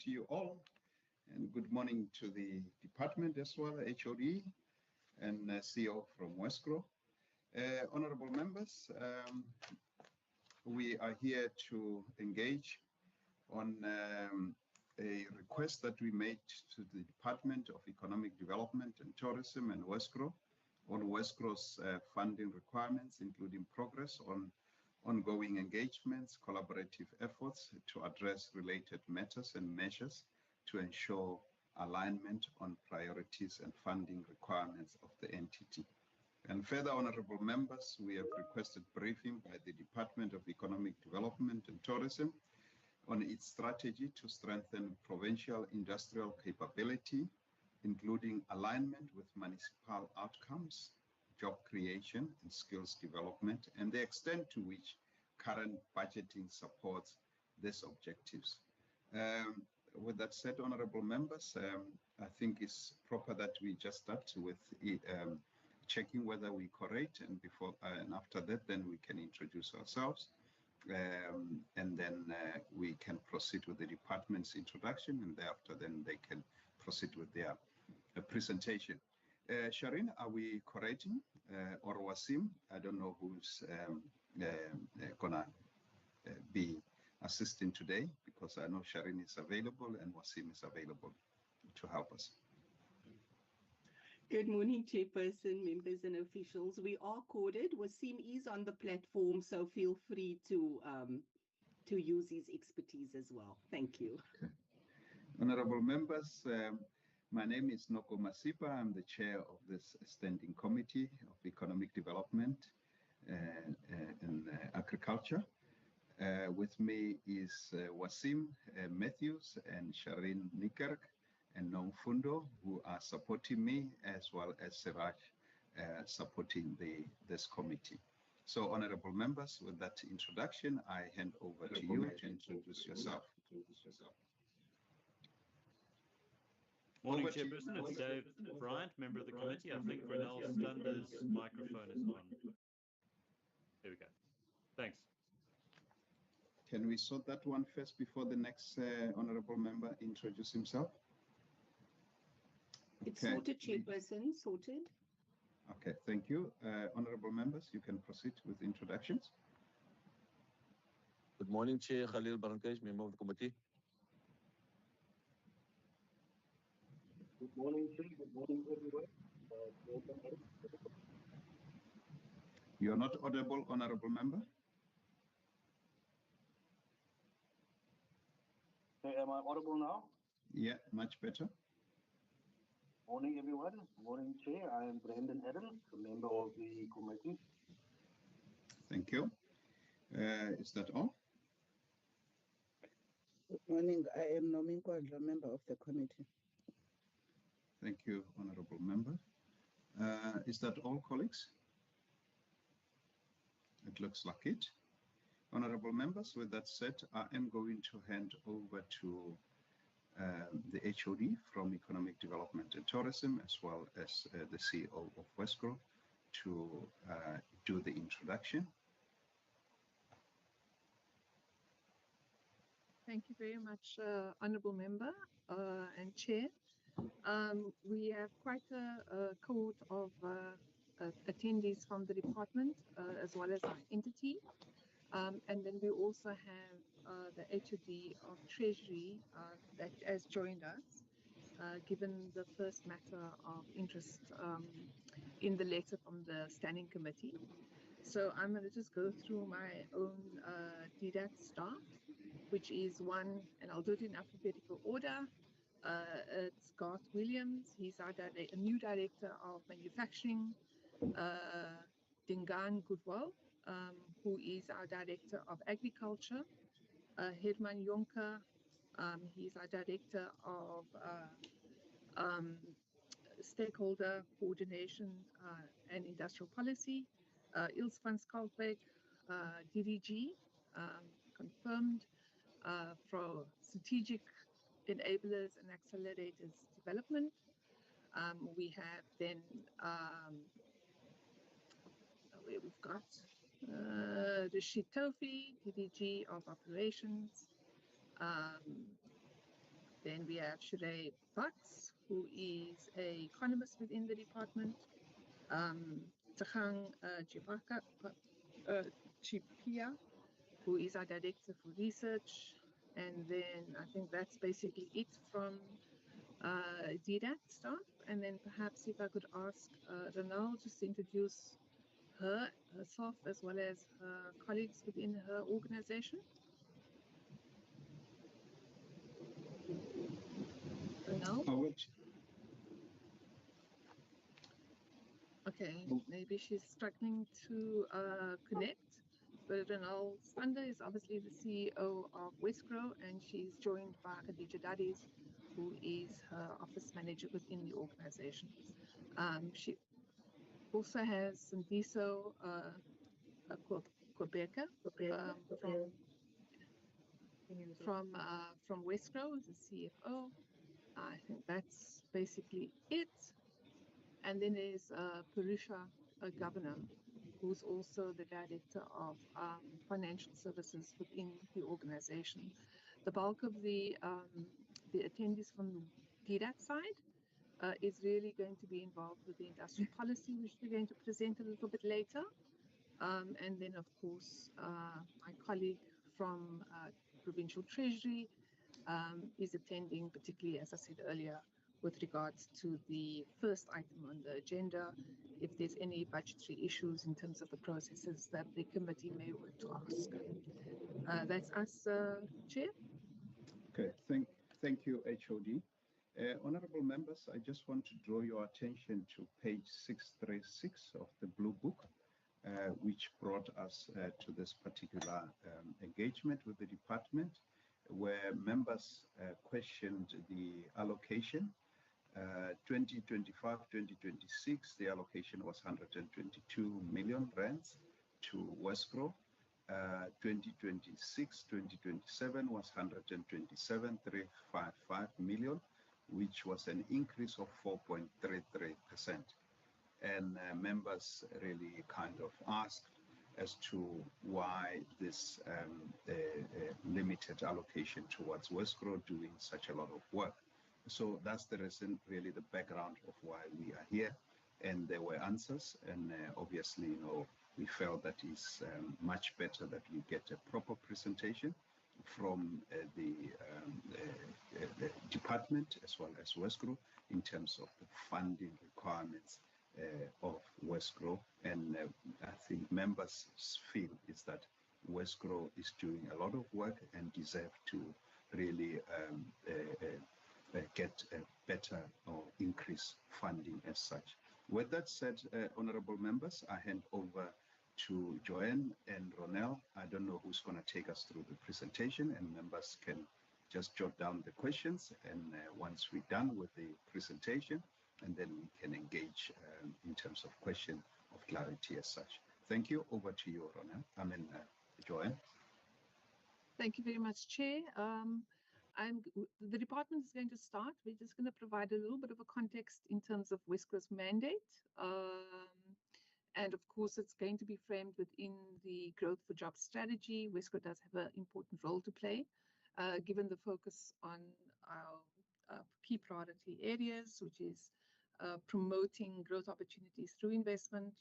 to you all, and good morning to the department as well, HOD and CEO from Westgro. Honorable members, we are here to engage on a request that we made to the Department of Economic Development and Tourism and Westgro on Westgro's funding requirements, including progress on ongoing engagements, collaborative efforts to address related matters and measures to ensure alignment on priorities and funding requirements of the entity. And further, honorable members, we have requested briefing by the Department of Economic Development and Tourism on its strategy to strengthen provincial industrial capability, including alignment with municipal outcomes, job creation and skills development, and the extent to which current budgeting supports these objectives. With that said, honorable members, I think it's proper that we just start with checking whether we correct, and before and after that, then we can introduce ourselves, and then we can proceed with the department's introduction, and thereafter then they can proceed with their presentation. Shireen, are we correcting, or Wasim? I don't know who's gonna be assisting today, because I know Shireen is available and Wasim is available to help us. Good morning, Chairperson, members and officials. We are coded. Wasim is on the platform, so feel free to use his expertise as well. Thank you. Okay. Honorable members, my name is Noko Masipa. I'm the chair of this Standing Committee of Economic Development and Agriculture. With me is Wasim Matthews and Shireen Nikerk and Nongfundo, who are supporting me, as well as Siraj supporting this committee. So, honorable members, with that introduction, I hand over to you to introduce yourself. Morning, Chairperson. It's Dave Bryant, member of the committee. I think Ronel Stunder's microphone is on. There we go. Thanks. Can we sort that one first before the next honorable member introduce himself? It's sorted, Chairperson, sorted. Okay, thank you. Honorable members, you can proceed with introductions. Good morning, Chair Khalil Barankesh, member of the committee. Good morning, Chair. Good morning, everyone. You are not audible, honorable member. Am I audible now? Yeah, much better. Morning, everyone. Morning, Chair. I am Brandon Adams, a member of the committee. Thank you. Is that all? Good morning. I am Nomin Kwadla, member of the committee. Thank you, honorable member. Is that all, colleagues? It looks like it. Honorable members, with that said, I am going to hand over to the HOD from Economic Development and Tourism, as well as the CEO of Westgro, to do the introduction. Thank you very much, Honourable Member and Chair. We have quite a cohort of attendees from the department, as well as our entity. And then we also have the HOD of Treasury that has joined us, given the first matter of interest in the letter from the Standing Committee. So I'm going to just go through my own DDAT start, which is one, and I'll do it in alphabetical order. It's Garth Williams. He's our new Director of Manufacturing. Dingaan Goodwill, who is our Director of Agriculture. Herman Jonker, he's our Director of Stakeholder Coordination and Industrial Policy. Ilse van Schalkwyk, DDG, confirmed for Strategic Enablers and Accelerators Development. We have then where we've got Rashid Tofi, DDG of Operations. Then we have Sheree Butts, who is an economist within the department. Tshang Chipia, who is our director for research. And then I think that's basically it from DDAT staff. And then perhaps if I could ask Renal just to introduce herself as well as her colleagues within her organization. Renal? Okay, maybe she's struggling to connect. But Renal Stander is obviously the CEO of Westgrow, and she's joined by Khadija Dadis, who is her office manager within the organization. She also has Sandiso Kobeka from Westgrow as the CFO. I think that's basically it. And then there's Purusha Governor, who's also the director of financial services within the organization. The bulk of the attendees from the DDAT side is really going to be involved with the industrial policy, which we're going to present a little bit later. And then, of course, my colleague from Provincial Treasury is attending, particularly, as I said earlier, with regards to the first item on the agenda, if there's any budgetary issues in terms of the processes that the committee may want to ask. That's us, Chair. Okay, thank you, HOD. Honorable members, I just want to draw your attention to page 636 of the Blue Book, which brought us to this particular engagement with the department, where members questioned the allocation. 2025-2026, the allocation was 122 million rands to Westgrow. 2026-2027 was 127,355 million, which was an increase of 4.33%. And members really kind of asked as to why this limited allocation towards Westgrow doing such a lot of work. So that's the reason, really the background of why we are here. And there were answers, and obviously, we felt that it's much better that we get a proper presentation from the department as well as Westgrow in terms of the funding requirements of Westgrow. And I think members feel is that Westgrow is doing a lot of work and deserve to really get a better or increase funding as such. With that said, honorable members, I hand over to Joanne and Ronel. I don't know who's going to take us through the presentation, and members can just jot down the questions. And once we're done with the presentation, and then we can engage in terms of question of clarity as such. Thank you. Over to you, Ronel. Joanne. Thank you very much, Chair. The department is going to start. We're just going to provide a little bit of a context in terms of Westgrow's mandate. And of course, it's going to be framed within the Growth for Jobs strategy. Westgrow does have an important role to play, given the focus on our key priority areas, which is promoting growth opportunities through investment,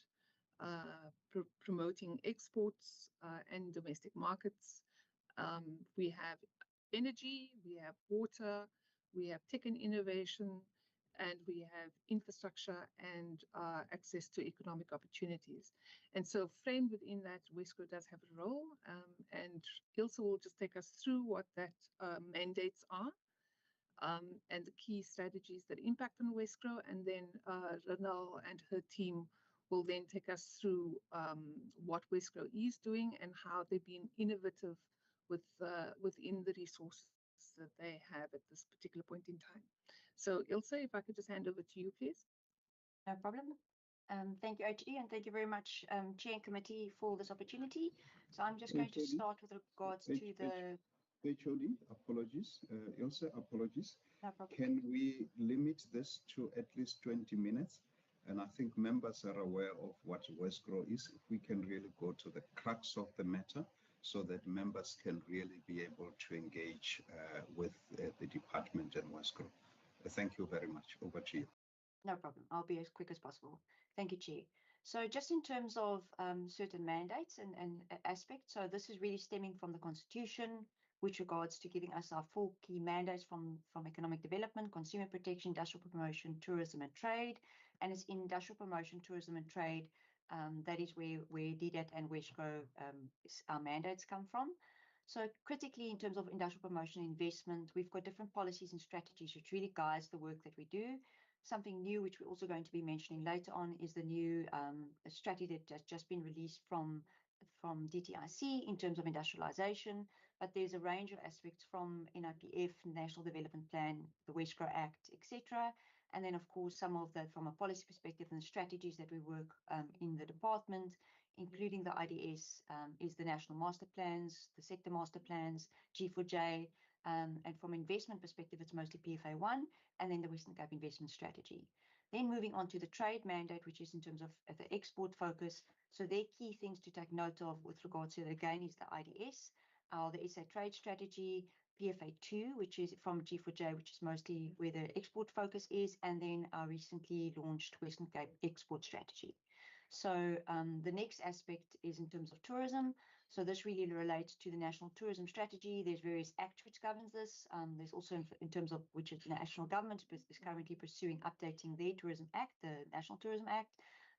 promoting exports and domestic markets. We have energy, we have water, we have tech and innovation, and we have infrastructure and access to economic opportunities. And so framed within that, Westgrow does have a role, and Ilse will just take us through what that mandates are and the key strategies that impact on Westgrow, and then Renal and her team will then take us through what Westgrow is doing and how they've been innovative within the resources that they have at this particular point in time. So Ilse, if I could just hand over to you, please. No problem. Thank you, HE, and thank you very much, Chair and Committee, for this opportunity. So I'm just going to start with regards to the... HOD, apologies. Ilse, apologies. No problem. Can we limit this to at least 20 minutes? And I think members are aware of what Westgrow is. If we can really go to the crux of the matter so that members can really be able to engage with the department and WESCRO. Thank you very much. Over to you. No problem. I'll be as quick as possible. Thank you, Chair. So just in terms of certain mandates and aspects, so this is really stemming from the Constitution, which regards to giving us our 4 key mandates from economic development, consumer protection, industrial promotion, tourism and trade. And it's in industrial promotion, tourism and trade, that is where DDAT and WESCRO, our mandates come from. So critically, in terms of industrial promotion and investment, we've got different policies and strategies which really guides the work that we do. Something new, which we're also going to be mentioning later on, is the new strategy that has just been released from DTIC in terms of industrialization. But there's a range of aspects from NIPF, National Development Plan, the WESCRO Act, etc. And then, of course, some of that from a policy perspective and the strategies that we work in the department, including the IDS, is the national master plans, the sector master plans, G4J, and from investment perspective, it's mostly PFA1, and then the Western Cape investment strategy. Then moving on to the trade mandate, which is in terms of the export focus. So their key things to take note of with regard to it, again, is the IDS, the SA trade strategy, PFA2, which is from G4J, which is mostly where the export focus is, and then our recently launched Western Cape export strategy. So the next aspect is in terms of tourism. So this really relates to the National Tourism Strategy. There's various acts which governs this. There's also in terms of which the national government is currently pursuing updating their Tourism Act, the National Tourism Act.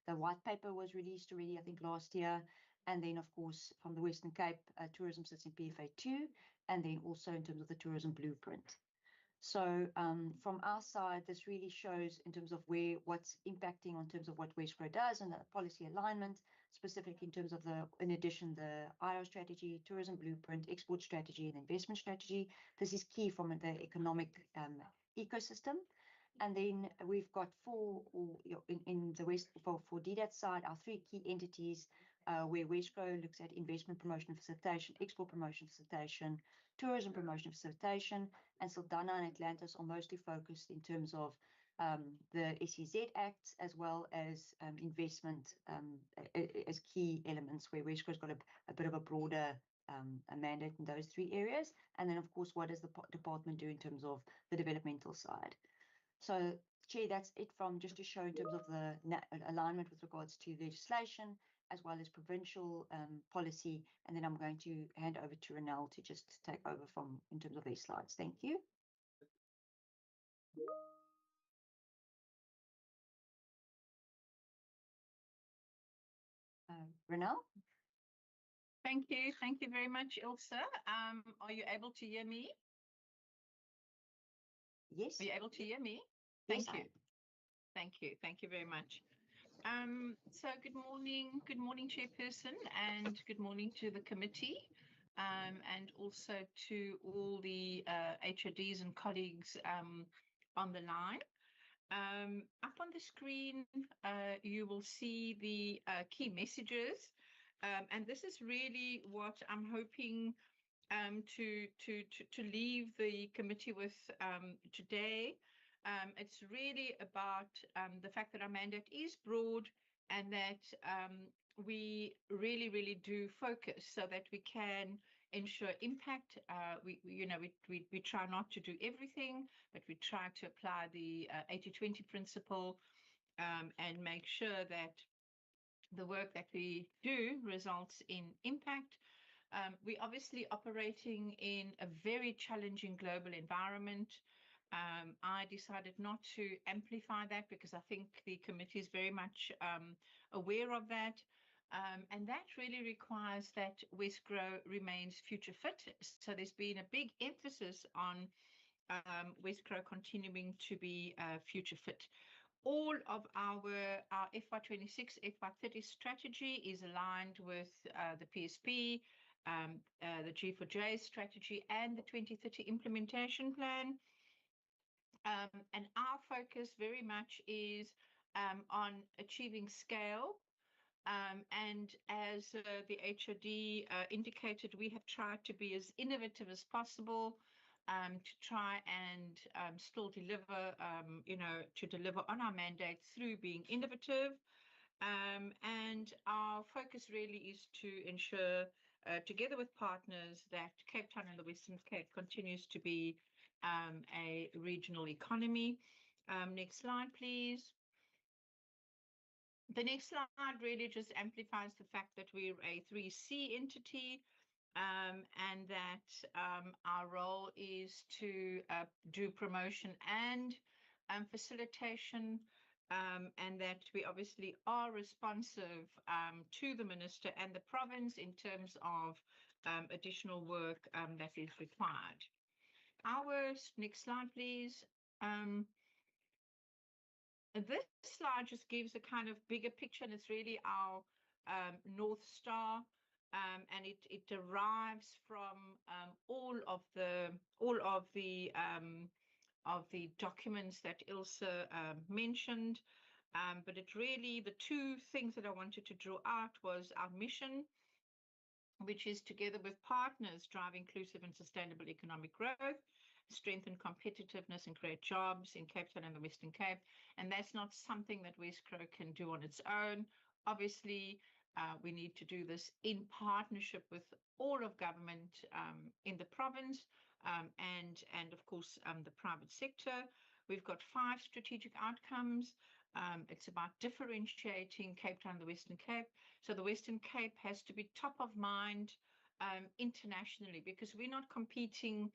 The white paper was released already, I think, last year. And then, of course, from the Western Cape, tourism sits in PFA2, and then also in terms of the tourism blueprint. So from our side, this really shows in terms of what's impacting on terms of what WESCRO does and the policy alignment, specifically in terms of in addition, the IR strategy, tourism blueprint, export strategy, and investment strategy. This is key from the economic ecosystem. And then we've got in the West for DDAT side, our 3 key entities where WESCRO looks at investment promotion and facilitation, export promotion facilitation, tourism promotion facilitation, and Saldanha and Atlantis are mostly focused in terms of the SEZ Act as well as investment as key elements where WESCRO's got a bit of a broader mandate in those 3 areas. And then, of course, what does the department do in terms of the developmental side? So, Chair, that's it from just to show in terms of the alignment with regards to legislation as well as provincial policy. And then I'm going to hand over to Renelle to just take over from in terms of these slides. Thank you. Renelle? Thank you. Thank you very much, Ilse. Are you able to hear me? Yes. Are you able to hear me? Yes, Thank you. Thank you. Thank you very much. So good morning, Chairperson, and good morning to the committee, and also to all the HODs and colleagues on the line. Up on the screen, you will see the key messages, and this is really what I'm hoping to leave the committee with today. It's really about the fact that our mandate is broad and that we really do focus so that we can ensure impact. We try not to do everything, but we try to apply the 80-20 principle and make sure that the work that we do results in impact. We're obviously operating in a very challenging global environment. I decided not to amplify that because I think the committee is very much aware of that. And that really requires that WESCRO remains future fit. So there's been a big emphasis on WESCRO continuing to be future fit. All of our FY26, FY30 strategy is aligned with the PSP, the G4J strategy, and the 2030 implementation plan. And our focus very much is on achieving scale. And as the HOD indicated, we have tried to be as innovative as possible to try and still deliver, to deliver on our mandate through being innovative. And our focus really is to ensure together with partners, that Cape Town and the Western Cape continues to be a regional economy. Next slide, please. The next slide really just amplifies the fact that we're a 3C entity, and that our role is to do promotion and facilitation, and that we obviously are responsive to the minister and the province in terms of additional work that is required. Our next slide, please. This slide just gives a kind of bigger picture, and it's really our North Star, and it derives from all of the documents that Ilse mentioned. But it really, the two things that I wanted to draw out was our mission, which is together with partners drive inclusive and sustainable economic growth, strengthen competitiveness and create jobs in Cape Town and the Western Cape. And that's not something that Wesgro can do on its own. Obviously, we need to do this in partnership with all of government in the province, and of course the private sector. We've got 5 strategic outcomes. It's about differentiating Cape Town and the Western Cape. So the Western Cape has to be top of mind internationally, because we're not competing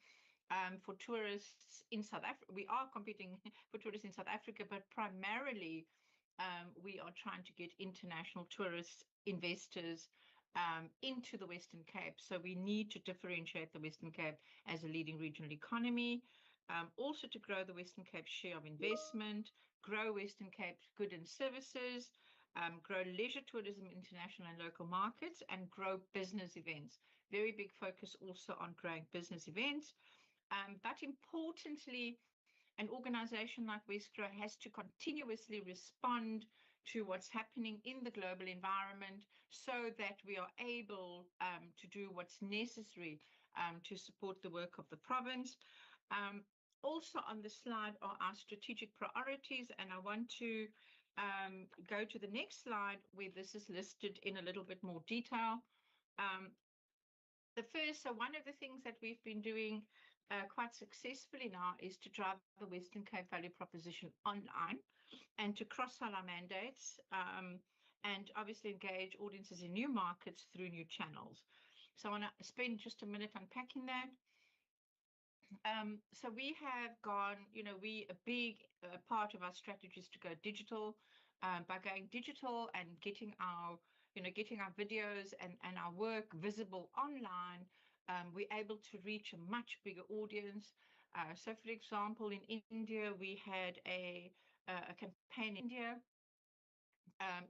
for tourists in South Africa. We are competing for tourists in South Africa, but primarily we are trying to get international tourists, investors into the Western Cape. So we need to differentiate the Western Cape as a leading regional economy. Also to grow the Western Cape share of investment, grow Western Cape's goods and services, grow leisure tourism, international and local markets, and grow business events. Very big focus also on growing business events. But importantly, an organization like Wesgro has to continuously respond to what's happening in the global environment so that we are able to do what's necessary to support the work of the province. Also on the slide are our strategic priorities, and I want to go to the next slide where this is listed in a little bit more detail. The first, so one of the things that we've been doing quite successfully now is to drive the Western Cape value proposition online and to cross-sell our mandates, and obviously engage audiences in new markets through new channels. So I want to spend just a minute unpacking that. So we have gone, a big part of our strategy is to go digital. By going digital and getting our videos and our work visible online, we're able to reach a much bigger audience. So, for example, in India, we had a campaign in India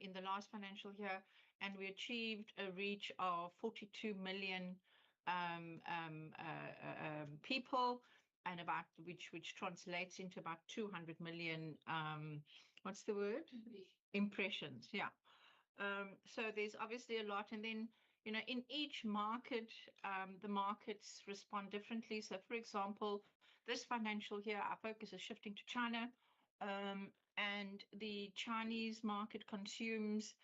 in the last financial year, and we achieved a reach of 42 million people, and about which translates into about 200 million what's the word? Impressions. Yeah. So there's obviously a lot, and then in each market the markets respond differently. So for example, this financial year our focus is shifting to China, and the Chinese market consumes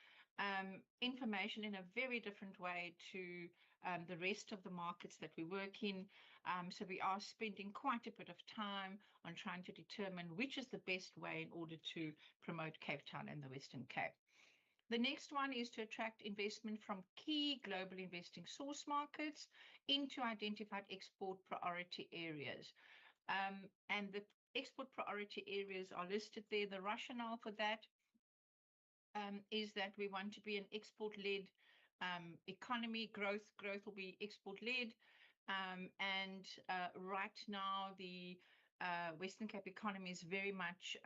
information in a very different way to the rest of the markets that we work in. So we are spending quite a bit of time on trying to determine which is the best way in order to promote Cape Town and the Western Cape. The next one is to attract investment from key global investing source markets into identified export priority areas. And the export priority areas are listed there. The rationale for that is that we want to be an export-led economy. Growth will be export-led. And right now, the Western Cape economy is very much,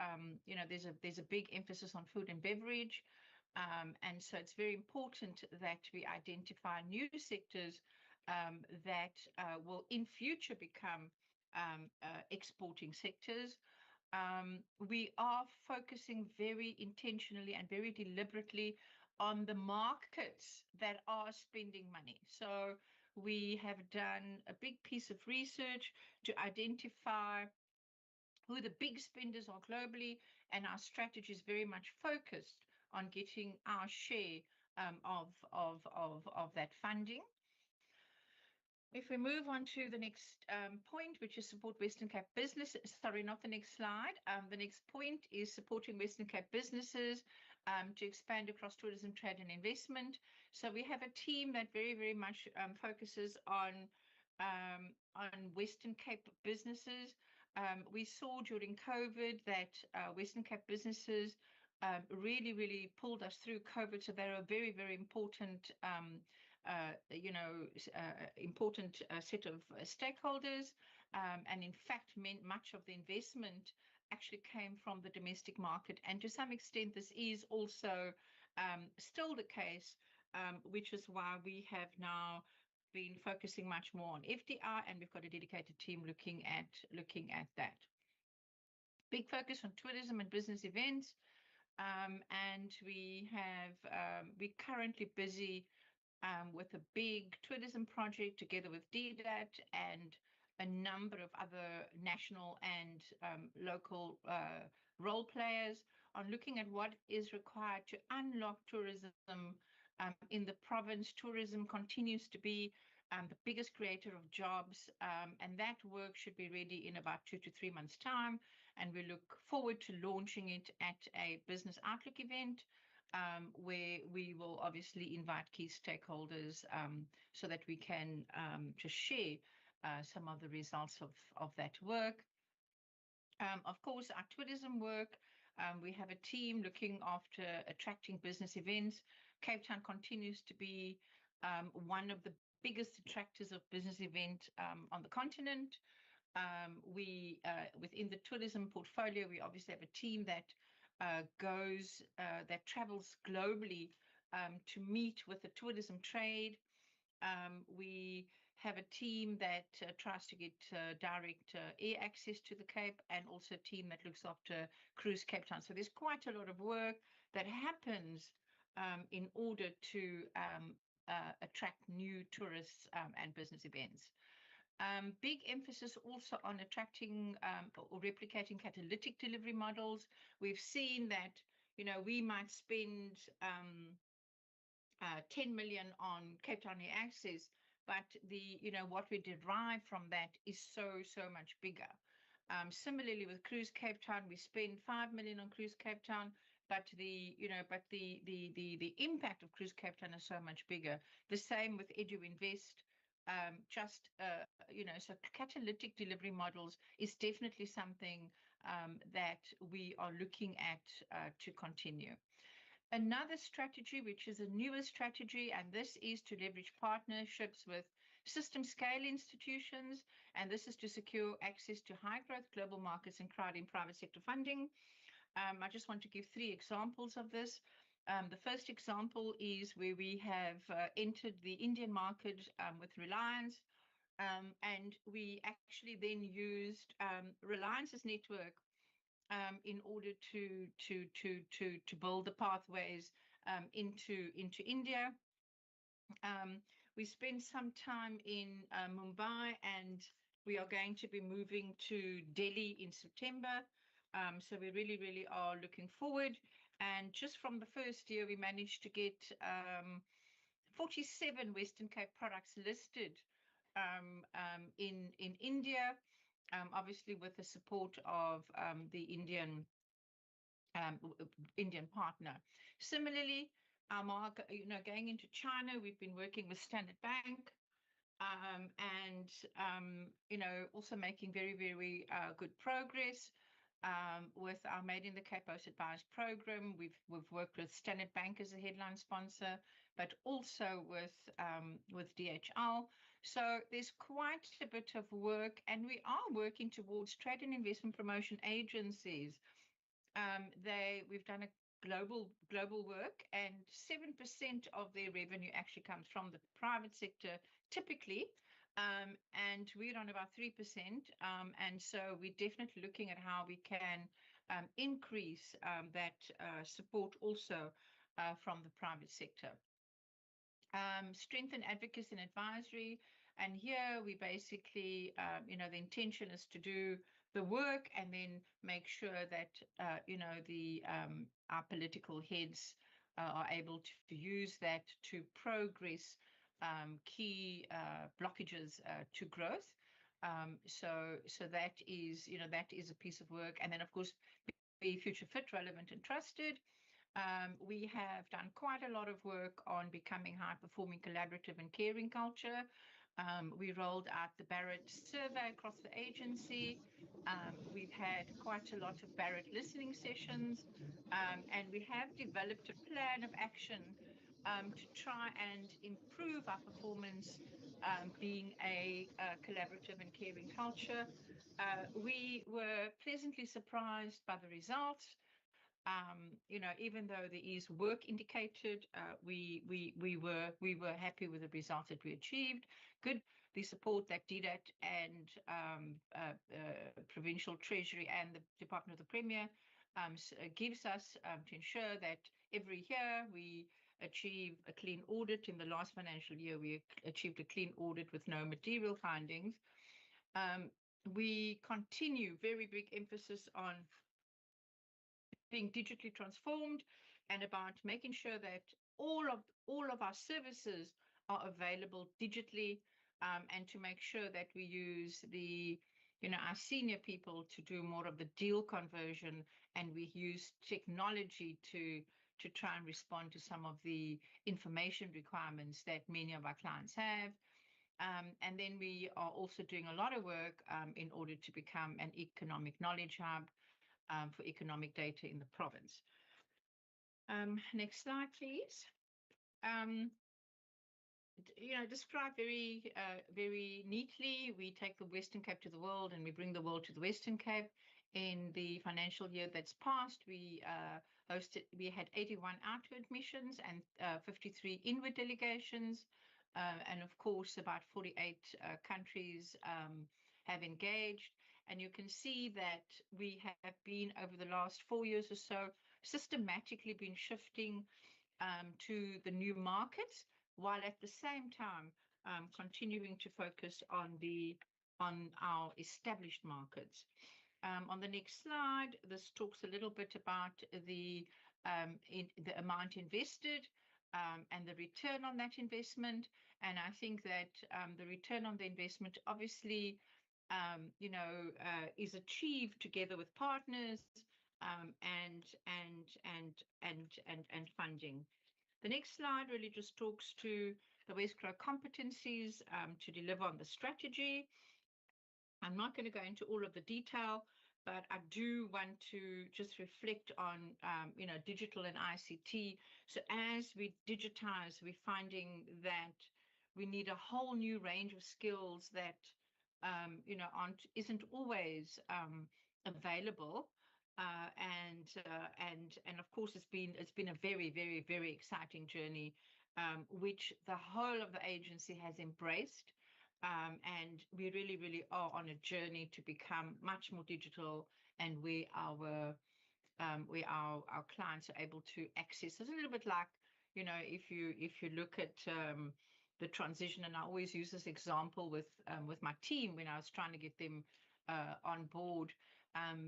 there's a big emphasis on food and beverage. And so it's very important that we identify new sectors that will in future become exporting sectors. We are focusing very intentionally and very deliberately on the markets that are spending money. So we have done a big piece of research to identify who the big spenders are globally, and our strategy is very much focused on getting our share of that funding. If we move on to the next point, which is support Western Cape businesses, sorry, not the next slide. The next point is supporting Western Cape businesses to expand across tourism, trade and investment. So we have a team that very, very much focuses on Western Cape businesses. We saw during COVID that Western Cape businesses really, really pulled us through COVID. So they're a very, very important important set of stakeholders. And in fact, much of the investment actually came from the domestic market. And to some extent, this is also still the case, which is why we have now been focusing much more on FDI, and we've got a dedicated team looking at that. Big focus on tourism and business events. And we're currently busy with a big tourism project together with DDAT and a number of other national and local role players on looking at what is required to unlock tourism in the province. Tourism continues to be the biggest creator of jobs, and that work should be ready in about 2 to 3 months' time. And we look forward to launching it at a business outlook event where we will obviously invite key stakeholders so that we can just share some of the results of that work. Of course, our tourism work, we have a team looking after attracting business events. Cape Town continues to be one of the biggest attractors of business event on the continent. Within the tourism portfolio, we obviously have a team that that travels globally to meet with the tourism trade. We have a team that tries to get direct air access to the Cape, and also a team that looks after Cruise Cape Town. So there's quite a lot of work that happens in order to attract new tourists and business events. Big emphasis also on attracting or replicating catalytic delivery models. We've seen that, we might spend 10 million on Cape Town Air Access, but what we derive from that is so much bigger. Similarly with Cruise Cape Town, we spend 5 million on Cruise Cape Town, but the impact of Cruise Cape Town is so much bigger. The same with Edu Invest. So catalytic delivery models is definitely something that we are looking at to continue. Another strategy, which is a newer strategy, and this is to leverage partnerships with system scale institutions, and this is to secure access to high growth global markets and crowding private sector funding. I just want to give 3 examples of this. The first example is where we have entered the Indian market with Reliance, and we actually then used Reliance's network in order to build the pathways into India. We spent some time in Mumbai, and we are going to be moving to Delhi in September. So we really are looking forward. And just from the first year, we managed to get 47 Western Cape products listed in India, obviously with the support of the Indian partner. Similarly, going into China, we've been working with Standard Bank, and also making very good progress with our Made in the Cape Post Advised program. We've worked with Standard Bank as a headline sponsor, but also with DHL. So there's quite a bit of work, and we are working towards trade and investment promotion agencies. We've done a global work, and 7% of their revenue actually comes from the private sector typically, and we're on about 3%, and so we're definitely looking at how we can increase that support also from the private sector. Strengthen advocacy and advisory, and here we basically the intention is to do the work and then make sure that our political heads are able to use that to progress key blockages to growth. So that is, that is a piece of work. And then, of course, be future fit, relevant, and trusted. We have done quite a lot of work on becoming high-performing, collaborative, and caring culture. We rolled out the Barrett survey across the agency. We've had quite a lot of Barrett listening sessions, and we have developed a plan of action to try and improve our performance, being a collaborative and caring culture. We were pleasantly surprised by the results. Even though there is work indicated, we were happy with the results that we achieved. Good, the support that DDAT and Provincial Treasury and the Department of the Premier gives us to ensure that every year we achieve a clean audit. In the last financial year, we achieved a clean audit with no material findings. We continue very big emphasis on being digitally transformed and about making sure that all of our services are available digitally, and to make sure that we use our senior people to do more of the deal conversion, and we use technology to try and respond to some of the information requirements that many of our clients have. And then we are also doing a lot of work in order to become an economic knowledge hub for economic data in the province. Next slide, please. Describe very neatly, we take the Western Cape to the world and we bring the world to the Western Cape. In the financial year that's passed, we had 81 outward missions and 53 inward delegations. And of course, about 48 countries have engaged. And you can see that we have been, over the last 4 years or so, systematically been shifting to the new markets, while at the same time continuing to focus on our established markets. On the next slide, this talks a little bit about the amount invested and the return on that investment. And I think that the return on the investment obviously is achieved together with partners and funding. The next slide really just talks to the Wesgro competencies to deliver on the strategy. I'm not going to go into all of the detail, but I do want to just reflect on, digital and ICT. So as we digitize, we're finding that we need a whole new range of skills that isn't always available, and of course it's been a very, very, very exciting journey, which the whole of the agency has embraced, and we really, really are on a journey to become much more digital, and where our clients are able to access. It's a little bit like, if you look at the transition, and I always use this example with my team when I was trying to get them on board.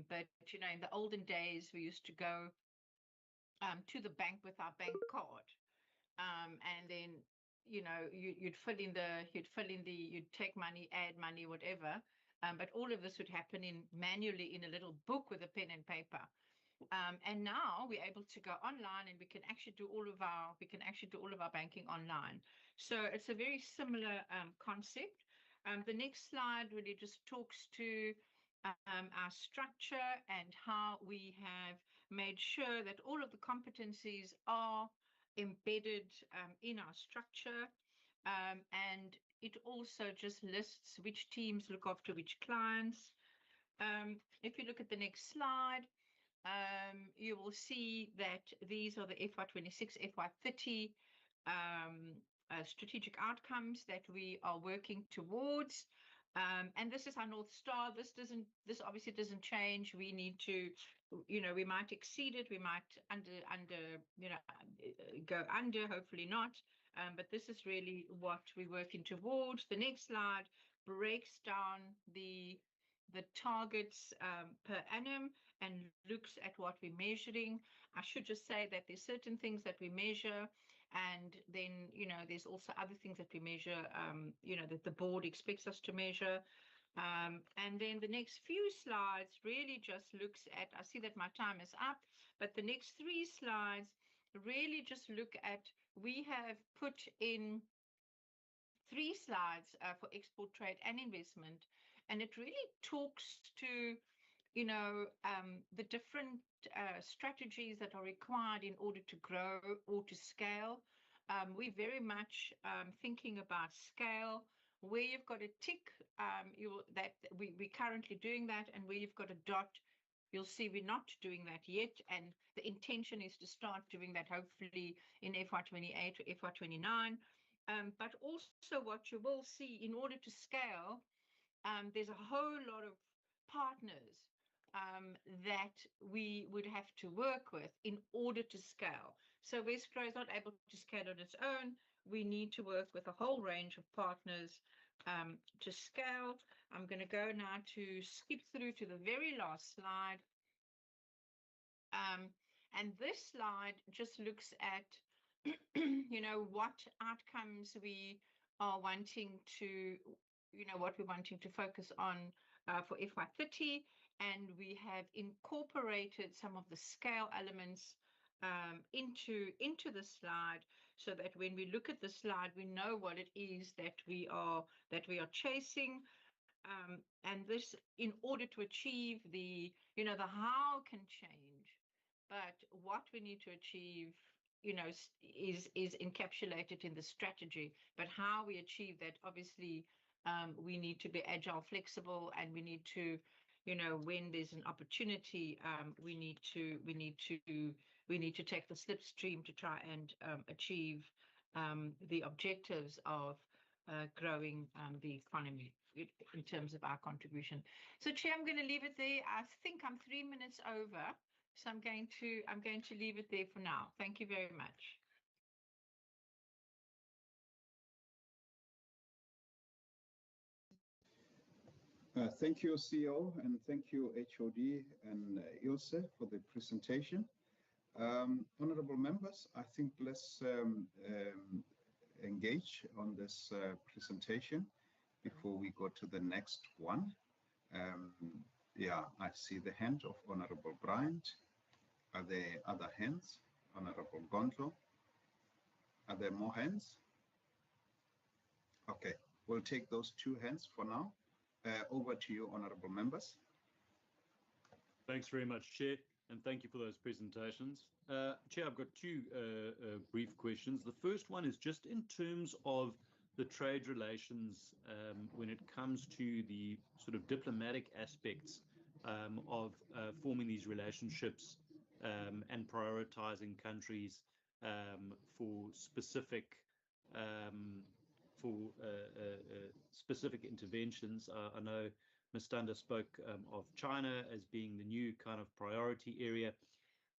But in the olden days, we used to go to the bank with our bank card, and then you'd take money, add money, whatever. But all of this would happen manually in a little book with a pen and paper. And now we're able to go online, and we can actually do all of our banking online. So it's a very similar concept. The next slide really just talks to our structure and how we have made sure that all of the competencies are embedded in our structure. And it also just lists which teams look after which clients. If you look at the next slide, you will see that these are the FY26, FY30 strategic outcomes that we are working towards. And this is our North Star. This obviously doesn't change. We need to, we might exceed it. We might go under, hopefully not. But this is really what we're working towards. The next slide breaks down the targets per annum and looks at what we're measuring. I should just say that there's certain things that we measure, And then, there's also other things that we measure, that the board expects us to measure. And then the next few slides really just looks at, I see that my time is up, but the next 3 slides really just look at, we have put in 3 slides for export, trade and investment. And it really talks to, the different strategies that are required in order to grow or to scale. We're very much thinking about scale. Where you've got a tick, that we're currently doing that, and where you've got a dot, you'll see we're not doing that yet. And the intention is to start doing that hopefully in FY28 or FY29. But also what you will see in order to scale, there's a whole lot of partners that we would have to work with in order to scale. So Wesgro is not able to scale on its own. We need to work with a whole range of partners to scale. I'm going to go now to skip through to the very last slide. And this slide just looks at, what outcomes we are wanting to, what we're wanting to focus on for FY30. And we have incorporated some of the scale elements into the slide, so that when we look at the slide, we know what it is that we are chasing. And this, in order to achieve the how can change, but what we need to achieve, is encapsulated in the strategy. But how we achieve that, obviously, we need to be agile, flexible, and we need to, when there's an opportunity, we need to take the slipstream to try and achieve the objectives of growing the economy in terms of our contribution. So, Chair, I'm going to leave it there. I think I'm 3 minutes over, so I'm going to leave it there for now. Thank you very much. Thank you, CEO, and thank you, HOD and Ilse, for the presentation. Honorable members, I think let's engage on this presentation before we go to the next one. Yeah, I see the hand of Honorable Bryant. Are there other hands? Honorable Gondlo. Are there more hands? Okay, we'll take those 2 hands for now. Over to you, honorable members. Thanks very much, Chair, and thank you for those presentations. Chair, I've got 2 brief questions. The first one is just in terms of the trade relations when it comes to the sort of diplomatic aspects of forming these relationships and prioritizing countries for specific interventions. I know Ms. Stander spoke of China as being the new kind of priority area.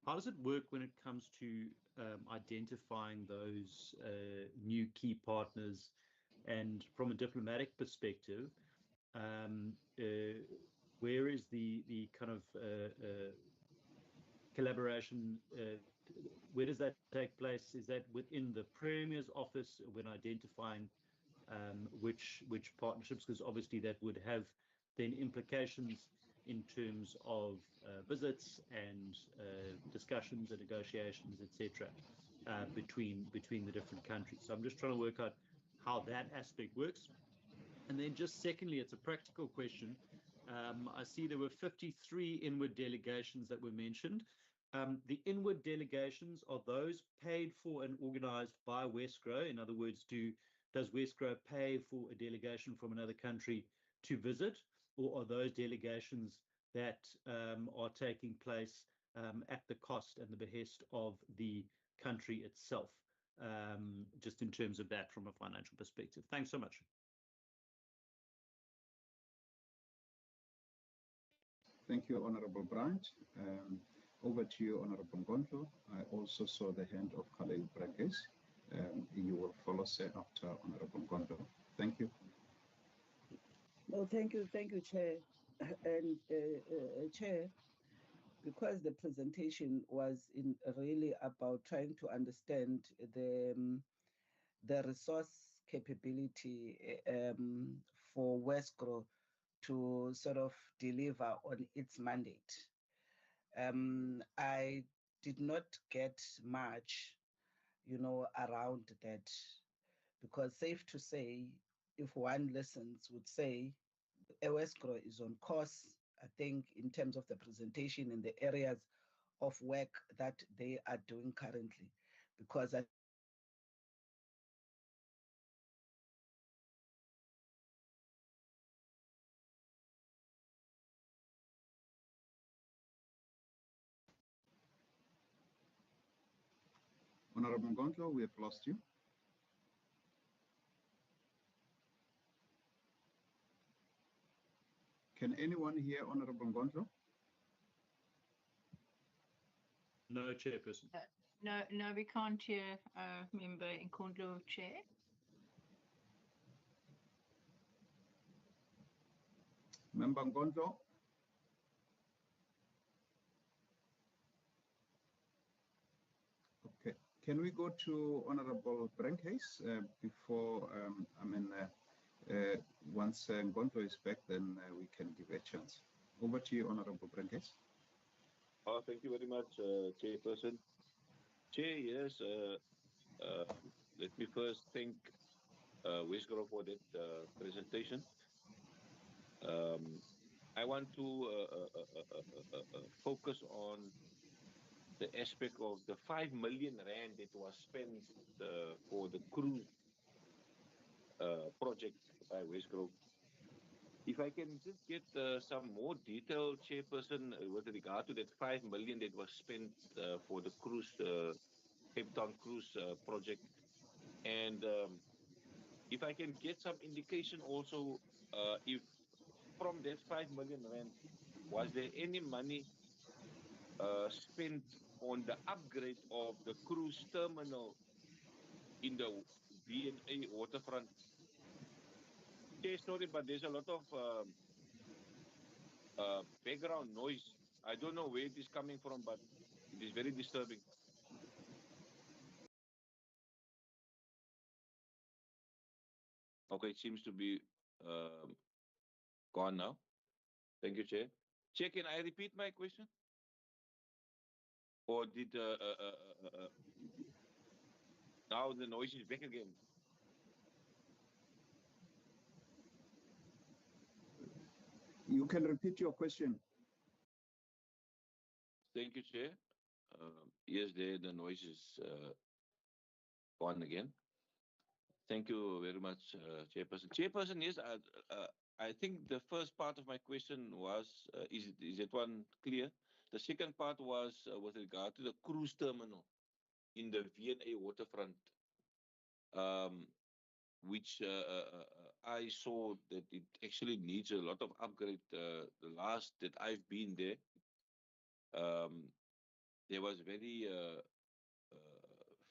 How does it work when it comes to identifying those new key partners? And from a diplomatic perspective, where is the kind of collaboration? Where does that take place? Is that within the Premier's office when identifying which partnerships? Because obviously that would have then implications in terms of visits and discussions and negotiations, etc., between the different countries. So I'm just trying to work out how that aspect works. And then just secondly, it's a practical question. I see there were 53 inward delegations that were mentioned. The inward delegations, are those paid for and organized by Wesgro? In other words, does Wesgro pay for a delegation from another country to visit, or are those delegations that are taking place at the cost and the behest of the country itself, just in terms of that from a financial perspective? Thanks so much. Thank you, Honorable Bryant. Over to you, Honorable Gondlo. I also saw the hand of Khalil Brakes. You will follow after Honorable Gondlo. Thank you. No, thank you, Chair. And Chair, because the presentation was really about trying to understand the resource capability for Wesgro to sort of deliver on its mandate. I did not get much, around that, because safe to say, if one listens, would say Wesgro is on course, I think, in terms of the presentation in the areas of work that they are doing currently, because I Honorable Gondlo, we have lost you. Can anyone hear Honorable Gondlo? No, Chairperson. No, we can't hear Member Nkondlo, Chair. Member Gondlo? Okay. Can we go to Honorable Brenkhuis before, once Gondlo is back, then we can give a chance. Over to you, Honorable Brenkhuis. Thank you very much, Chairperson. Chair, yes, let me first thank Wesgro for that presentation. I want to focus on the aspect of the 5 million rand that was spent for the cruise project by Wesgro. If I can just get some more detail, Chairperson, with regard to that 5 million that was spent for the cruise, Cape Town cruise project. And if I can get some indication also, if from that 5 million rand, was there any money spent on the upgrade of the cruise terminal in the V&A waterfront? Okay, sorry, but there's a lot of background noise. I don't know where it is coming from, but it is very disturbing. Okay, it seems to be gone now. Thank you, Chair. Chair, can I repeat my question? Or did now the noise is back again? You can repeat your question. Thank you, Chair. Yes, the noise is gone again. Thank you very much, Chairperson. Chairperson, yes, I think the first part of my question was, is that one clear? The second part was with regard to the cruise terminal in the V&A waterfront, which I saw that it actually needs a lot of upgrade. The last that I've been there, there was very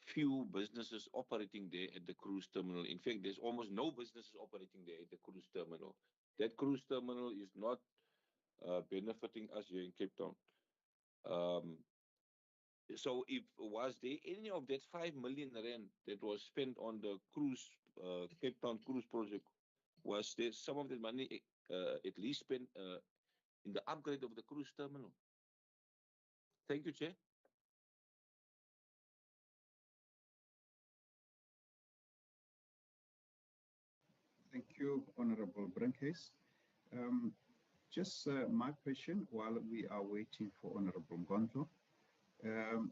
few businesses operating there at the cruise terminal. In fact, there's almost no businesses operating there at the cruise terminal. That cruise terminal is not benefiting us here in Cape Town. So if was there any of that 5 million rand that was spent on the cruise, Cape Town cruise project, was there some of the money at least spent in the upgrade of the cruise terminal? Thank you, Chair. Thank you, Honorable Brenkhuis. Just my question while we are waiting for Honorable Gondlo.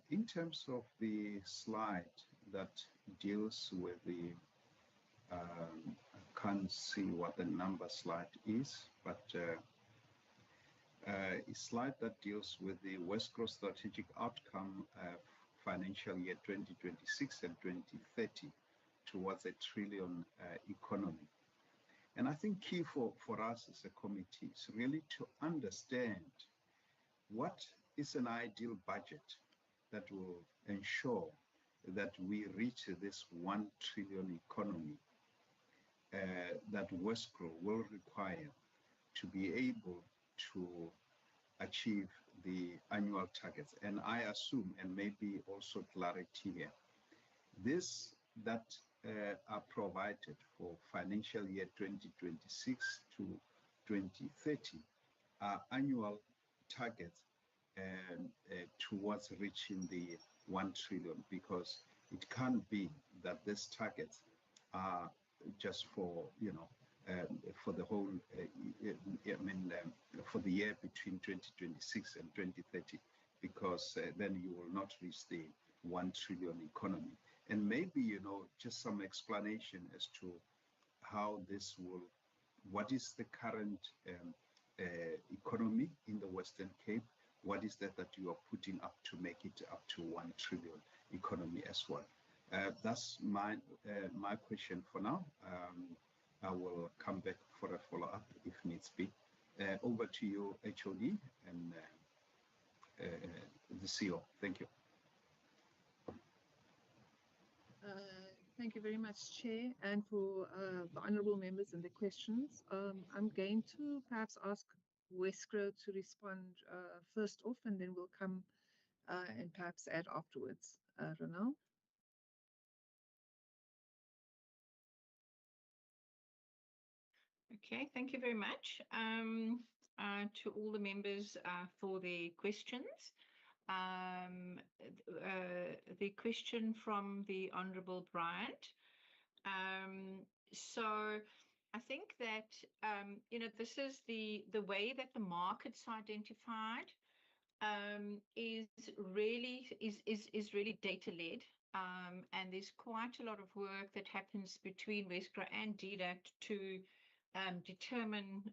In terms of the slide that deals with the, I can't see what the number slide is, but a slide that deals with the Wesgro strategic outcome financial year 2026 and 2030 towards a trillion economy. And I think key for us as a committee is really to understand what is an ideal budget that will ensure that we reach this 1 trillion economy that Wesgro will require to be able to achieve the annual targets. And I assume, and maybe also clarity here, this that are provided for financial year 2026 to 2030 are annual targets towards reaching the 1 trillion, because it can't be that these targets are just for, for the whole, for the year between 2026 and 2030, because then you will not reach the 1 trillion economy. And maybe, just some explanation as to how this will, what is the current economy in the Western Cape? What is that you are putting up to make it up to 1 trillion economy as well? That's my question for now. I will come back for a follow-up if needs be. Over to you, HOD and the CEO. Thank you. Thank you very much, Chair, and for the honourable members and the questions. I'm going to perhaps ask Wesgro to respond first off, and then we'll come and perhaps add afterwards. Ronald? Okay, thank you very much to all the members for the questions. The question from the Honourable Bryant. So I think that this is the way that the market's identified is really data led, and there's quite a lot of work that happens between Wesgro and DDAT to determine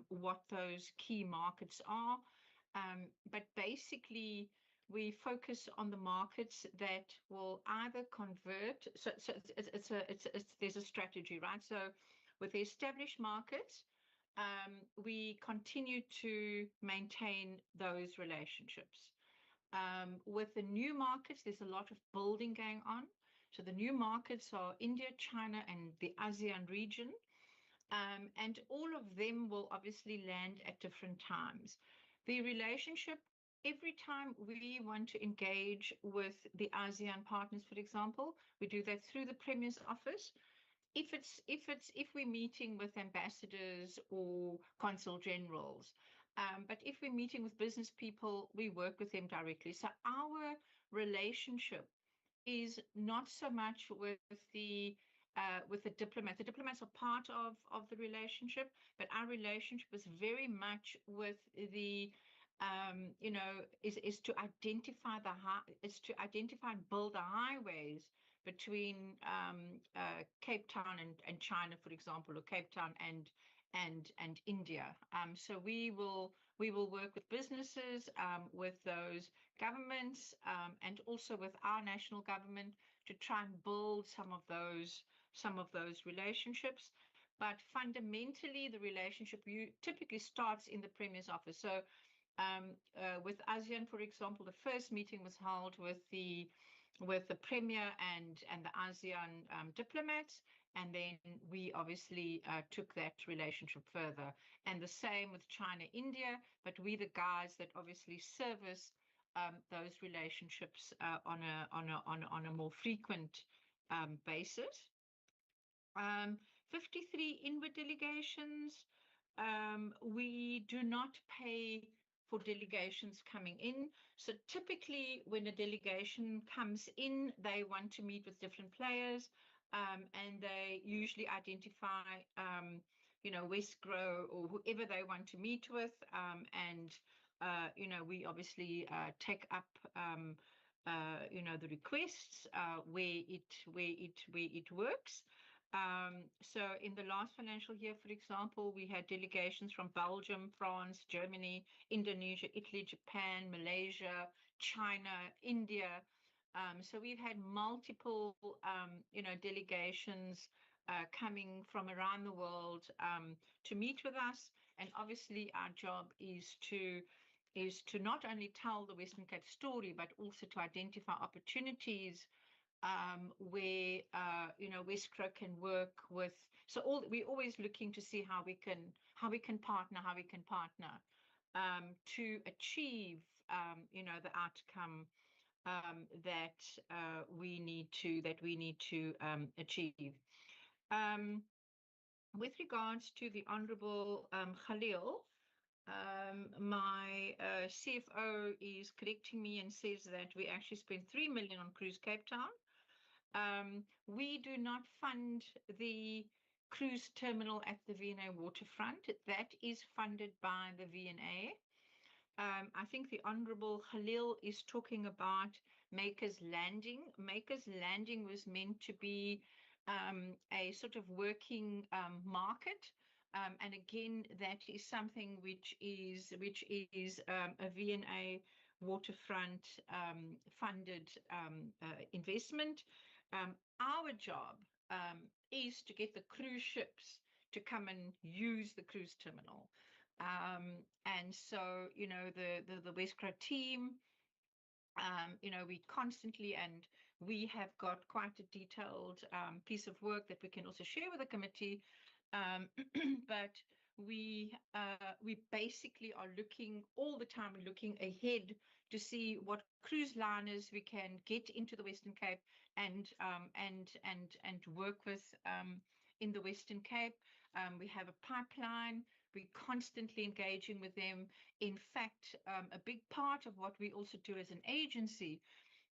what those key markets are. But basically, we focus on the markets that will either convert. So there's a strategy, right? So with the established markets, we continue to maintain those relationships. With the new markets, there's a lot of building going on. So the new markets are India, China, and the ASEAN region. And all of them will obviously land at different times. The relationship, every time we want to engage with the ASEAN partners, for example, we do that through the Premier's office. If we're meeting with ambassadors or consul generals, but if we're meeting with business people, we work with them directly. So our relationship is not so much with the diplomats. The diplomats are part of the relationship, but our relationship is very much with the is to identify and build the highways between Cape Town and China, for example, or Cape Town and India. So we will work with businesses, with those governments, and also with our national government to try and build some of those relationships. But fundamentally, the relationship typically starts in the Premier's office. So with ASEAN, for example, the first meeting was held with the Premier and the ASEAN diplomats, and then we obviously took that relationship further. And the same with China, India, but we're the guys that obviously service those relationships on a more frequent basis. 53 inward delegations. We do not pay for delegations coming in. So typically when a delegation comes in, they want to meet with different players, and they usually identify, Wesgro or whoever they want to meet with. We obviously take up, the requests where it works. So in the last financial year, for example, we had delegations from Belgium, France, Germany, Indonesia, Italy, Japan, Malaysia, China, India. So we've had multiple, delegations coming from around the world to meet with us. And obviously our job is to not only tell the Western Cape story, but also to identify opportunities where Wesgro can work with. So we're always looking to see how we can partner to achieve the outcome that we need to achieve. With regards to the Honourable Khalil, my CFO is correcting me and says that we actually spent 3 million on Cruise Cape Town. We do not fund the cruise terminal at the V&A waterfront. That is funded by the V&A. I think the Honourable Khalil is talking about Makers Landing. Makers Landing was meant to be a sort of working market. And again, that is something which is a V&A waterfront funded investment. Our job is to get the cruise ships to come and use the cruise terminal. And so, the Wescro team, we constantly, and we have got quite a detailed piece of work that we can also share with the committee. But we basically are looking all the time, we're looking ahead to see what cruise liners we can get into the Western Cape and work with in the Western Cape. We have a pipeline. We're constantly engaging with them. In fact, a big part of what we also do as an agency,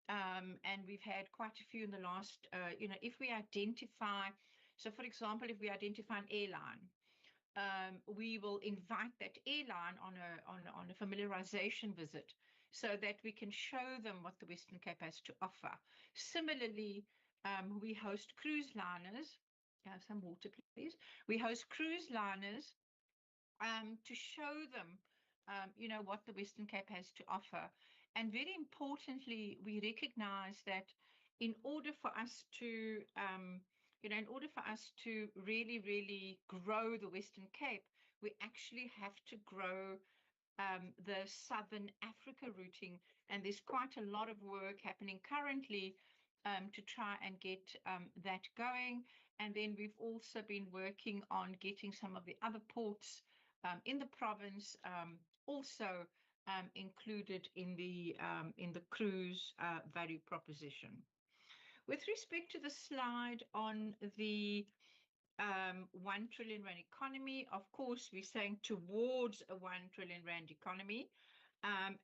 and we've had quite a few in the last, if we identify, so for example, if we identify an airline, we will invite that airline on a familiarization visit so that we can show them what the Western Cape has to offer. Similarly, we host cruise liners. Some water, please. We host cruise liners to show them, what the Western Cape has to offer. And very importantly, we recognize that in order for us to, really, really grow the Western Cape, we actually have to grow the Southern Africa routing. And there's quite a lot of work happening currently to try and get that going. And then we've also been working on getting some of the other ports in the province also included in the cruise value proposition. With respect to the slide on the 1 trillion rand economy, of course, we're saying towards a 1 trillion rand economy.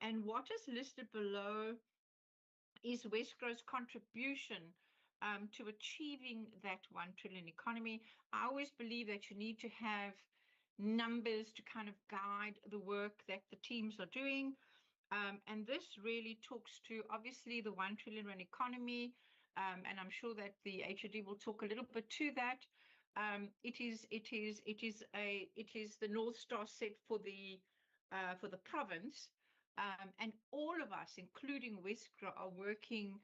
And what is listed below is Wesgro's contribution to achieving that 1 trillion economy. I always believe that you need to have numbers to kind of guide the work that the teams are doing. And this really talks to, obviously, the 1 trillion rand economy. And I'm sure that the HOD will talk a little bit to that. It is the North Star set for the province. And all of us, including Wesgro, are working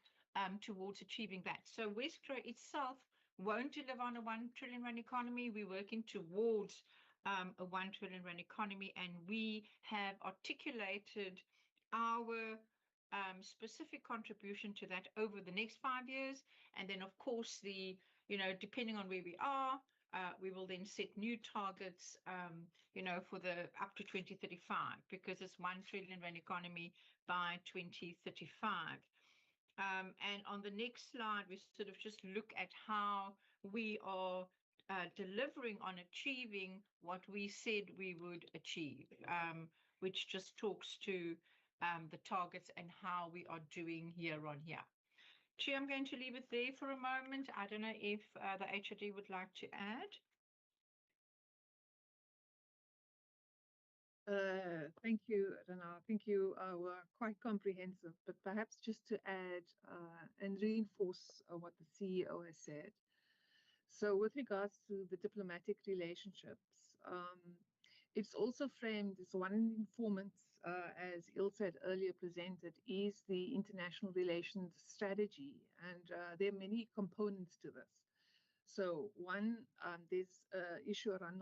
towards achieving that. So Wesgro itself won't deliver on a 1 trillion rand economy. We're working towards a 1 trillion rand economy, and we have articulated our specific contribution to that over the next 5 years. And then, of course, depending on where we are, we will then set new targets, for the up to 2035, because it's 1 trillion rand economy by 2035. And on the next slide, we sort of just look at how we are delivering on achieving what we said we would achieve, which just talks to the targets and how we are doing year on year. Chair, I'm going to leave it there for a moment. I don't know if the HOD would like to add. Thank you, Rana. I think you were quite comprehensive, but perhaps just to add and reinforce what the CEO has said. So with regards to the diplomatic relationships, it's also framed as one of the informants, as Ilse had earlier presented, is the international relations strategy. And there are many components to this. So one, there's an issue around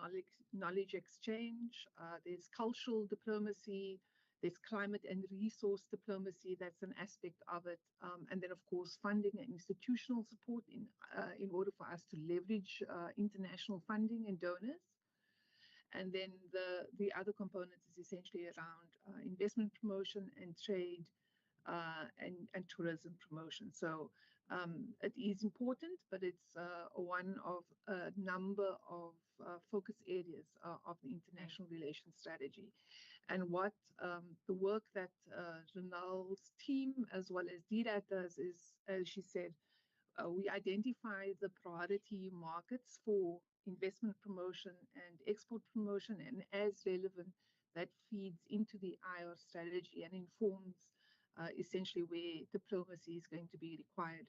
knowledge exchange, there's cultural diplomacy, there's climate and resource diplomacy, that's an aspect of it. And then, of course, funding and institutional support in order for us to leverage international funding and donors. And then the other component is essentially around investment promotion and trade and tourism promotion. So it is important, but it's one of a number of focus areas of the international relations strategy. And what the work that Ronald's team as well as DRAT does is, as she said, we identify the priority markets for investment promotion and export promotion, and as relevant, that feeds into the IR strategy and informs essentially where diplomacy is going to be required.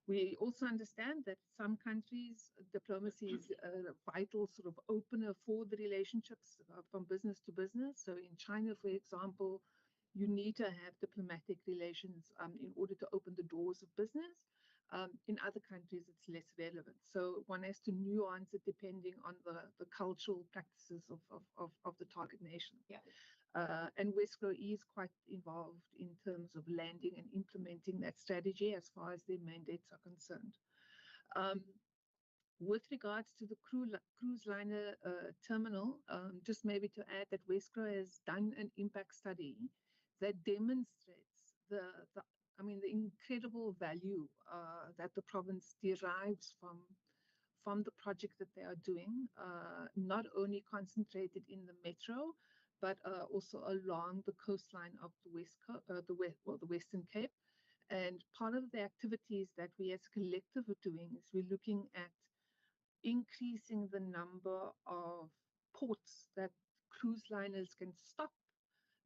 We also understand that some countries, diplomacy is a vital sort of opener for the relationships from business to business. So in China, for example, you need to have diplomatic relations in order to open the doors of business. In other countries, it's less relevant. So one has to nuance it depending on the cultural practices of the target nation. Yeah. And Wesgro is quite involved in terms of landing and implementing that strategy as far as their mandates are concerned. With regards to the cruise liner terminal, just maybe to add that Wesgro has done an impact study that demonstrates the incredible value that the province derives from the project that they are doing, not only concentrated in the metro, but also along the coastline of the Western Cape. And part of the activities that we as a collective are doing is we're looking at increasing the number of ports that cruise liners can stop,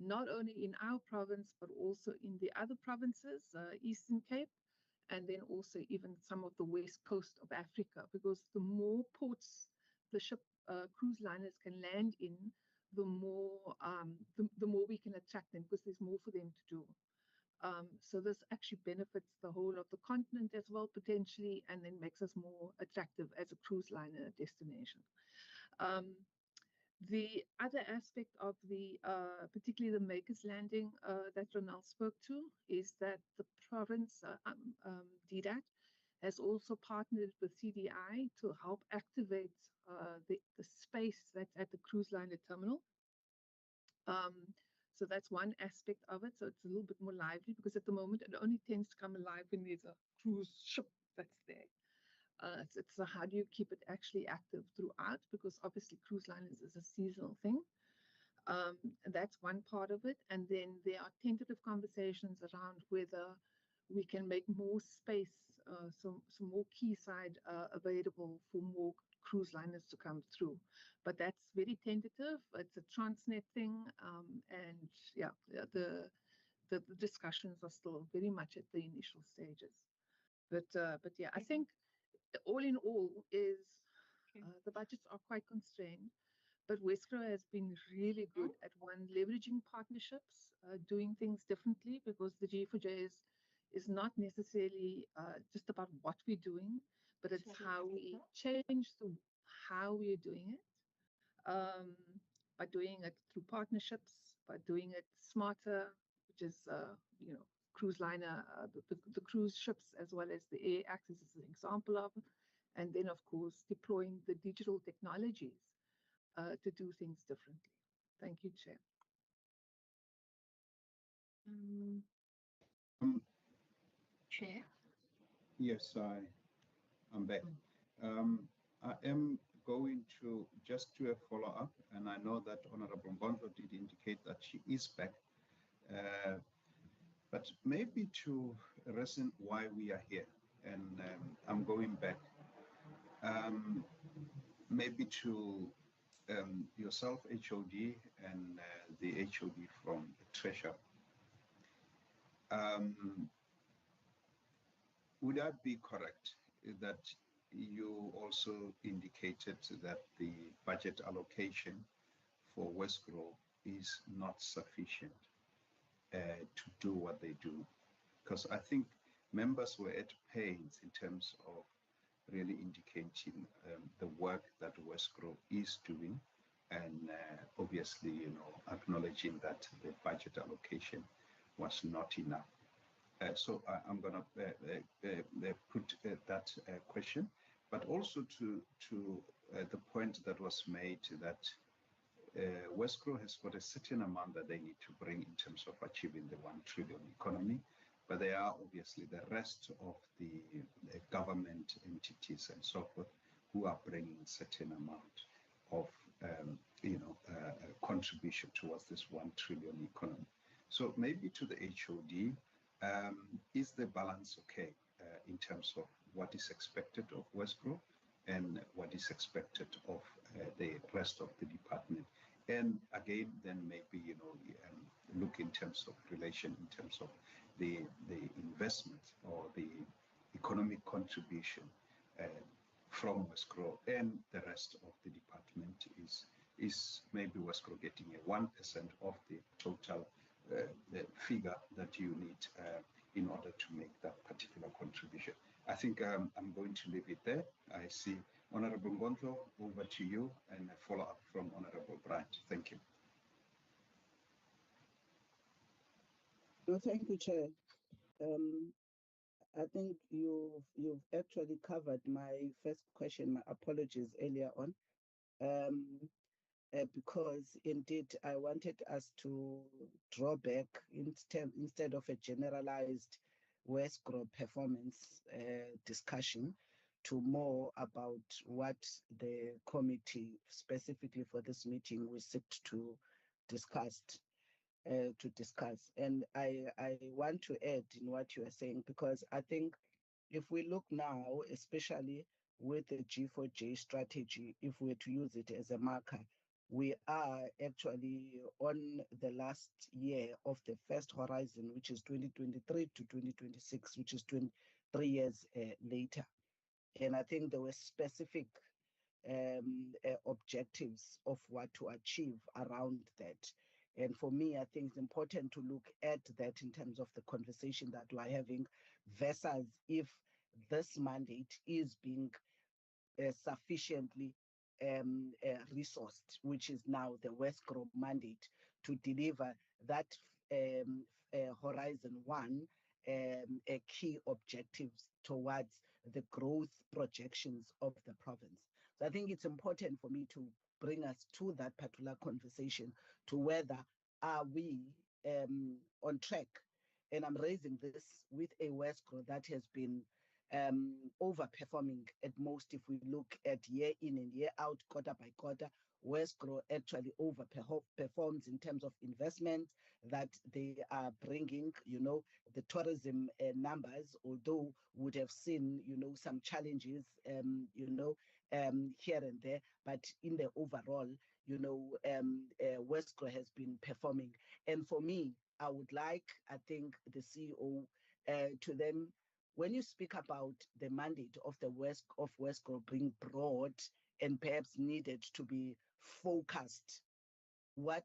not only in our province, but also in the other provinces, Eastern Cape, and then also even some of the west coast of Africa, because the more ports the cruise liners can land in, the more we can attract them, because there's more for them to do. So this actually benefits the whole of the continent as well, potentially, and then makes us more attractive as a cruise liner destination. The other aspect of the, particularly the Makers Landing that Ronald spoke to, is that the province, DDAT, has also partnered with CDI to help activate the space that's at the cruise liner terminal. So that's one aspect of it. So it's a little bit more lively, because at the moment it only tends to come alive when there's a cruise ship that's there. So how do you keep it actually active throughout? Because obviously cruise liners is a seasonal thing. That's one part of it. And then there are tentative conversations around whether we can make more space, some more quayside available for more cruise liners to come through. But that's very tentative. It's a Transnet thing. And yeah, the discussions are still very much at the initial stages. But yeah, I think all in all is the budgets are quite constrained, but Wesgro has been really good at leveraging partnerships, doing things differently, because the G4J is not necessarily just about what we're doing, but it's how we change how we're doing it, by doing it through partnerships, by doing it smarter, which is cruise liner, the cruise ships, as well as the air access is an example of it. And then, of course, deploying the digital technologies to do things differently. Thank you, Chair. Chair? Yes, I'm back. I am going to just do a follow-up, and I know that Honorable Ngondo did indicate that she is back. But maybe to reason why we are here, and I'm going back. Maybe to yourself, HOD, and the HOD from the Treasury. Would I be correct that you also indicated that the budget allocation for Wesgro is not sufficient to do what they do? Because I think members were at pains in terms of really indicating the work that Wesgro is doing, and obviously, acknowledging that the budget allocation was not enough. So I'm going to put that question, but also to the point that was made that Westgro has got a certain amount that they need to bring in terms of achieving the 1 trillion economy, but there are obviously the rest of the government entities and so forth who are bringing a certain amount of contribution towards this 1 trillion economy. So maybe to the HOD, is the balance okay in terms of what is expected of Westgro and what is expected of the rest of the department? And again, then maybe look in terms of relation, in terms of the investment or the economic contribution from Westgro and the rest of the department. Is maybe Westgro getting a 1% of the total figure that you need in order to make that particular contribution? I think I'm going to leave it there. I see Honorable Ngondlo, over to you, and a follow-up from Honorable Bryant. Thank you. No, thank you, Chair. I think you've actually covered my first question. My apologies earlier on, because indeed I wanted us to draw back instead of a generalized Westgro performance discussion to more about what the committee specifically for this meeting we sit to discuss. And I want to add in what you are saying, because I think if we look now, especially with the G4J strategy, if we're to use it as a marker, we are actually on the last year of the first horizon, which is 2023 to 2026, which is 23 years later. And I think there were specific objectives of what to achieve around that. And for me, I think it's important to look at that in terms of the conversation that we're having versus if this mandate is being sufficiently resourced, which is now the Westgro mandate, to deliver that Horizon 1 key objectives towards the growth projections of the province. So I think it's important for me to bring us to that particular conversation, to whether are we on track. And I'm raising this with a Westgro that has been overperforming at most. If we look at year in and year out, quarter by quarter, Westgro actually overperforms in terms of investment that they are bringing. The tourism numbers, although would have seen, some challenges, here and there, but in the overall, Westgro has been performing. And for me, I would like, I think, the CEO to them, when you speak about the mandate of Westgro being broad and perhaps needed to be focused, what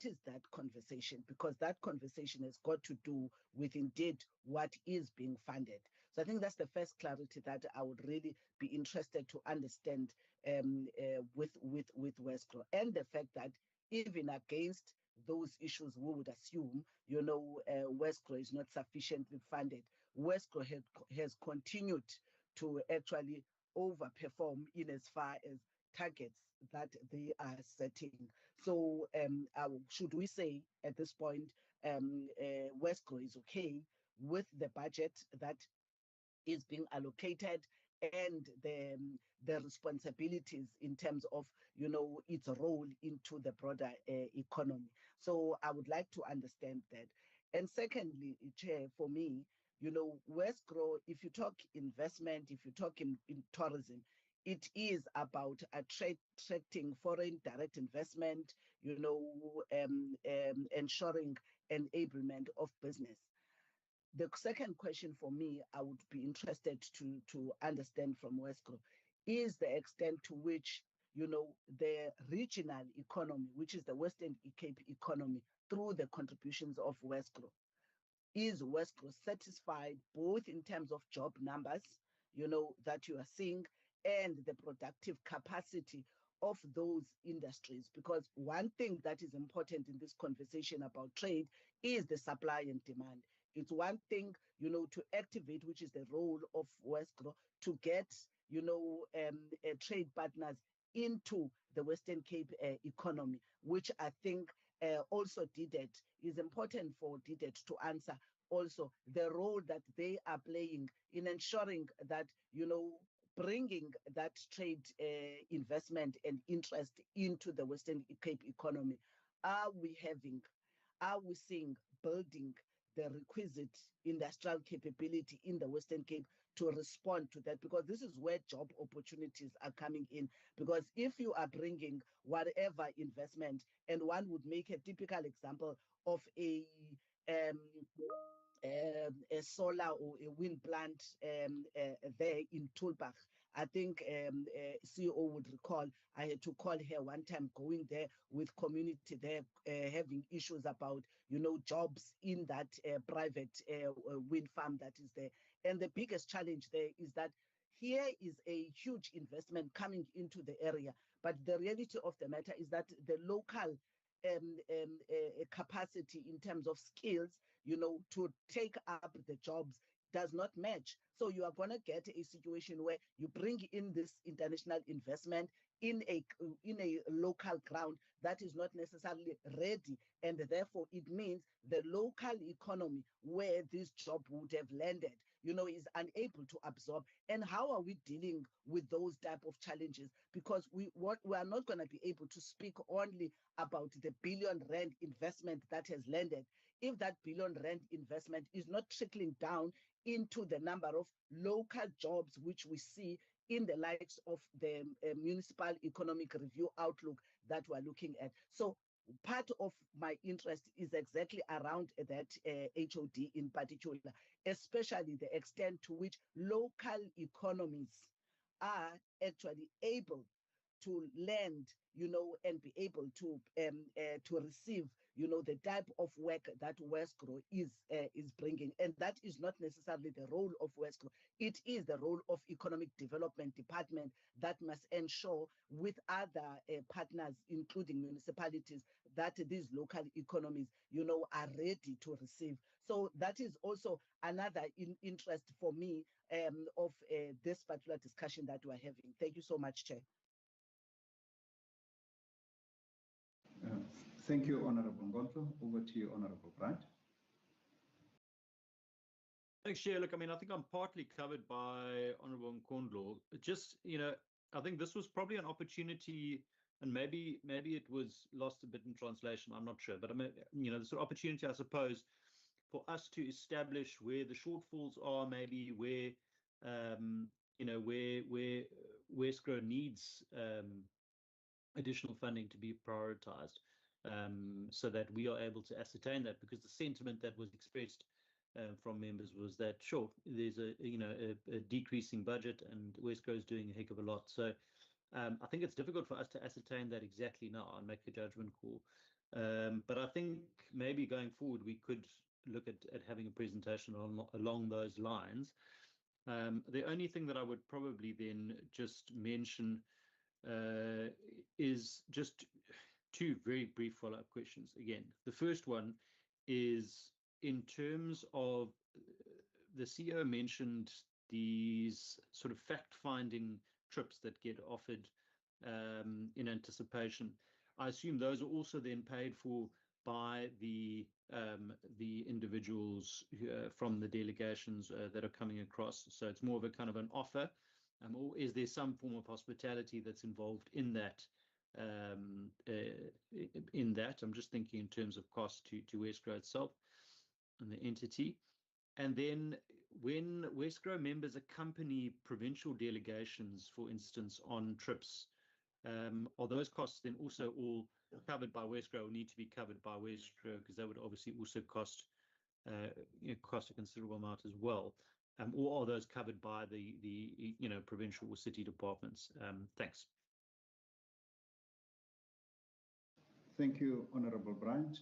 is that conversation? Because that conversation has got to do with indeed what is being funded. So I think that's the first clarity that I would really be interested to understand with Westgro, and the fact that even against those issues, we would assume, Westgro is not sufficiently funded. Westgro has continued to actually overperform in as far as targets that they are setting. So should we say at this point, Westgro is okay with the budget that is being allocated and the responsibilities in terms of, its role into the broader economy? So I would like to understand that. And secondly, Chair, for me, Westgro, if you talk investment, if you talk in tourism, it is about attracting foreign direct investment, ensuring enablement of business. The second question for me, I would be interested to understand from Westgro, is the extent to which, the regional economy, which is the Western Cape economy, through the contributions of Westgro. Is Westgro satisfied both in terms of job numbers, that you are seeing, and the productive capacity of those industries? Because one thing that is important in this conversation about trade is the supply and demand. It's one thing, to activate, which is the role of Westgro, to get, trade partners into the Western Cape economy, which I think also DDET is important for DDET to answer also the role that they are playing in ensuring that, you know, bringing that trade investment and interest into the Western Cape economy. Are we seeing building the requisite industrial capability in the Western Cape to respond to that? Because this is where job opportunities are coming in. Because if you are bringing whatever investment, and one would make a typical example of a solar or a wind plant there in Tulbagh. I think CEO would recall I had to call her one time going there with community there having issues about, you know, jobs in that private wind farm that is there. And the biggest challenge there is that here is a huge investment coming into the area, but the reality of the matter is that the local capacity in terms of skills, you know, to take up the jobs does not match. So you are going to get a situation where you bring in this international investment in a local ground that is not necessarily ready, and therefore it means the local economy where this job would have landed, you know, is unable to absorb. And how are we dealing with those type of challenges? Because we are not going to be able to speak only about the billion rand investment that has landed if that billion rand investment is not trickling down into the number of local jobs which we see in the likes of the municipal economic review outlook that we're looking at. So part of my interest is exactly around that HOD in particular, especially the extent to which local economies are actually able to lend, you know, and be able to receive, you know, the type of work that Westgrow is bringing. And that is not necessarily the role of Westgrow. It is the role of Economic Development Department that must ensure with other partners, including municipalities, that these local economies, you know, are ready to receive. So that is also another interest for me of this particular discussion that we're having. Thank you so much, Chair. Thank you, Honorable Ngontlo. Over to you, Honorable Bright. Thanks, Chair. Look, I mean, I think I'm partly covered by Honorable Nkondlo. Just, you know, I think this was probably an opportunity, and maybe it was lost a bit in translation. I'm not sure, but I mean, you know, the sort of opportunity, I suppose, for us to establish where the shortfalls are, maybe where, you know, where Westgrow needs additional funding to be prioritized, so that we are able to ascertain that, because the sentiment that was expressed from members was that, sure, there's a decreasing budget and Westgrow is doing a heck of a lot. So I think it's difficult for us to ascertain that exactly now and make a judgment call. But I think maybe going forward, we could look at having a presentation along those lines. The only thing that I would probably then just mention is just two very brief follow-up questions. Again, the first one is in terms of the CEO mentioned these sort of fact-finding trips that get offered in anticipation. I assume those are also then paid for by the individuals from the delegations that are coming across. So it's more of a kind of an offer, or is there some form of hospitality that's involved in that? I'm just thinking in terms of cost to Westgrow itself and the entity. And then when Westgrow members accompany provincial delegations, for instance, on trips, are those costs then also all covered by Westgrow, or need to be covered by Westgrow, because that would obviously also cost a considerable amount as well, or are those covered by the provincial or city departments? Thanks. Thank you, Honorable Bryant.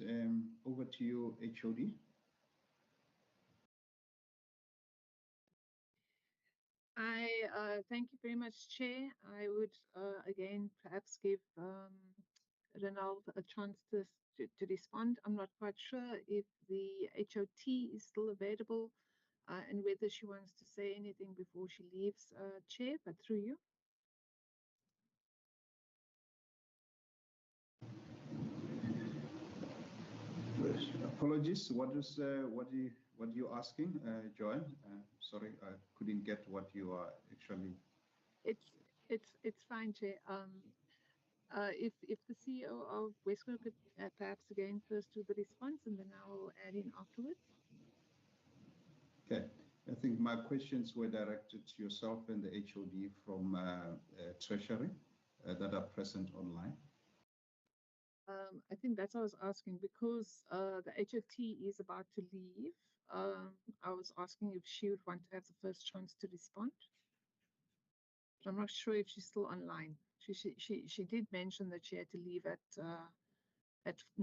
Over to you, HOD. I thank you very much, Chair. I would again perhaps give Ronald a chance to respond. I'm not quite sure if the HOT is still available and whether she wants to say anything before she leaves, Chair, but through you. Apologies. What you asking, Joanne? Sorry, I couldn't get what you are actually. It's fine, Chair. If the CEO of Westco could perhaps again first do the response, and then I will add in afterwards. Okay. I think my questions were directed to yourself and the HOD from Treasury that are present online. I think that's what I was asking, because the HFT is about to leave. I was asking if she would want to have the first chance to respond. But I'm not sure if she's still online. She did mention that she had to leave at 9:55. I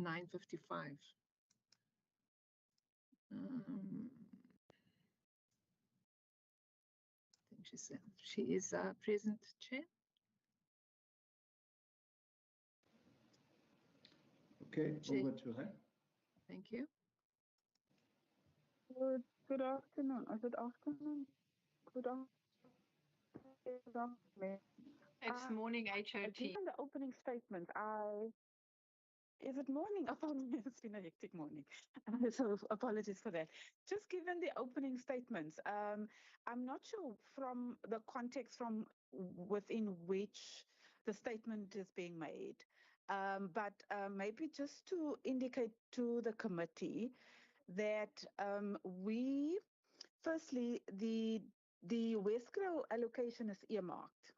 think she is present, Chair. Okay, over to her. Thank you. Good afternoon. Good afternoon. Good afternoon. It's morning, HOT. Given the opening statement, is it morning? Apologies, it's been a hectic morning. So apologies for that. Just given the opening statements, I'm not sure from the context from within which the statement is being made. But maybe just to indicate to the committee that firstly, the Westgrow allocation is earmarked.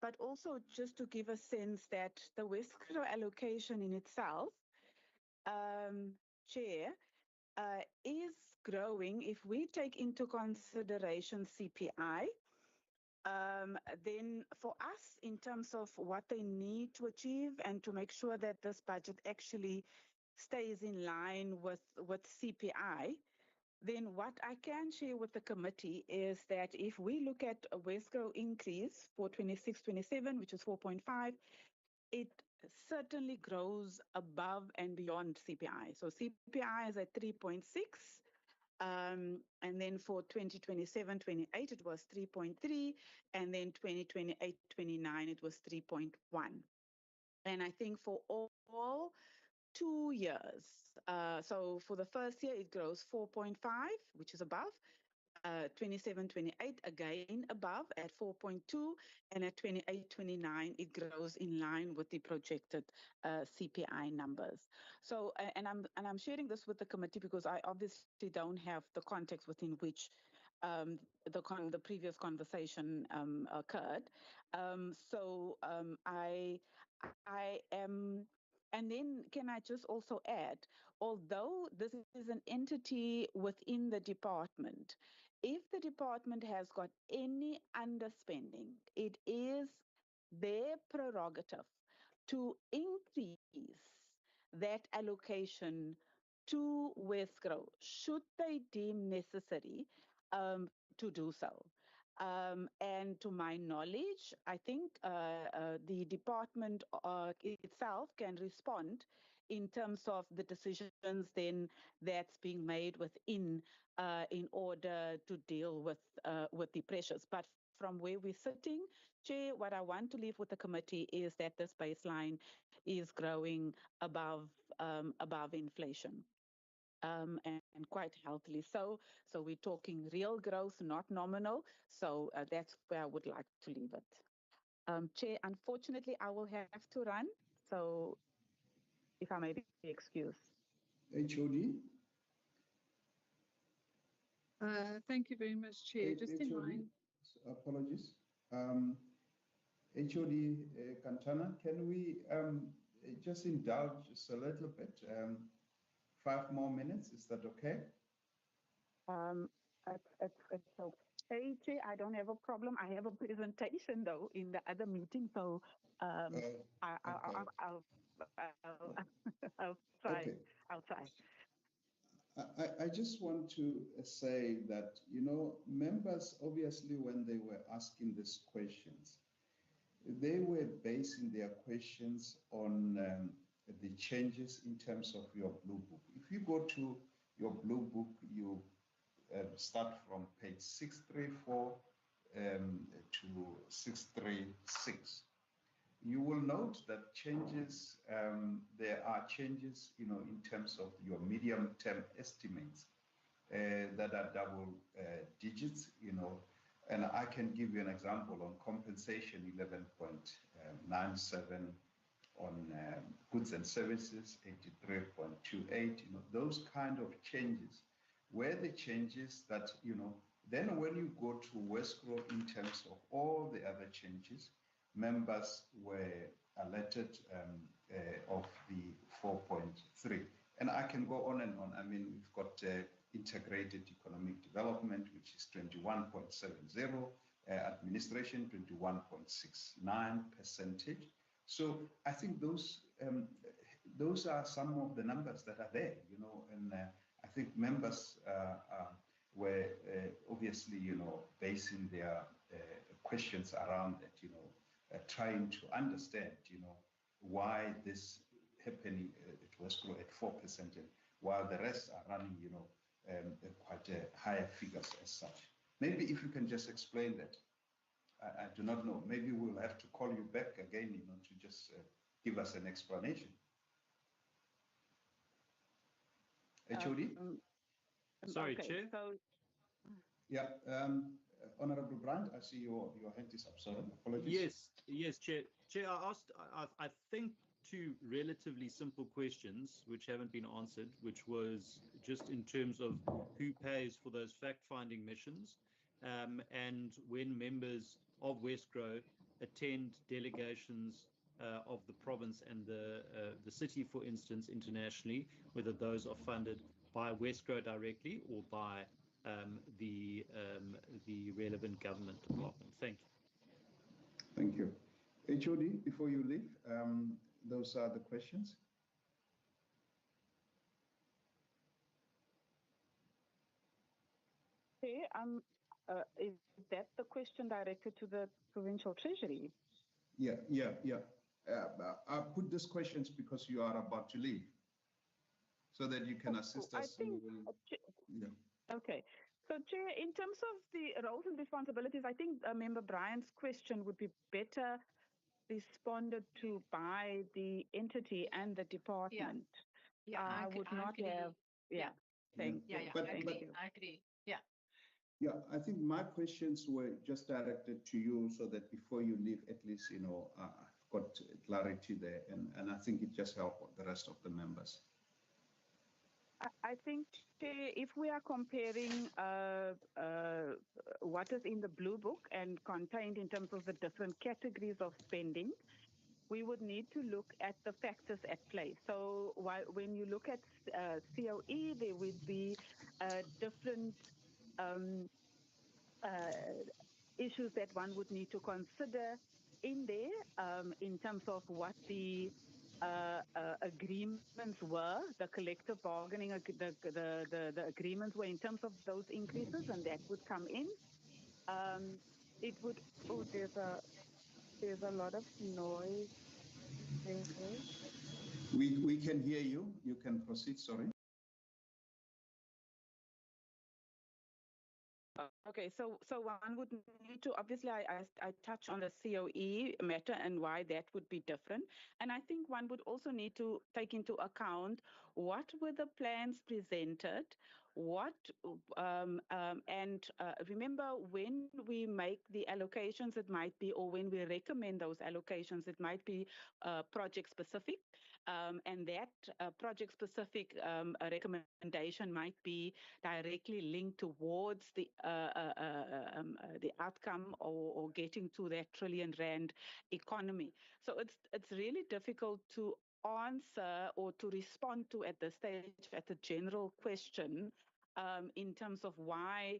But also just to give a sense that the Westgrow allocation in itself, Chair, is growing. If we take into consideration CPI, then for us, in terms of what they need to achieve and to make sure that this budget actually stays in line with CPI, then what I can share with the committee is that if we look at a Westgrow increase for 26-27, which is 4.5, it certainly grows above and beyond CPI. So CPI is at 3.6. And then for 2027-28, it was 3.3. And then 2028-29, it was 3.1. And I think for all 2 years, so for the first year, it grows 4.5, which is above. 27-28, again above at 4.2, and at 28-29, it grows in line with the projected CPI numbers. So, and I'm sharing this with the committee because I obviously don't have the context within which the previous conversation occurred. So I am. And then can I just also add, although this is an entity within the department, if the department has got any underspending, it is their prerogative to increase that allocation to Westgrow, should they deem necessary to do so. And to my knowledge, I think the department itself can respond in terms of the decisions then that's being made within in order to deal with the pressures. But from where we're sitting, Chair, what I want to leave with the committee is that this baseline is growing above inflation. And quite healthily so. So we're talking real growth, not nominal. So that's where I would like to leave it. Chair, unfortunately, I will have to run. So if I may be excused. HOD? Thank you very much, Chair. Just in line. Apologies. HOD Kantana, can we just indulge just a little bit? 5 more minutes, is that okay? It's okay, Chair. I don't have a problem. I have a presentation though in the other meeting, so I'll try. Okay. I'll try. I just want to say that, you know, members, obviously, when they were asking these questions, they were basing their questions on the changes in terms of your blue book. If you go to your blue book, you start from page 634 to 636. you will note that changes, there are changes, in terms of your medium-term estimates that are double digits, and I can give you an example on compensation 11.97, on goods and services 83.28, those kind of changes were the changes that, then when you go to Wesgro in terms of all the other changes, members were alerted of the 4.3. And I can go on and on. I mean, we've got integrated economic development, which is 21.70, administration 21.69%. So I think those are some of the numbers that are there, and I think members were obviously, basing their questions around that, trying to understand, why this happening at Wesgro at 4%, and while the rest are running, quite higher figures as such. Maybe if you can just explain that. I do not know. Maybe we'll have to call you back again, to just give us an explanation. HOD? Sorry, okay, Chair. So, Yeah, Honorable Brand, I see your hand is up. Sorry, apologies. Yes, Chair. Chair, I think two relatively simple questions which haven't been answered, which was just in terms of who pays for those fact-finding missions, and when members of Wesgro attend delegations of the province and the city, for instance, internationally, whether those are funded by Wesgro directly or by the relevant government department. Thank you. Thank you. HOD, before you leave, those are the questions. okay, is that the question directed to the Provincial Treasury? Yeah. I put these questions because you are about to leave, so that you can assist us. I think, yeah. Okay. So, Chair, in terms of the roles and responsibilities, I think Member Brian's question would be better responded to by the entity and the department. Yeah, I would not have. Yeah. Thank you. But I agree. Yeah. Yeah, I think my questions were just directed to you, so that before you leave, at least, I've got clarity there, and I think it just helps the rest of the members. I think if we are comparing what is in the Blue Book and contained in terms of the different categories of spending, we would need to look at the factors at play. So when you look at COE, there would be different issues that one would need to consider in there, in terms of what the agreements were, the collective bargaining, the agreements were in terms of those increases, and that would come in. It would. Oh, there's a lot of noise. We can hear you. You can proceed. Sorry. Okay, so one would need to, obviously, I touch on the COE matter and why that would be different. And I think one would also need to take into account what were the plans presented, and remember, when we make the allocations, it might be, or when we recommend those allocations, it might be project specific, and that project specific recommendation might be directly linked towards the outcome, or getting to that R1 trillion economy. So it's really difficult to answer or to respond to at this stage at a general question, in terms of why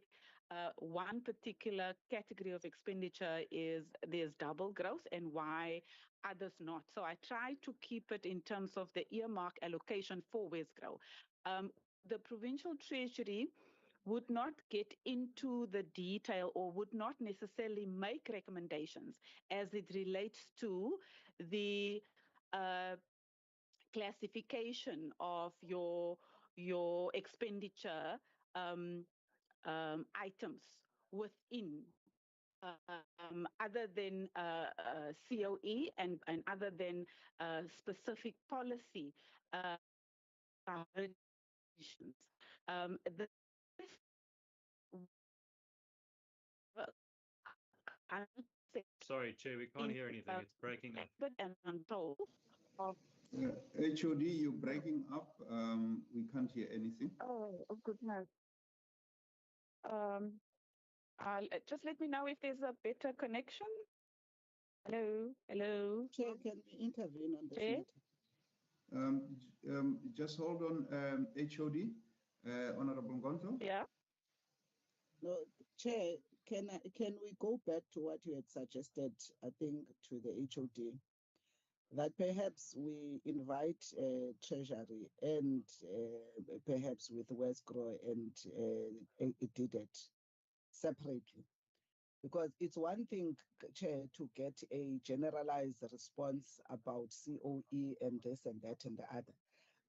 one particular category of expenditure there's double growth and why others not. So I try to keep it in terms of the earmark allocation for Wesgro. The Provincial Treasury would not get into the detail or would not necessarily make recommendations as it relates to the classification of your expenditure items within other than COE and other than specific policy the Sorry, Chair, we can't hear anything. It's breaking up. And control of HOD, you're breaking up. We can't hear anything. oh goodness. Just let me know if there's a better connection. Hello, hello. Chair, can we intervene on this Chair? matter? Just hold on, HOD, Honorable Ngonzo. Yeah. No, Chair, can we go back to what you had suggested, I think, to the HOD, that perhaps we invite Treasury and perhaps with Westgro and did it separately? Because it's one thing, Chair, to get a generalized response about COE and this and that and the other.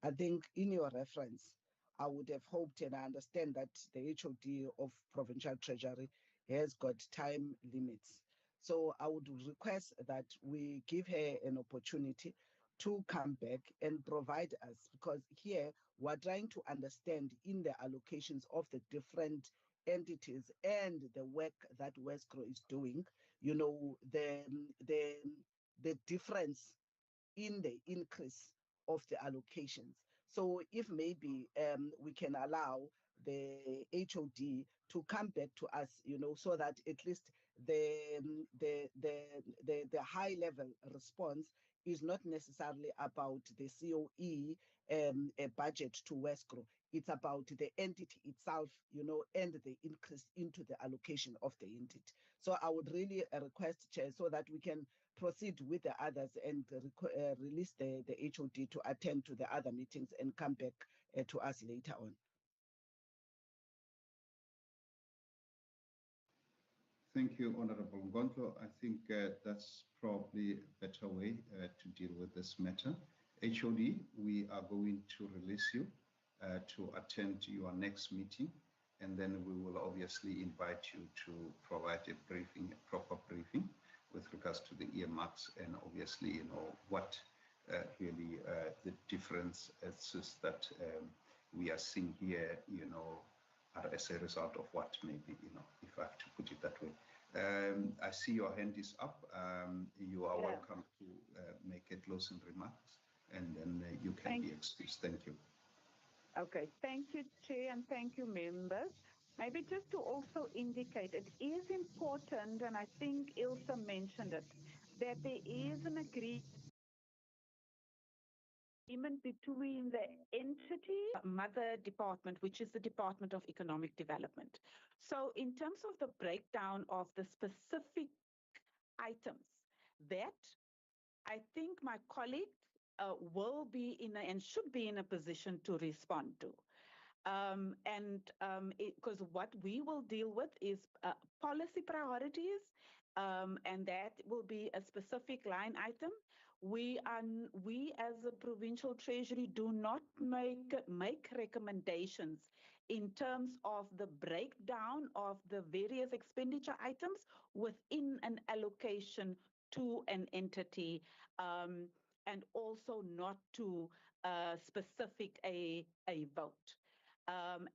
I think in your reference, I would have hoped, and I understand that the HOD of Provincial Treasury has got time limits. So I would request that we give her an opportunity to come back and provide us, because here we're trying to understand in the allocations of the different entities and the work that Westgro is doing, you know, the difference in the increase of the allocations. So if maybe we can allow the HOD to come back to us, you know, so that at least the high level response is not necessarily about the COE budget to Westgro. It's about the entity itself, you know, and the increase into the allocation of the entity. So I would really request, Chair, so that we can proceed with the others and release the HOD to attend to the other meetings and come back to us later on. Thank you, Honorable Ngonzo. I think that's probably a better way to deal with this matter. HOD, we are going to release you to attend to your next meeting, and then we will obviously invite you to provide a briefing, a proper briefing with regards to the earmarks and obviously, you know, what really the differences that we are seeing here, you know, are as a result of what maybe, you know, if I have to put it that way. I see your hand is up. You are welcome to make a closing remarks, and then you can be excused. Thank you. Okay, thank you, Chair, and thank you, members. Maybe just to also indicate, it is important, and I think Ilse mentioned it, that there is an agreement between the entity, mother department, which is the Department of Economic Development. So in terms of the breakdown of the specific items, that I think my colleague will be in and should be in a position to respond to. Because what we will deal with is policy priorities, and that will be a specific line item. We as a provincial treasury do not make recommendations in terms of the breakdown of the various expenditure items within an allocation to an entity, and also not to specific a vote.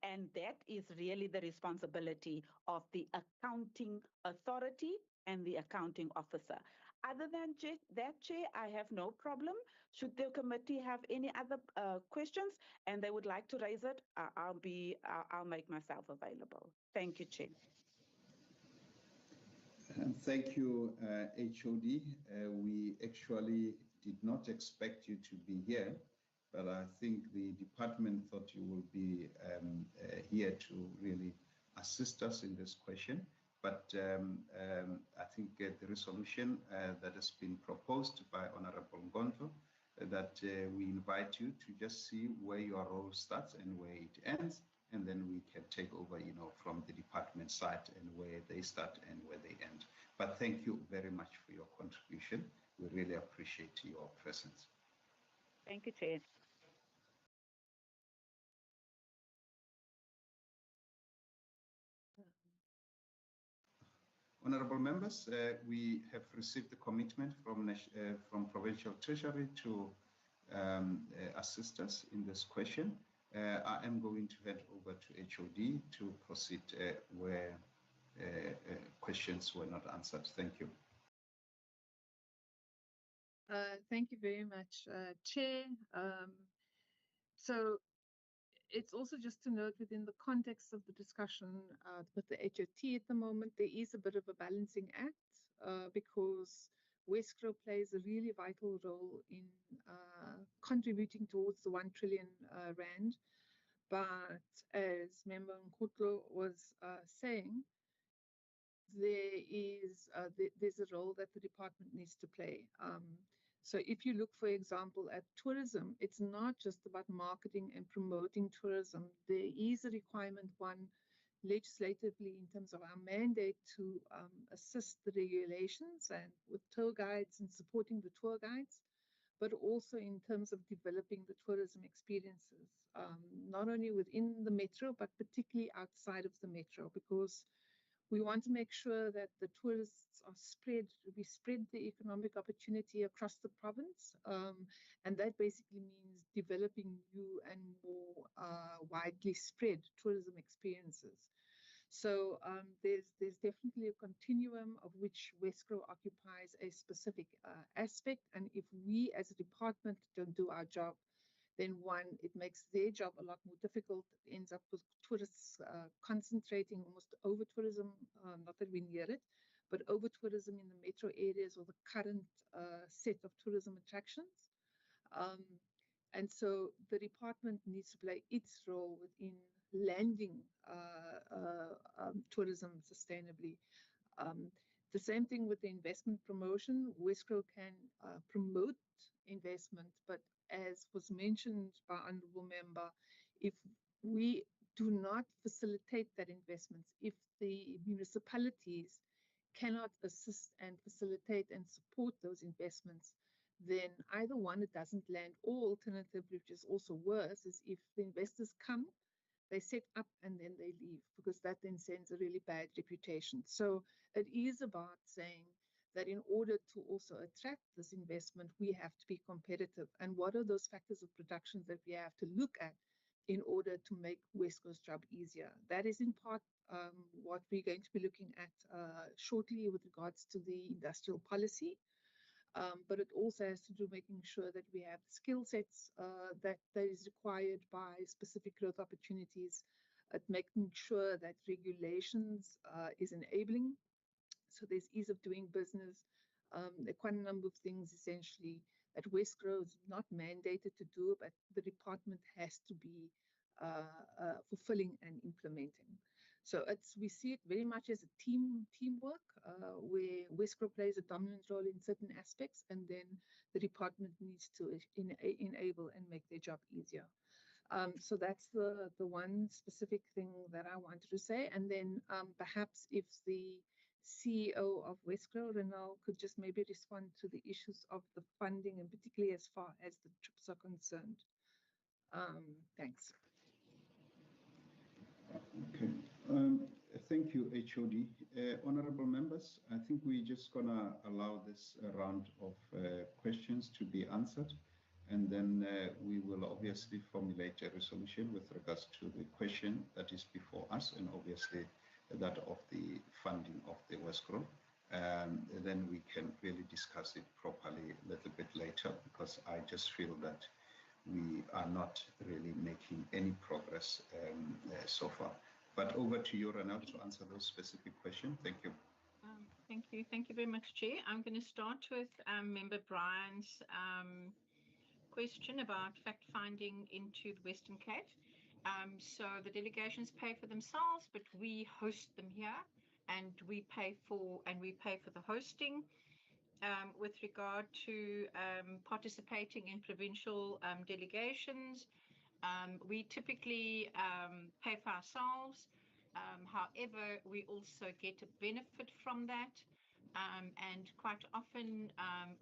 And that is really the responsibility of the accounting authority and the accounting officer. Other than that, Chair, I have no problem. Should the committee have any other questions and they would like to raise it, I'll make myself available. Thank you, Chair. And thank you, HOD. We actually did not expect you to be here, but I think the department thought you will be here to really assist us in this question. But I think the resolution that has been proposed by Honorable Ngonzo, that we invite you to just see where your role starts and where it ends, and then we can take over, you know, from the department side and where they start and where they end. But thank you very much for your contribution. We really appreciate your presence. Thank you, Chair. Honorable members, we have received the commitment from Provincial Treasury to assist us in this question. I am going to hand over to HOD to proceed where questions were not answered. Thank you. Thank you very much, Chair. So it's also just to note within the context of the discussion with the HOT at the moment, there is a bit of a balancing act because Wesgro plays a really vital role in contributing towards the 1 trillion rand. But as Member Nkutlo was saying, there's a role that the department needs to play. So if you look, for example, at tourism, it's not just about marketing and promoting tourism. There is a requirement, one, legislatively in terms of our mandate to assist the regulations and with tour guides and supporting the tour guides, but also in terms of developing the tourism experiences, not only within the metro, but particularly outside of the metro, because we want to make sure that the tourists are we spread the economic opportunity across the province. And that basically means developing new and more widely spread tourism experiences. So there's definitely a continuum of which Wesgro occupies a specific aspect. And if we as a department don't do our job, then one, it makes their job a lot more difficult. It ends up with tourists concentrating almost over tourism, not that we near it, but over tourism in the metro areas or the current set of tourism attractions. And so the department needs to play its role within landing tourism sustainably. The same thing with the investment promotion. Wesgro can promote investment, but as was mentioned by Honourable Member, if we do not facilitate that investment, if the municipalities cannot assist and facilitate and support those investments, then either one, it doesn't land, or alternatively, which is also worse, is if the investors come, they set up and then they leave, because that then sends a really bad reputation. So it is about saying that in order to also attract this investment, we have to be competitive. And what are those factors of production that we have to look at in order to make Wesgro's job easier? That is in part what we're going to be looking at shortly with regards to the industrial policy. But it also has to do making sure that we have skill sets that is required by specific growth opportunities, at making sure that regulations is enabling. So there's ease of doing business. There are quite a number of things essentially that Wesgro is not mandated to do, but the department has to be fulfilling and implementing. So we see it very much as a teamwork, where Wesgro plays a dominant role in certain aspects, and then the department needs to enable and make their job easier. So that's the one specific thing that I wanted to say. And then perhaps if the CEO of Wesgro, Renal, could just maybe respond to the issues of the funding, and particularly as far as the trips are concerned. Thanks. Okay. Thank you, HOD. Honorable members, I think we're just going to allow this round of questions to be answered, and then we will obviously formulate a resolution with regards to the question that is before us, and obviously that of the funding of the Wesgro. Then we can really discuss it properly a little bit later, because I just feel that we are not really making any progress so far. But over to you, Renal, to answer those specific questions. Thank you. Thank you. Thank you very much, Chair. I'm going to start with Member Brian's question about fact-finding into the Western Cape. So the delegations pay for themselves, but we host them here, and we pay for the hosting. With regard to participating in provincial delegations, we typically pay for ourselves. However, we also get a benefit from that. And quite often,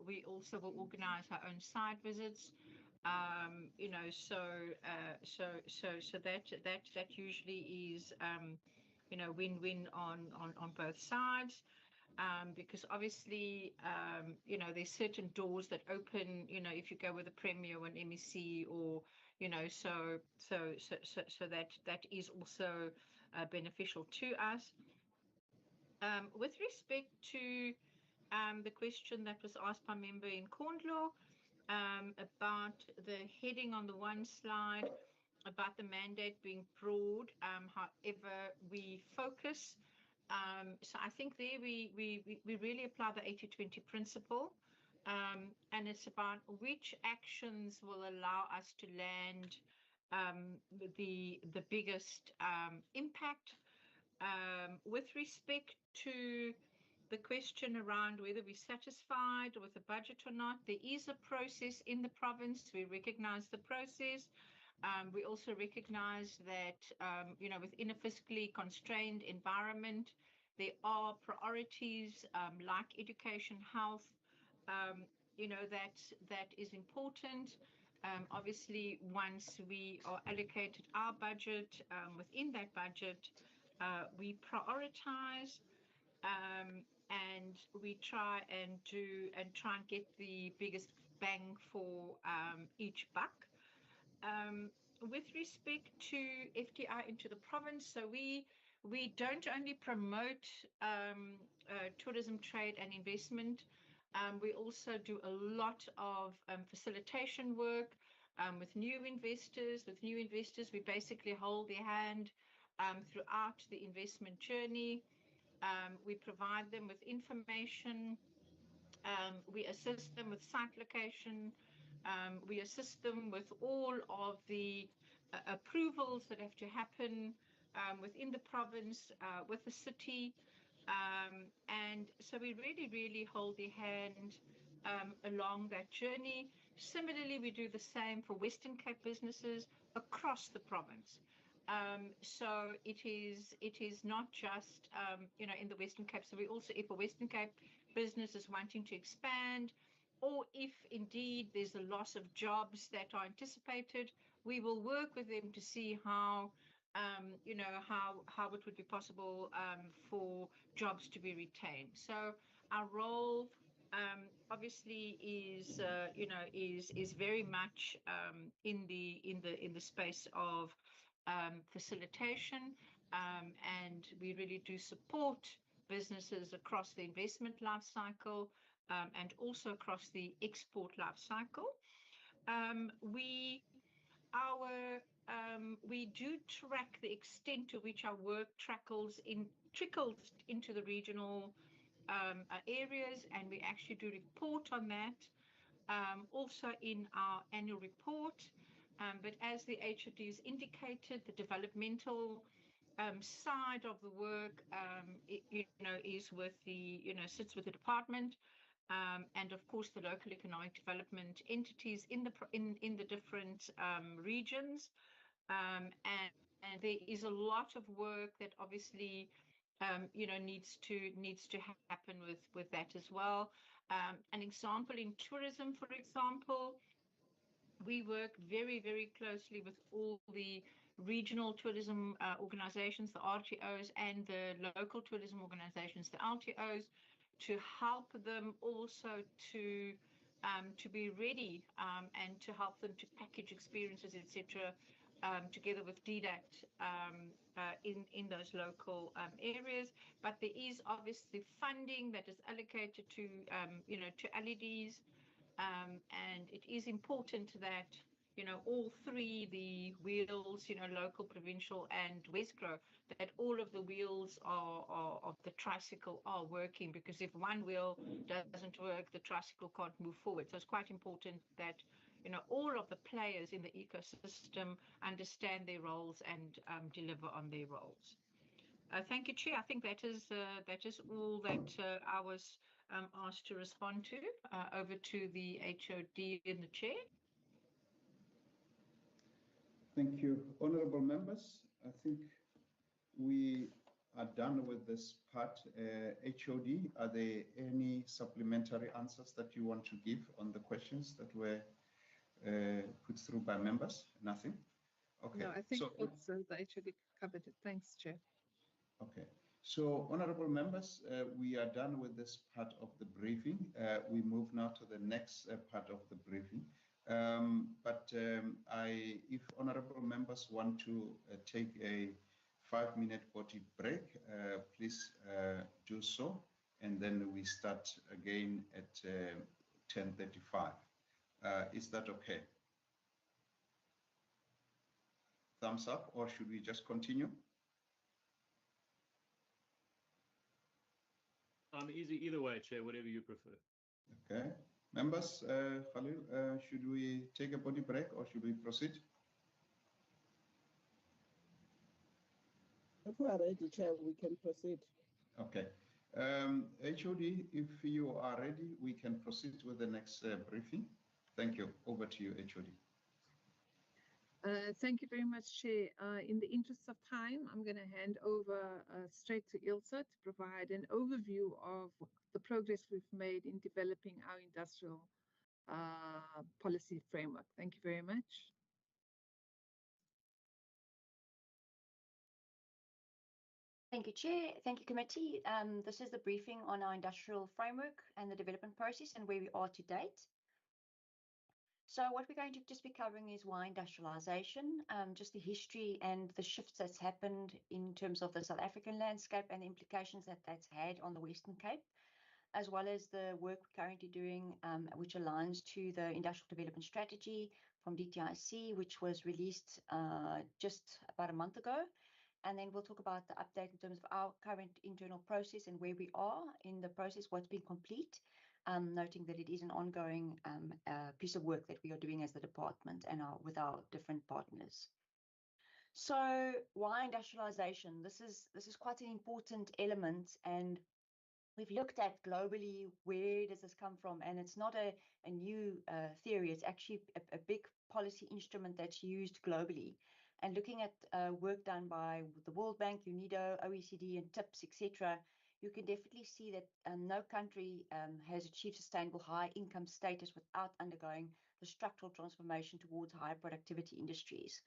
we also will organize our own side visits. So that usually is, win-win on both sides. because obviously, you know, there's certain doors that open, you know, if you go with a Premier or an MEC, or, you know, so that is also beneficial to us. With respect to the question that was asked by member in Cornlaw about the heading on the one slide about the mandate being broad, however we focus. So I think there we really apply the 80-20 principle, and it's about which actions will allow us to land the biggest impact. With respect to the question around whether we're satisfied with the budget or not, there is a process in the province. We recognize the process. We also recognize that, you know, within a fiscally constrained environment, there are priorities like education, health, you know, that is important. Obviously, once we are allocated our budget, within that budget, we prioritize, and we try and get the biggest bang for each buck. With respect to FDI into the province, so we don't only promote tourism, trade and investment. We also do a lot of facilitation work with new investors. With new investors, we basically hold their hand throughout the investment journey. We provide them with information. We assist them with site location. We assist them with all of the approvals that have to happen within the province, with the city. And so we really hold their hand along that journey. Similarly, we do the same for Western Cape businesses across the province. So it is not just, you know, in the Western Cape. So we also, if a Western Cape business is wanting to expand, or if indeed there's a loss of jobs that are anticipated, we will work with them to see how, you know, how it would be possible for jobs to be retained. So our role obviously is, you know, is very much in the space of facilitation, and we really do support businesses across the investment life cycle, and also across the export life cycle. We do track the extent to which our work trickles into the regional areas, and we actually do report on that also in our annual report. But as the HOD has indicated, the developmental side of the work, you know, is with the, you know, sits with the department, and of course the local economic development entities in the different regions, and there is a lot of work that obviously you know, needs to happen with that as well. An example in tourism, for example, we work very closely with all the regional tourism organizations, the RTOs, and the local tourism organizations, the LTOs, to help them also to be ready, and to help them to package experiences, etc., together with DDAT in those local areas. But there is obviously funding that is allocated to, you know, to LEDs, and it is important that, you know, all three, the wheels, you know, local, provincial and Wesgro, that all of the wheels of the tricycle are working, because if one wheel doesn't work, the tricycle can't move forward. So it's quite important that, you know, all of the players in the ecosystem understand their roles and deliver on their roles. Thank you, Chair. I think that is all that I was asked to respond to. Over to the HOD and the Chair. Thank you, honourable members. I think we are done with this part. HOD, are there any supplementary answers that you want to give on the questions that were put through by members? Nothing? Okay. No, I think so, the HOD covered it. Thanks, Chair. Okay. So, honorable members, we are done with this part of the briefing. We move now to the next part of the briefing. If honorable members want to take a 5-minute body break, please do so, and then we start again at 10:35. Is that okay? Thumbs up, or should we just continue? Easy either way, Chair, whatever you prefer. Okay. Members, Khalil, should we take a body break or should we proceed? If we are ready, Chair, we can proceed. Okay. HOD, if you are ready, we can proceed with the next briefing. Thank you. Over to you, HOD. Thank you very much, Chair. In the interest of time, I'm going to hand over straight to Ilse to provide an overview of the progress we've made in developing our industrial policy framework. Thank you very much. Thank you, Chair. Thank you, Committee. This is the briefing on our industrial framework and the development process and where we are to date. So what we're going to just be covering is why industrialization, just the history and the shifts that's happened in terms of the South African landscape and the implications that that's had on the Western Cape, as well as the work we're currently doing, which aligns to the Industrial Development Strategy from DTIC, which was released just about a month ago. And then we'll talk about the update in terms of our current internal process and where we are in the process, what's been complete, noting that it is an ongoing piece of work that we are doing as the department and with our different partners. So why industrialization? This is quite an important element, and we've looked at globally, where does this come from? And it's not a new theory. It's actually a big policy instrument that's used globally. And looking at work done by the World Bank, UNIDO, OECD, and TIPS, etc., you can definitely see that no country has achieved sustainable high income status without undergoing the structural transformation towards higher productivity industries.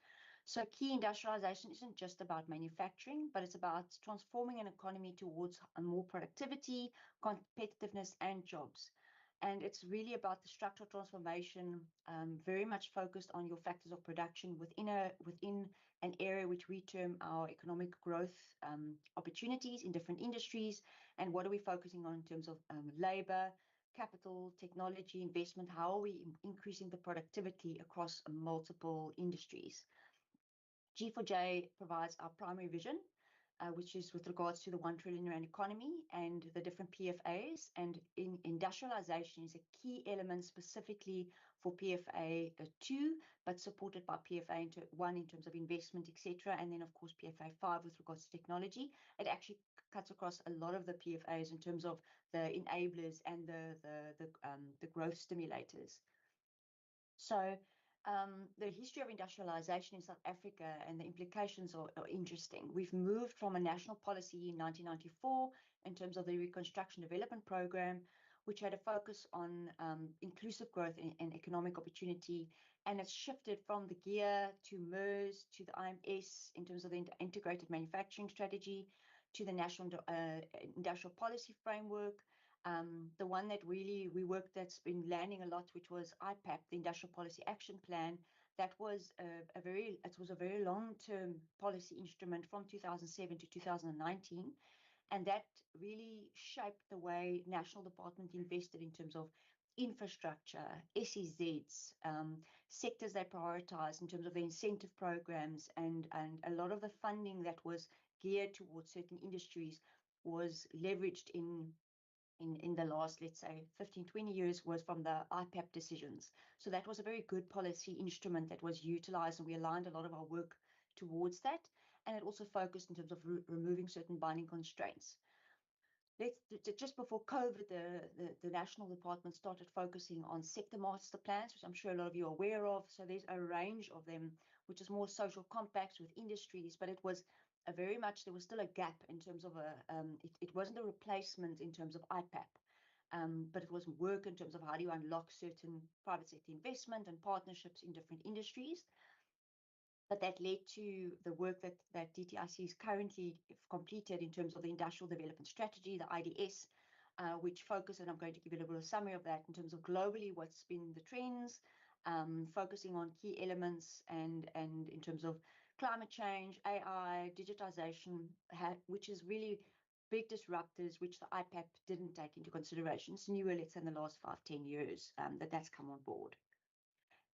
So key industrialization isn't just about manufacturing, but it's about transforming an economy towards more productivity, competitiveness, and jobs. And it's really about the structural transformation, very much focused on your factors of production within an area which we term our economic growth opportunities in different industries. And what are we focusing on in terms of labor, capital, technology, investment? How are we increasing the productivity across multiple industries? G4J provides our primary vision, which is with regards to the 1 trillion rand economy and the different PFAs. And industrialization is a key element specifically for PFA 2, but supported by PFA 1 in terms of investment, etc. And then, of course, PFA 5 with regards to technology. It actually cuts across a lot of the PFAs in terms of the enablers and the growth stimulators. So the history of industrialization in South Africa and the implications are interesting. We've moved from a national policy in 1994 in terms of the Reconstruction Development Program, which had a focus on inclusive growth and economic opportunity. And it's shifted from the GEAR to MERS to the IMS in terms of the integrated manufacturing strategy to the National Industrial Policy Framework. The one that really that's been landing a lot, which was IPAP, the Industrial Policy Action Plan. That was a very long-term policy instrument from 2007 to 2019, and that really shaped the way national department invested in terms of infrastructure, SEZs, sectors they prioritized in terms of the incentive programs, and a lot of the funding that was geared towards certain industries was leveraged in the last, let's say, 15, 20 years was from the IPAP decisions. So that was a very good policy instrument that was utilized, and we aligned a lot of our work towards that. And it also focused in terms of removing certain binding constraints. Just before COVID, the National Department started focusing on sector master plans, which I'm sure a lot of you are aware of. So there's a range of them, which is more social compacts with industries, but it was there was still a gap in terms of it wasn't a replacement in terms of IPAP, but it was work in terms of how do you unlock certain private sector investment and partnerships in different industries. But that led to the work that DTIC is currently completed in terms of the Industrial Development Strategy, the IDS, which focus, and I'm going to give you a little bit of summary of that in terms of globally what's been the trends, focusing on key elements and in terms of climate change, AI, digitization, which is really big disruptors, which the IPAP didn't take into consideration. It's newer, let's say, in the last 5-10 years that's come on board.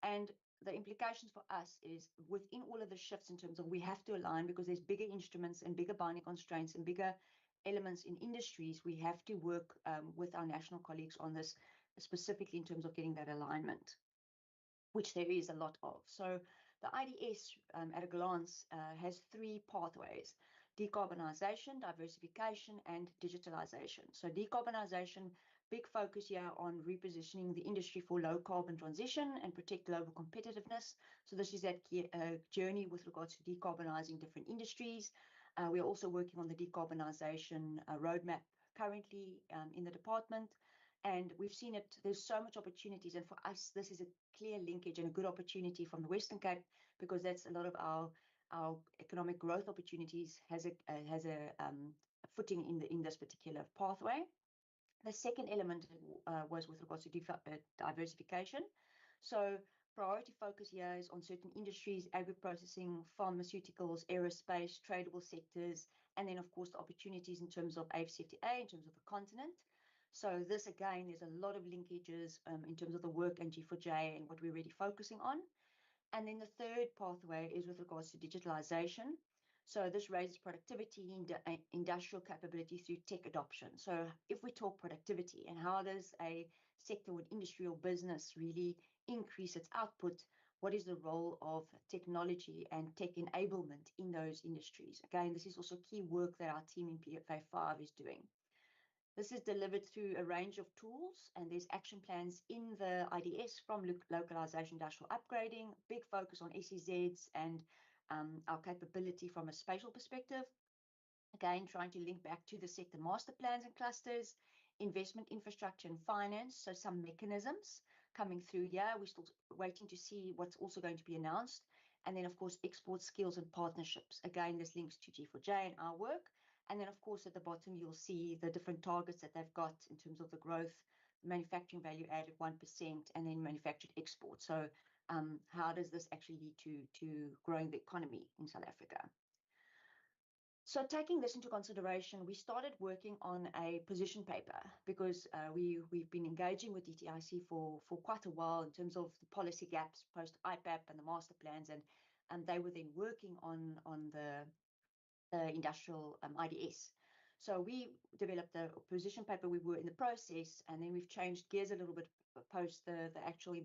And the implications for us is within all of the shifts in terms of we have to align because there's bigger instruments and bigger binding constraints and bigger elements in industries. We have to work with our national colleagues on this, specifically in terms of getting that alignment, which there is a lot of. So the IDS at a glance has 3 pathways: decarbonisation, diversification, and digitalisation. So decarbonisation, big focus here on repositioning the industry for low carbon transition and protect global competitiveness. So this is that journey with regards to decarbonising different industries. We are also working on the decarbonisation roadmap currently in the department. And we've seen it, there's so much opportunities. And for us, this is a clear linkage and a good opportunity from the Western Cape, because that's a lot of our economic growth opportunities has a footing in this particular pathway. The second element was with regards to diversification. So priority focus here is on certain industries: agri-processing, pharmaceuticals, aerospace, tradable sectors, and then of course the opportunities in terms of AfCFTA, in terms of the continent. So this again, there's a lot of linkages in terms of the work and G4J and what we're really focusing on. And then the third pathway is with regards to digitalization. So this raises productivity, industrial capability through tech adoption. So if we talk productivity and how does a sector or industry or business really increase its output, what is the role of technology and tech enablement in those industries? Again, this is also key work that our team in PFA 5 is doing. This is delivered through a range of tools, and there's action plans in the IDS from localization, industrial upgrading, big focus on SEZs and our capability from a spatial perspective. Again, trying to link back to the sector master plans and clusters, investment infrastructure and finance. So some mechanisms coming through here. We're still waiting to see what's also going to be announced. And then, of course, export skills and partnerships. Again, this links to G4J and our work. And then, of course, at the bottom, you'll see the different targets that they've got in terms of the growth, manufacturing value added 1%, and then manufactured export. So how does this actually lead to growing the economy in South Africa? So taking this into consideration, we started working on a position paper because we've been engaging with DTIC for quite a while in terms of the policy gaps post IPAP and the master plans, and they were then working on the industrial IDS. So we developed the position paper. We were in the process, and then we've changed gears a little bit post the actual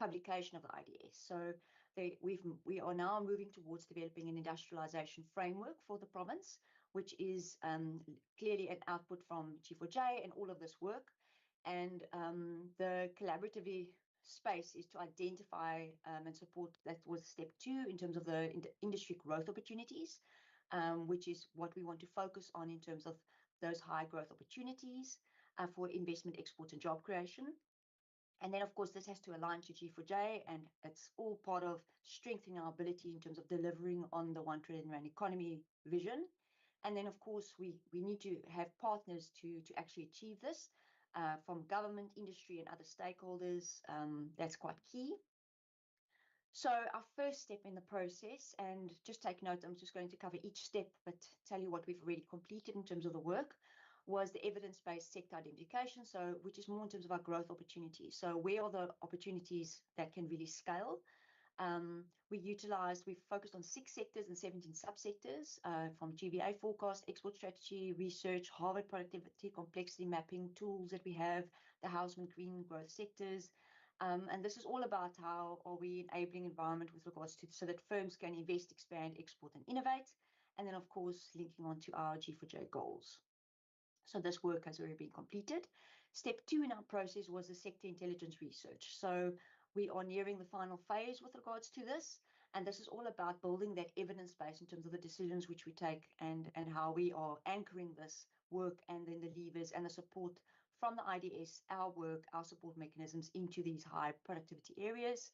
publication of the IDS. So we are now moving towards developing an industrialization framework for the province, which is clearly an output from G4J and all of this work. And the collaborative space is to identify and support. That was step 2 in terms of the industry growth opportunities, which is what we want to focus on in terms of those high growth opportunities for investment, export, and job creation. And then, of course, this has to align to G4J, and it's all part of strengthening our ability in terms of delivering on the 1 trillion rand economy vision. And then, of course, we need to have partners to actually achieve this from government, industry, and other stakeholders. That's quite key. So our first step in the process, and just take note, I'm just going to cover each step, but tell you what we've already completed in terms of the work, was the evidence-based sector identification, so which is more in terms of our growth opportunities. So where are the opportunities that can really scale? We've focused on 6 sectors and 17 subsectors from GVA forecast, export strategy, research, Harvard productivity, complexity mapping tools that we have, the Housman green growth sectors. And this is all about how are we enabling environment with regards to so that firms can invest, expand, export, and innovate. And then, of course, linking on to our G4J goals. So this work has already been completed. Step 2 in our process was the sector intelligence research. So we are nearing the final phase with regards to this. And this is all about building that evidence base in terms of the decisions which we take and how we are anchoring this work and then the levers and the support from the IDS, our work, our support mechanisms into these high productivity areas.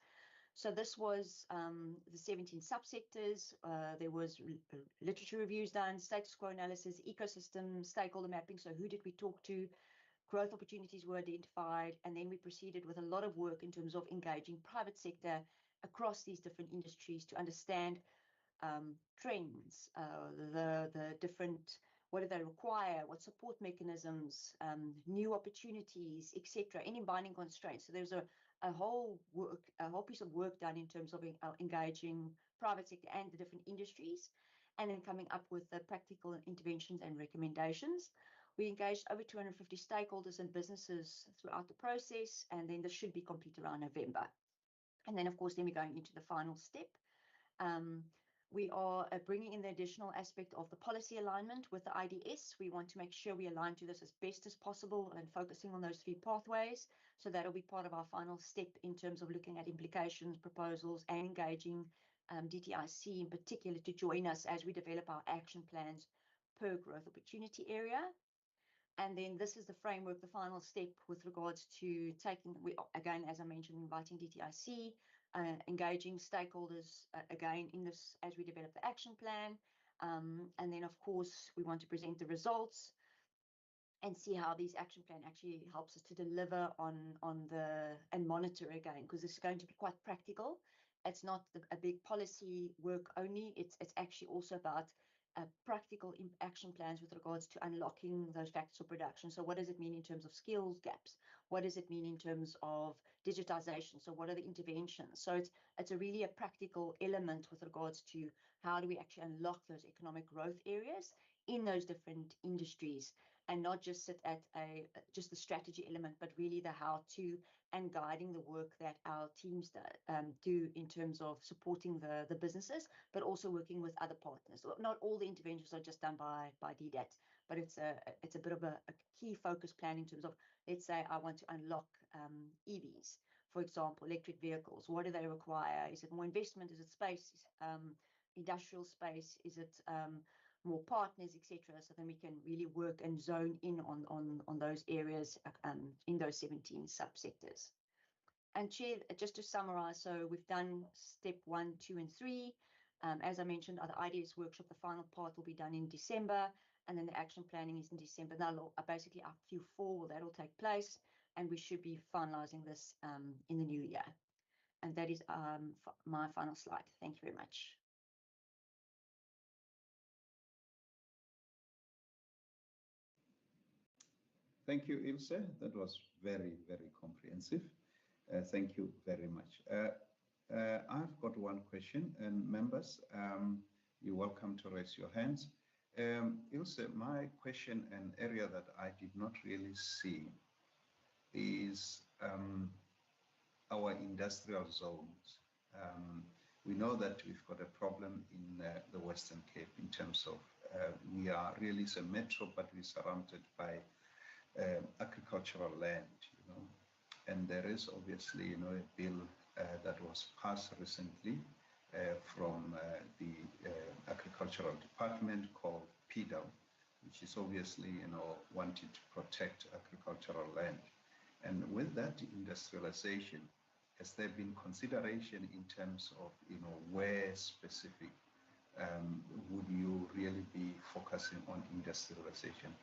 So this was the 17 subsectors. There was literature reviews done, status quo analysis, ecosystem, stakeholder mapping. So who did we talk to? Growth opportunities were identified, and then we proceeded with a lot of work in terms of engaging private sector across these different industries to understand trends, the different, what do they require, what support mechanisms, new opportunities, etc., any binding constraints. So there's a whole piece of work done in terms of engaging private sector and the different industries, and then coming up with the practical interventions and recommendations. We engaged over 250 stakeholders and businesses throughout the process, and then this should be complete around November. And then, of course, then we're going into the final step. We are bringing in the additional aspect of the policy alignment with the IDS. We want to make sure we align to this as best as possible and focusing on those 3 pathways. So that'll be part of our final step in terms of looking at implications, proposals, and engaging DTIC in particular to join us as we develop our action plans per growth opportunity area. And then this is the framework, the final step with regards to taking, again, as I mentioned, inviting DTIC, engaging stakeholders again in this as we develop the action plan. And then, of course, we want to present the results and see how these action plan actually helps us to deliver on the, and monitor again, because this is going to be quite practical. It's not a big policy work only. It's actually also about practical action plans with regards to unlocking those factors of production. So what does it mean in terms of skills gaps? What does it mean in terms of digitization? So what are the interventions? So it's a really a practical element with regards to how do we actually unlock those economic growth areas in those different industries, and not just sit at just the strategy element, but really the how to and guiding the work that our teams do in terms of supporting the businesses, but also working with other partners. Not all the interventions are just done by DDAT, but it's a bit of a key focus plan in terms of, let's say I want to unlock EVs, for example, electric vehicles. What do they require? Is it more investment? Is it space, industrial space? Is it more partners, etc.? So then we can really work and zone in on those areas in those 17 subsectors. And Chair, just to summarize, so we've done step 1, 2, and 3. As I mentioned, the IDS workshop, the final part will be done in December, and then the action planning is in December. Now, basically, our Q4 that'll take place, and we should be finalizing this in the new year. And that is my final slide. Thank you very much. Thank you, Ilse. That was very, very comprehensive. Thank you very much. I've got one question, and members, you're welcome to raise your hands. Ilse, my question, an area that I did not really see, is our industrial zones. We know that we've got a problem in the Western Cape in terms of we are really a metro, but we're surrounded by agricultural land, and there is obviously, a bill that was passed recently from the Agricultural Department called PDAL, which is obviously, wanting to protect agricultural land. And with that industrialization, has there been consideration in terms of, where specific would you really be focusing on industrialization?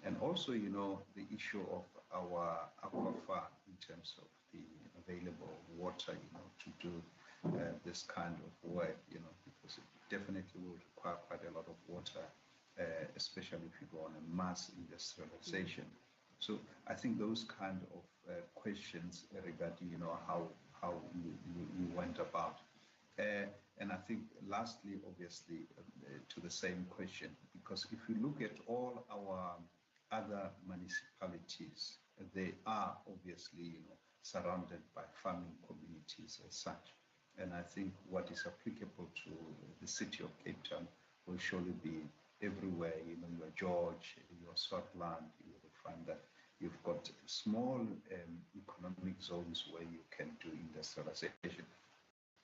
And also, the issue of our aquifer in terms of the available water, to do this kind of work, because it definitely will require quite a lot of water, especially if you go on a mass industrialization. So I think those kind of questions regarding, how you went about. And I think lastly, obviously, to the same question, because if you look at all our other municipalities, they are obviously, surrounded by farming communities as such. And I think what is applicable to the city of Cape Town will surely be everywhere, your George, your Swartland, you will find that you've got small economic zones where you can do industrialization.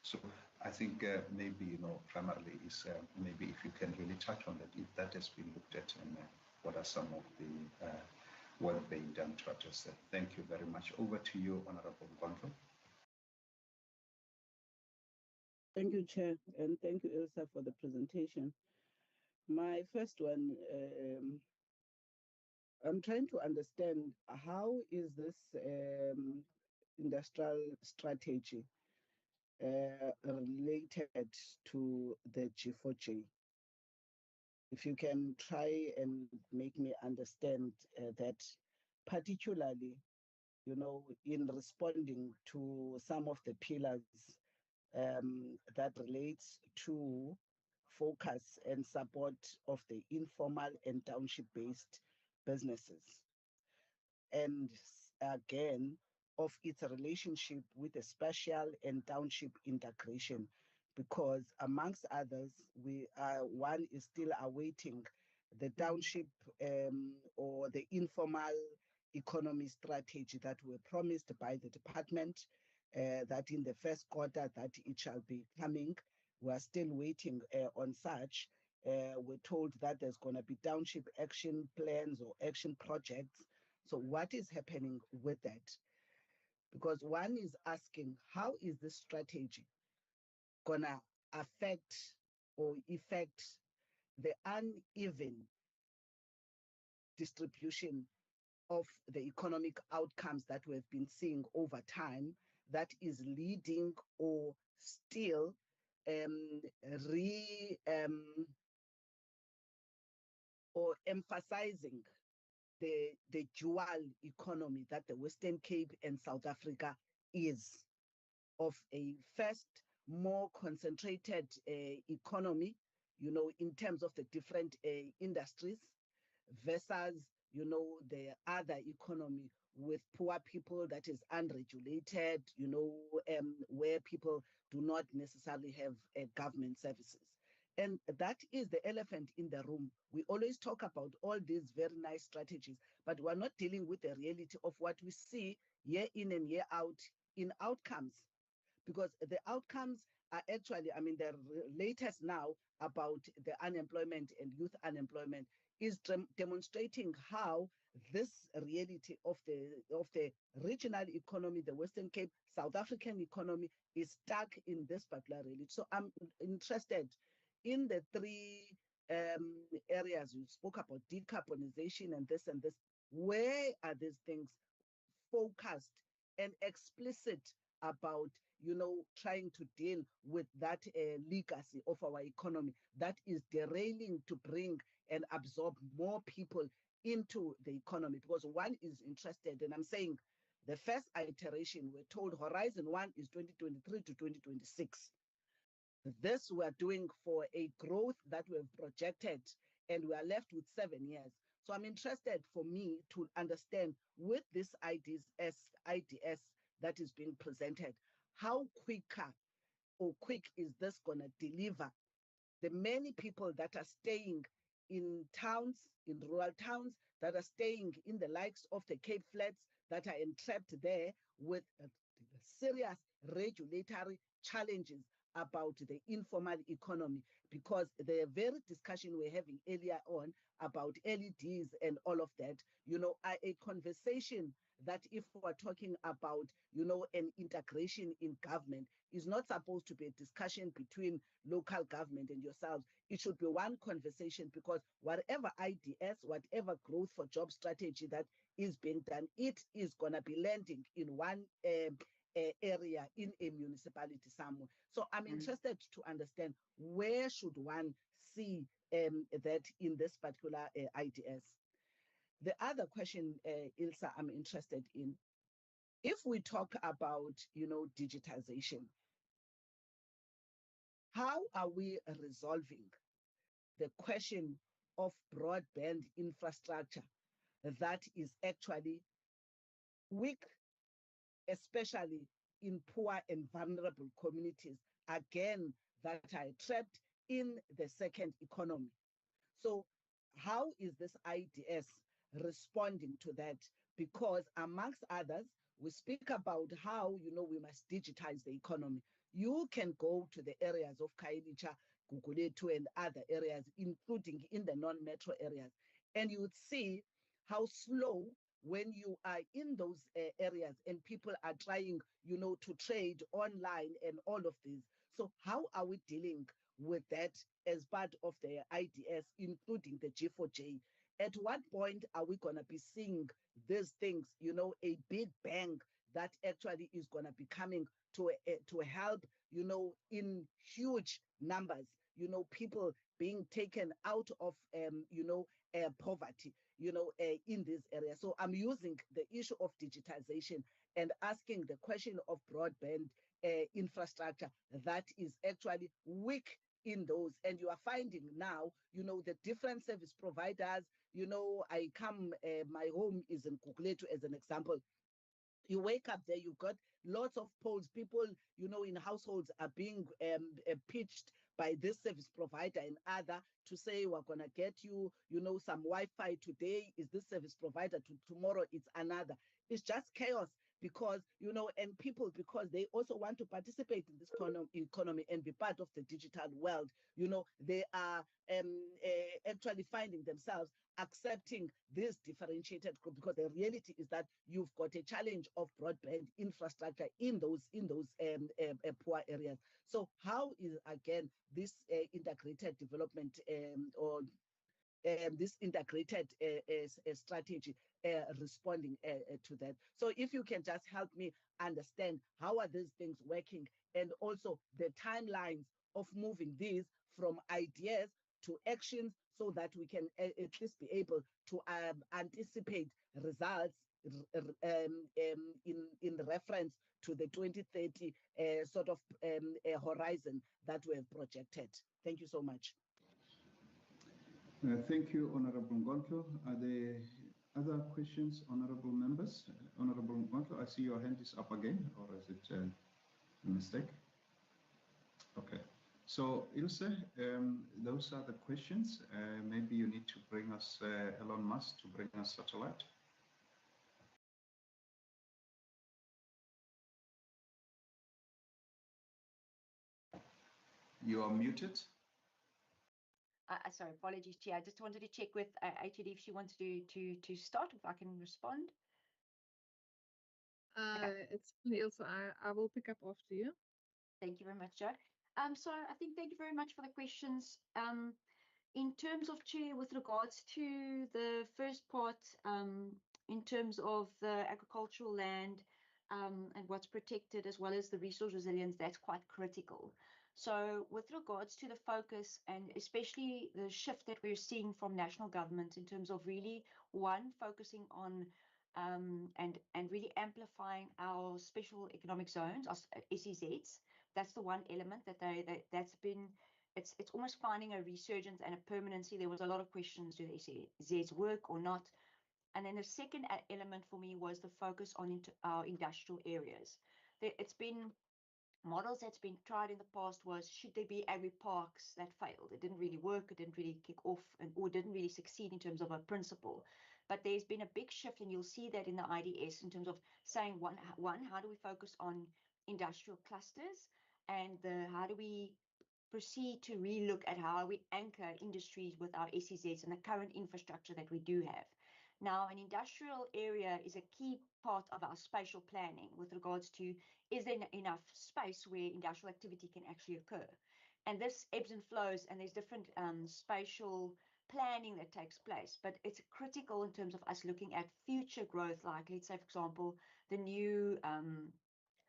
So I think maybe, primarily is maybe if you can really touch on that, if that has been looked at, and what are some of the work being done to address that. Thank you very much. Over to you, Honorable Gondlo. Thank you, Chair, and thank you, Ilsa, for the presentation. My first one, I'm trying to understand how is this industrial strategy related to the G4J? If you can try and make me understand that, particularly, in responding to some of the pillars that relates to focus and support of the informal and township-based businesses. And again, of its relationship with the spatial and township integration, because amongst others, one is still awaiting the township or the informal economy strategy that were promised by the department, that in the first quarter that it shall be coming. We are still waiting on such. We're told that there's going to be township action plans or action projects. So what is happening with that? Because one is asking, how is this strategy gonna affect or affect the uneven distribution of the economic outcomes that we've been seeing over time, that is leading or still or emphasizing the dual economy that the Western Cape and South Africa is, of a first, more concentrated economy, in terms of the different industries, versus, the other economy with poor people that is unregulated, where people do not necessarily have government services. And that is the elephant in the room. We always talk about all these very nice strategies, but we're not dealing with the reality of what we see year in and year out in outcomes. Because the outcomes are actually, the latest now about the unemployment and youth unemployment is demonstrating how this reality of the regional economy, the Western Cape, South African economy, is stuck in this particular reality. So I'm interested in the three areas you spoke about, decarbonization and this. Where are these things focused and explicit about, trying to deal with that legacy of our economy that is derailing to bring and absorb more people into the economy? Because one is interested, and I'm saying the first iteration, we're told Horizon 1 is 2023 to 2026. This we're doing for a growth that we've projected, and we are left with 7 years. So I'm interested for me to understand with this IDS that is being presented, how quick is this going to deliver the many people that are staying in towns, in rural towns, that are staying in the likes of the Cape Flats, that are entrapped there with serious regulatory challenges about the informal economy, because the very discussion we're having earlier on about LEDs and all of that, are a conversation that, if we're talking about, an integration in government, is not supposed to be a discussion between local government and yourselves. It should be one conversation, because whatever IDS, whatever growth for job strategy that is being done, it is going to be landing in one area in a municipality somewhere. So I'm interested to understand, where should one see that in this particular IDS? The other question, Ilsa, I'm interested in, if we talk about, digitization, how are we resolving the question of broadband infrastructure that is actually weak, especially in poor and vulnerable communities, again, that are trapped in the second economy? So how is this IDS responding to that? Because amongst others, we speak about how, we must digitize the economy. You can go to the areas of Kailicha, Guguletu, and other areas, including in the non-metro areas, and you would see how slow, when you are in those areas and people are trying, to trade online and all of these. So how are we dealing with that as part of the IDS, including the G4J? At what point are we going to be seeing these things, you know, a big bang that actually is going to be coming to help, you know, in huge numbers, you know, people being taken out of, you know, poverty, you know, in this area. So I'm using the issue of digitization and asking the question of broadband infrastructure that is actually weak in those. And you are finding now, you know, the different service providers, you know, I come, my home is in Kukletu as an example. You wake up there, you've got lots of polls. People, you know, in households are being pitched by this service provider and other to say, we're going to get you, you know, some Wi-Fi today is this service provider, tomorrow it's another. It's just chaos because, you know, and people, because they also want to participate in this economy and be part of the digital world, you know, they are actually finding themselves accepting this differentiated group, because the reality is that you've got a challenge of broadband infrastructure in those poor areas. So how is, again, this integrated development or this integrated strategy responding to that? So if you can just help me understand how are these things working, and also the timelines of moving these from ideas to actions, so that we can at least be able to anticipate results in reference to the 2030 sort of horizon that we have projected. Thank you so much. Thank you, Honorable Ngontlo. Are there other questions, honorable members? Honorable Ngontlo, I see your hand is up again, or is it a mistake? Okay. So, Ilse, those are the questions. Maybe you need to bring us Elon Musk to bring us satellite. You are muted. Sorry, apologies, Chair. I just wanted to check with HED if she wants to start, if I can respond. It's Ilse. I will pick up after you. Thank you very much, Joe. So I think thank you very much for the questions. In terms of, Chair, with regards to the first part, in terms of the agricultural land and what's protected, as well as the resource resilience, that's quite critical. So with regards to the focus, and especially the shift that we're seeing from national government in terms of really, one, focusing on and really amplifying our special economic zones, our SEZs. That's the one element that's been, it's almost finding a resurgence and a permanency. There was a lot of questions, do the SEZs work or not? And then the second element for me was the focus on our industrial areas. It's been models that's been tried in the past was, should there be agri parks that failed? It didn't really work, it didn't really kick off, or didn't really succeed in terms of a principle. But there's been a big shift, and you'll see that in the IDS, in terms of saying, one, how do we focus on industrial clusters, and how do we proceed to relook at how we anchor industries with our SEZs and the current infrastructure that we do have. Now, an industrial area is a key part of our spatial planning with regards to, is there enough space where industrial activity can actually occur? And this ebbs and flows, and there's different spatial planning that takes place. But it's critical in terms of us looking at future growth, like, let's say, for example, the new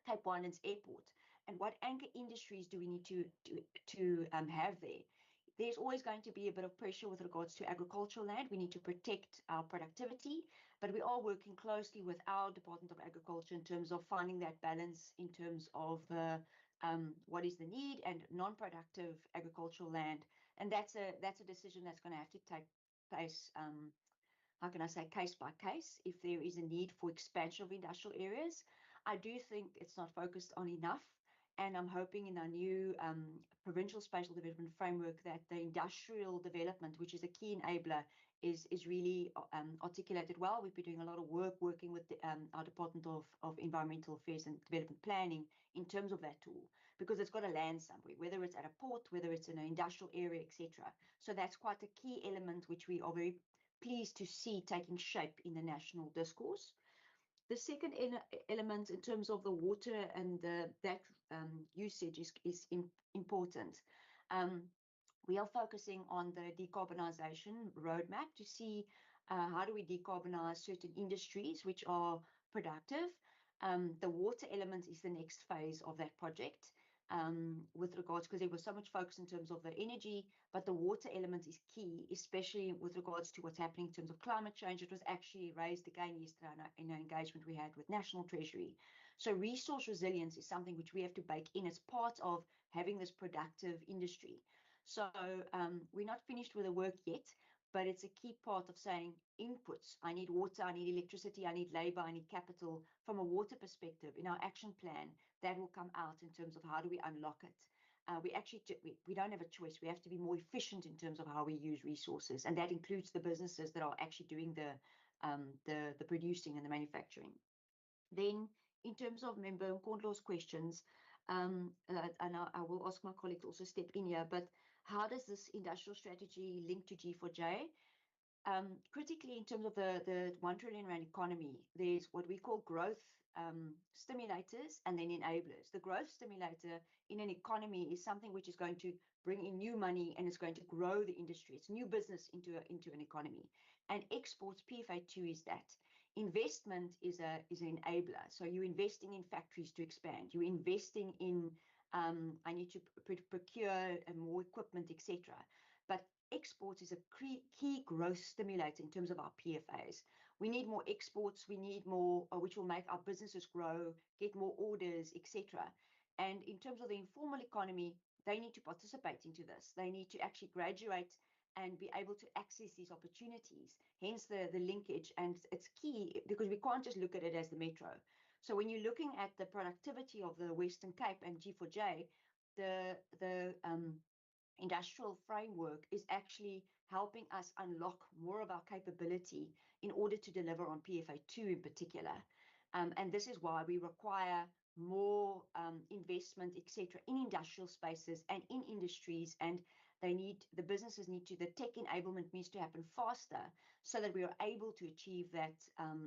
Cape Winelands Airport. And what anchor industries do we need to have there? There's always going to be a bit of pressure with regards to agricultural land. We need to protect our productivity, but we are working closely with our Department of Agriculture in terms of finding that balance in terms of what is the need and non-productive agricultural land. And that's a decision that's going to have to take place, how can I say, case by case, if there is a need for expansion of industrial areas. I do think it's not focused on enough. And I'm hoping in our new provincial spatial development framework that the industrial development, which is a key enabler, is really articulated well. We've been doing a lot of work working with our Department of Environmental Affairs and Development Planning in terms of that tool, because it's got to land somewhere, whether it's at a port, whether it's in an industrial area, etc. So that's quite a key element which we are very pleased to see taking shape in the national discourse. The second element in terms of the water and that usage is important. We are focusing on the decarbonisation roadmap to see how do we decarbonise certain industries which are productive. The water element is the next phase of that project with regards, because there was so much focus in terms of the energy, but the water element is key, especially with regards to what's happening in terms of climate change. It was actually raised again yesterday in our engagement we had with National Treasury. So resource resilience is something which we have to bake in as part of having this productive industry. So we're not finished with the work yet, but it's a key part of saying inputs. I need water, I need electricity, I need labor, I need capital. From a water perspective, in our action plan, that will come out in terms of how do we unlock it. We don't have a choice. We have to be more efficient in terms of how we use resources, and that includes the businesses that are actually doing the producing and the manufacturing. Then, in terms of Member Nkondlo's questions, and I will ask my colleagues also step in here, but how does this industrial strategy link to G4J? Critically, in terms of the 1 trillion rand economy, there's what we call growth stimulators and then enablers. The growth stimulator in an economy is something which is going to bring in new money and it's going to grow the industry. It's new business into an economy. And exports, PFA2 is that. Investment is an enabler. So you're investing in factories to expand. You're investing in, I need to procure more equipment, etc. But exports is a key growth stimulator in terms of our PFAs. We need more exports, we need more, which will make our businesses grow, get more orders, etc. And in terms of the informal economy, they need to participate into this. They need to actually graduate and be able to access these opportunities, hence the linkage. And it's key because we can't just look at it as the metro. So when you're looking at the productivity of the Western Cape and G4J, the industrial framework is actually helping us unlock more of our capability in order to deliver on PFA2 in particular. And this is why we require more investment, etc., in industrial spaces and in industries. And the businesses need to, the tech enablement needs to happen faster so that we are able to achieve that.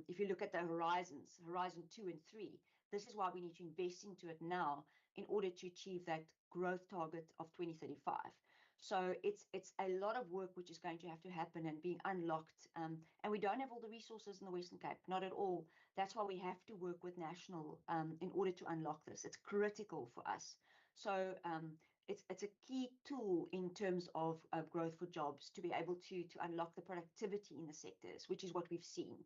If you look at the horizon 2 and 3, this is why we need to invest into it now in order to achieve that growth target of 2035. So it's a lot of work which is going to have to happen and being unlocked. And we don't have all the resources in the Western Cape, not at all. That's why we have to work with National in order to unlock this. It's critical for us. So it's a key tool in terms of growth for jobs to be able to unlock the productivity in the sectors, which is what we've seen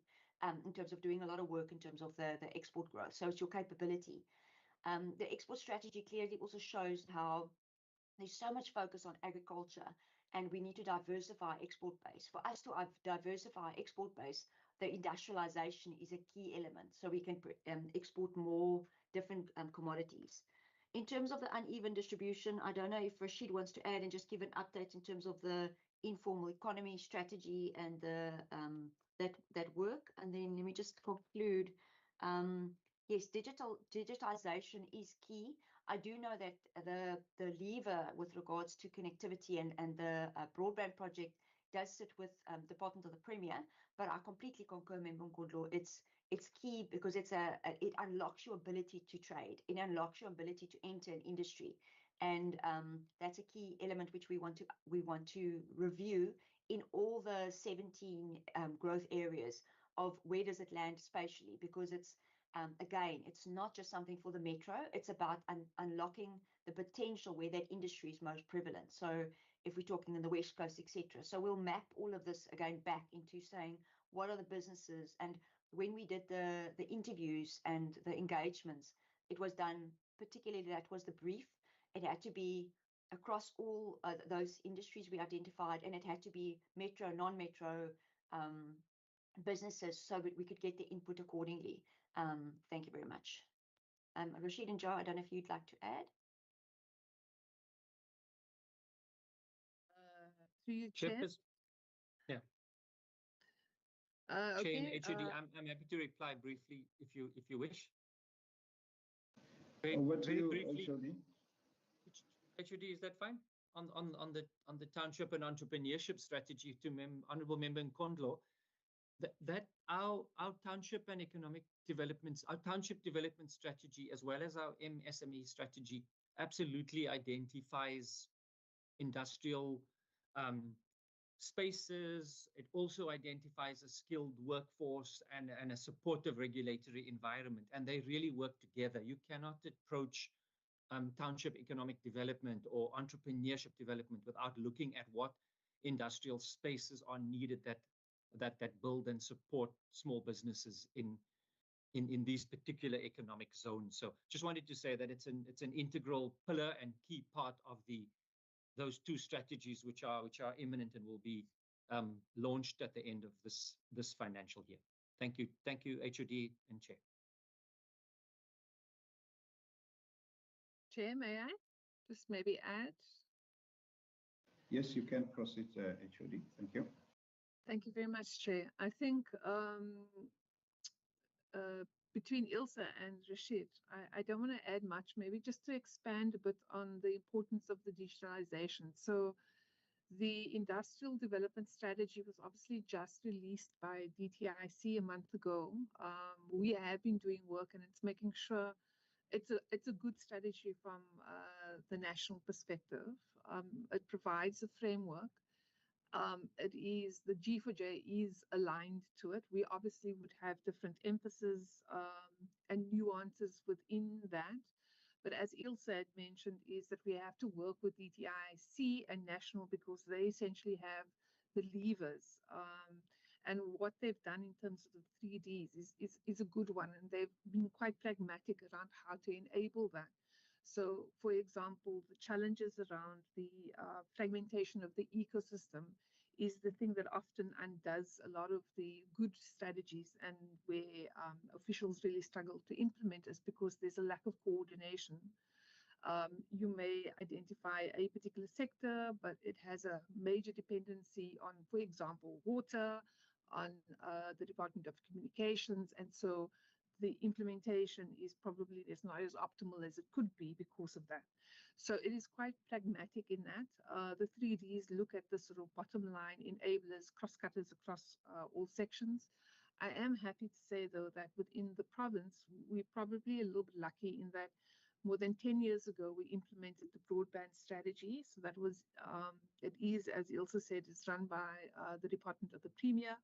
in terms of doing a lot of work in terms of the export growth. So it's your capability. The export strategy clearly also shows how there's so much focus on agriculture and we need to diversify our export base. For us to diversify our export base, the industrialization is a key element so we can export more different commodities. In terms of the uneven distribution, I don't know if Rashid wants to add and just give an update in terms of the informal economy strategy and that work. And then let me just conclude. Yes, digitization is key. I do know that the lever with regards to connectivity and the broadband project does sit with Department of the Premier, but I completely concur, Member Nkondlo. It's key because it unlocks your ability to trade. It unlocks your ability to enter an industry, and that's a key element which we want to review in all the 17 growth areas of where does it land spatially, because it's again, it's not just something for the metro. It's about unlocking the potential where that industry is most prevalent. So if we're talking in the West Coast, etc. So we'll map all of this again back into saying what are the businesses. And when we did the interviews and the engagements, it was done, particularly that was the brief. It had to be across all those industries we identified, and it had to be metro, non-metro businesses so that we could get the input accordingly. Thank you very much. Rashid and Joe, I don't know if you'd like to add. Through you, Chair. Yeah. Okay. Chair and HOD, I'm happy to reply briefly if you wish. Very briefly. HOD, is that fine? On the township and entrepreneurship strategy to Honourable Member Nkondlo, that our township and economic developments, our township development strategy, as well as our MSME strategy, absolutely identifies industrial spaces. It also identifies a skilled workforce and a supportive regulatory environment, and they really work together. You cannot approach township economic development or entrepreneurship development without looking at what industrial spaces are needed that build and support small businesses in these particular economic zones. So just wanted to say that it's an integral pillar and key part of those two strategies, which are imminent and will be launched at the end of this financial year. Thank you, HOD and Chair. Chair, may I just maybe add? Yes, you can proceed, HOD. Thank you. Thank you very much, Chair. I think between Ilse and Rashid, I don't want to add much, maybe just to expand a bit on the importance of the digitalization. So the industrial development strategy was obviously just released by DTIC a month ago. We have been doing work, and it's making sure it's a good strategy from the national perspective. It provides a framework. It is, the G4J is aligned to it. We obviously would have different emphasis and nuances within that. But as Ilse had mentioned, is that we have to work with DTIC and national, because they essentially have the levers. And what they've done in terms of the 3Ds is a good one. And they've been quite pragmatic around how to enable that. So, for example, the challenges around the fragmentation of the ecosystem is the thing that often undoes a lot of the good strategies, and where officials really struggle to implement is because there's a lack of coordination. You may identify a particular sector, but it has a major dependency on, for example, water, on the Department of Communications, and so the implementation is probably not as optimal as it could be because of that. So it is quite pragmatic in that. The 3Ds look at the sort of bottom line enablers, cross-cutters across all sections. I am happy to say, though, that within the province, we're probably a little bit lucky in that more than 10 years ago, we implemented the broadband strategy. So that was, it is, as Ilse said, it's run by the Department of the Premier.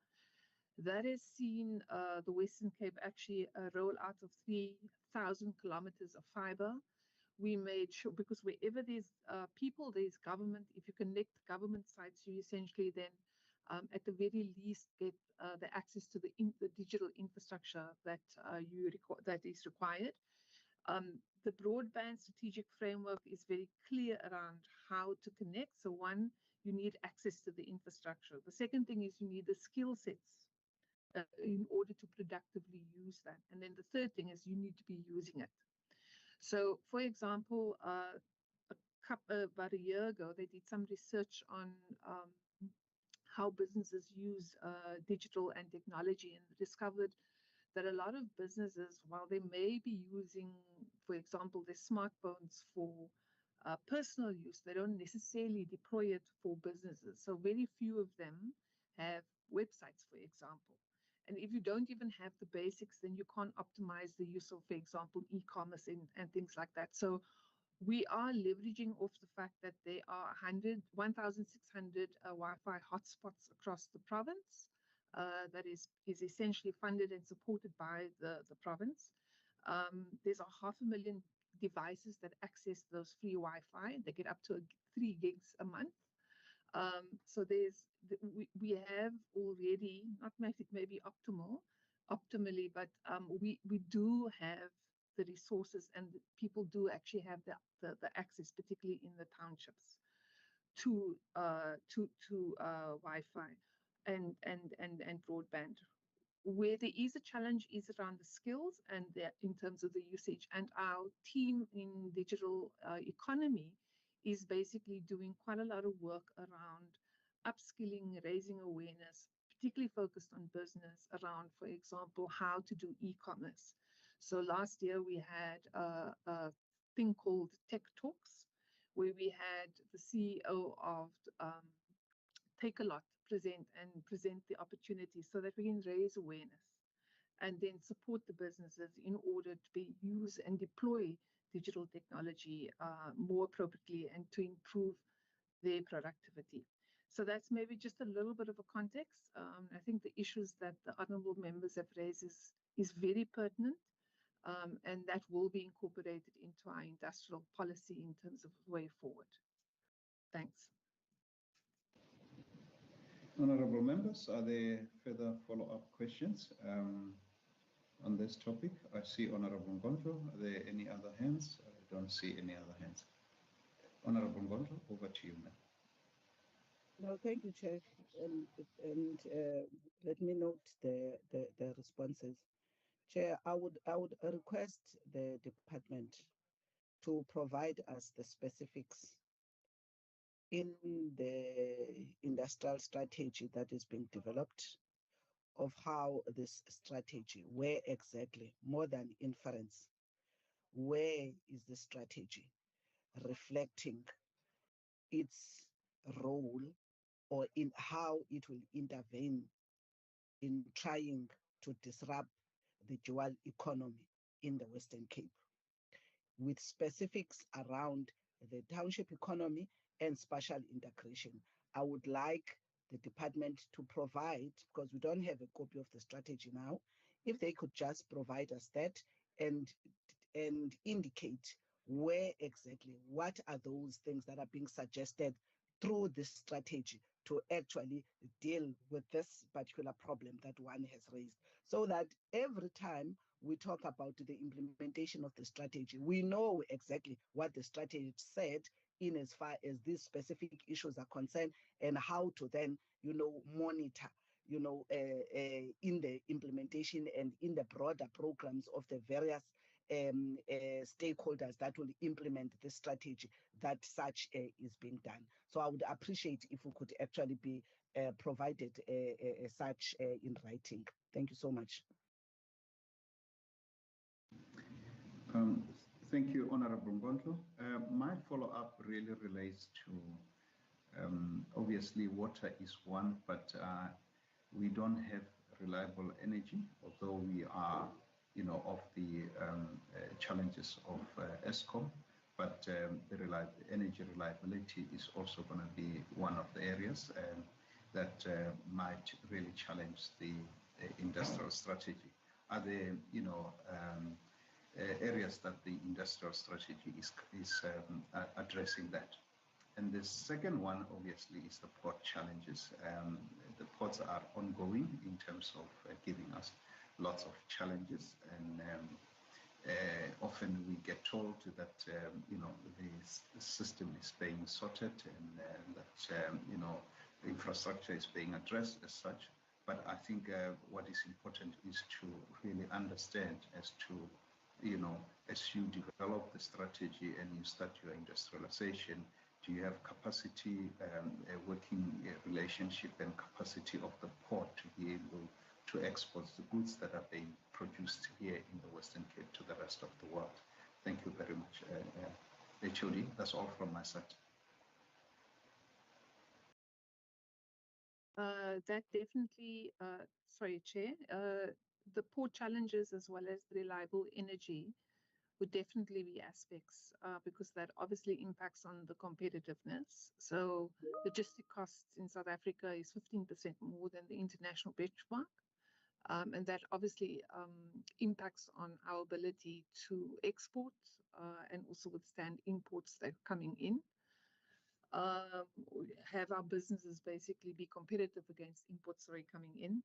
That has seen the Western Cape actually roll out of 3,000 kilometers of fiber. We made sure, because wherever there's people, there's government. If you connect government sites, you essentially then, at the very least, get the access to the digital infrastructure that that is required. The broadband strategic framework is very clear around how to connect. So one, you need access to the infrastructure. The second thing is you need the skill sets in order to productively use that. And then the third thing is you need to be using it. So, for example, about a year ago, they did some research on how businesses use digital and technology, and discovered that a lot of businesses, while they may be using, for example, their smartphones for personal use, they don't necessarily deploy it for businesses. So very few of them have websites, for example. And if you don't even have the basics, then you can't optimize the use of, for example, e-commerce and things like that. So we are leveraging off the fact that there are 1,600 Wi-Fi hotspots across the province that is essentially funded and supported by the province. There's 500,000 devices that access those free Wi-Fi. They get up to 3 gigs a month. So we have already, not maybe optimally, but we do have the resources, and people do actually have the access, particularly in the townships, to Wi-Fi and broadband. Where there is a challenge is around the skills and in terms of the usage. And our team in digital economy is basically doing quite a lot of work around upskilling, raising awareness, particularly focused on business around, for example, how to do e-commerce. So last year we had a thing called Tech Talks, where we had the CEO of Take-A-Lot present the opportunity so that we can raise awareness and then support the businesses in order to use and deploy digital technology more appropriately and to improve their productivity. So that's maybe just a little bit of a context. I think the issues that the honourable members have raised is very pertinent, and that will be incorporated into our industrial policy in terms of way forward. Thanks. Honourable members, are there further follow-up questions on this topic? I see Honourable Ngondo. Are there any other hands? I don't see any other hands. Honourable Ngondo, over to you, ma'am. No, thank you, Chair. And let me note the responses. Chair, I would request the department to provide us the specifics in the industrial strategy that is being developed of how this strategy, where exactly, more than inference, where is the strategy reflecting its role or in how it will intervene in trying to disrupt the dual economy in the Western Cape, with specifics around the township economy and spatial integration. I would like the department to provide, because we don't have a copy of the strategy now, if they could just provide us that and indicate where exactly, what are those things that are being suggested through this strategy to actually deal with this particular problem that one has raised, so that every time we talk about the implementation of the strategy, we know exactly what the strategy said in as far as these specific issues are concerned, and how to then, monitor, in the implementation and in the broader programs of the various stakeholders that will implement the strategy, that such is being done. So I would appreciate if we could actually be provided such in writing. Thank you so much. Thank you, Honourable Ngondo. My follow-up really relates to, obviously, water is one, but we don't have reliable energy, although we are, of the challenges of ESCOM, but the energy reliability is also going to be one of the areas that might really challenge the industrial strategy. Are there, areas that the industrial strategy is addressing that? And the second one, obviously, is the port challenges. The ports are ongoing in terms of giving us lots of challenges, and often we get told that the system is being sorted, and that the infrastructure is being addressed as such. But I think what is important is to really understand as to, as you develop the strategy and you start your industrialization, do you have capacity, working relationship and capacity of the port to be able to export the goods that are being produced here in the Western Cape to the rest of the world? Thank you very much, HOD. That's all from my side. That definitely, sorry, Chair, the port challenges as well as reliable energy would definitely be aspects because that obviously impacts on the competitiveness. So logistic costs in South Africa is 15% more than the international benchmark. And that obviously impacts on our ability to export and also withstand imports that are coming in. Have our businesses basically be competitive against imports that are coming in.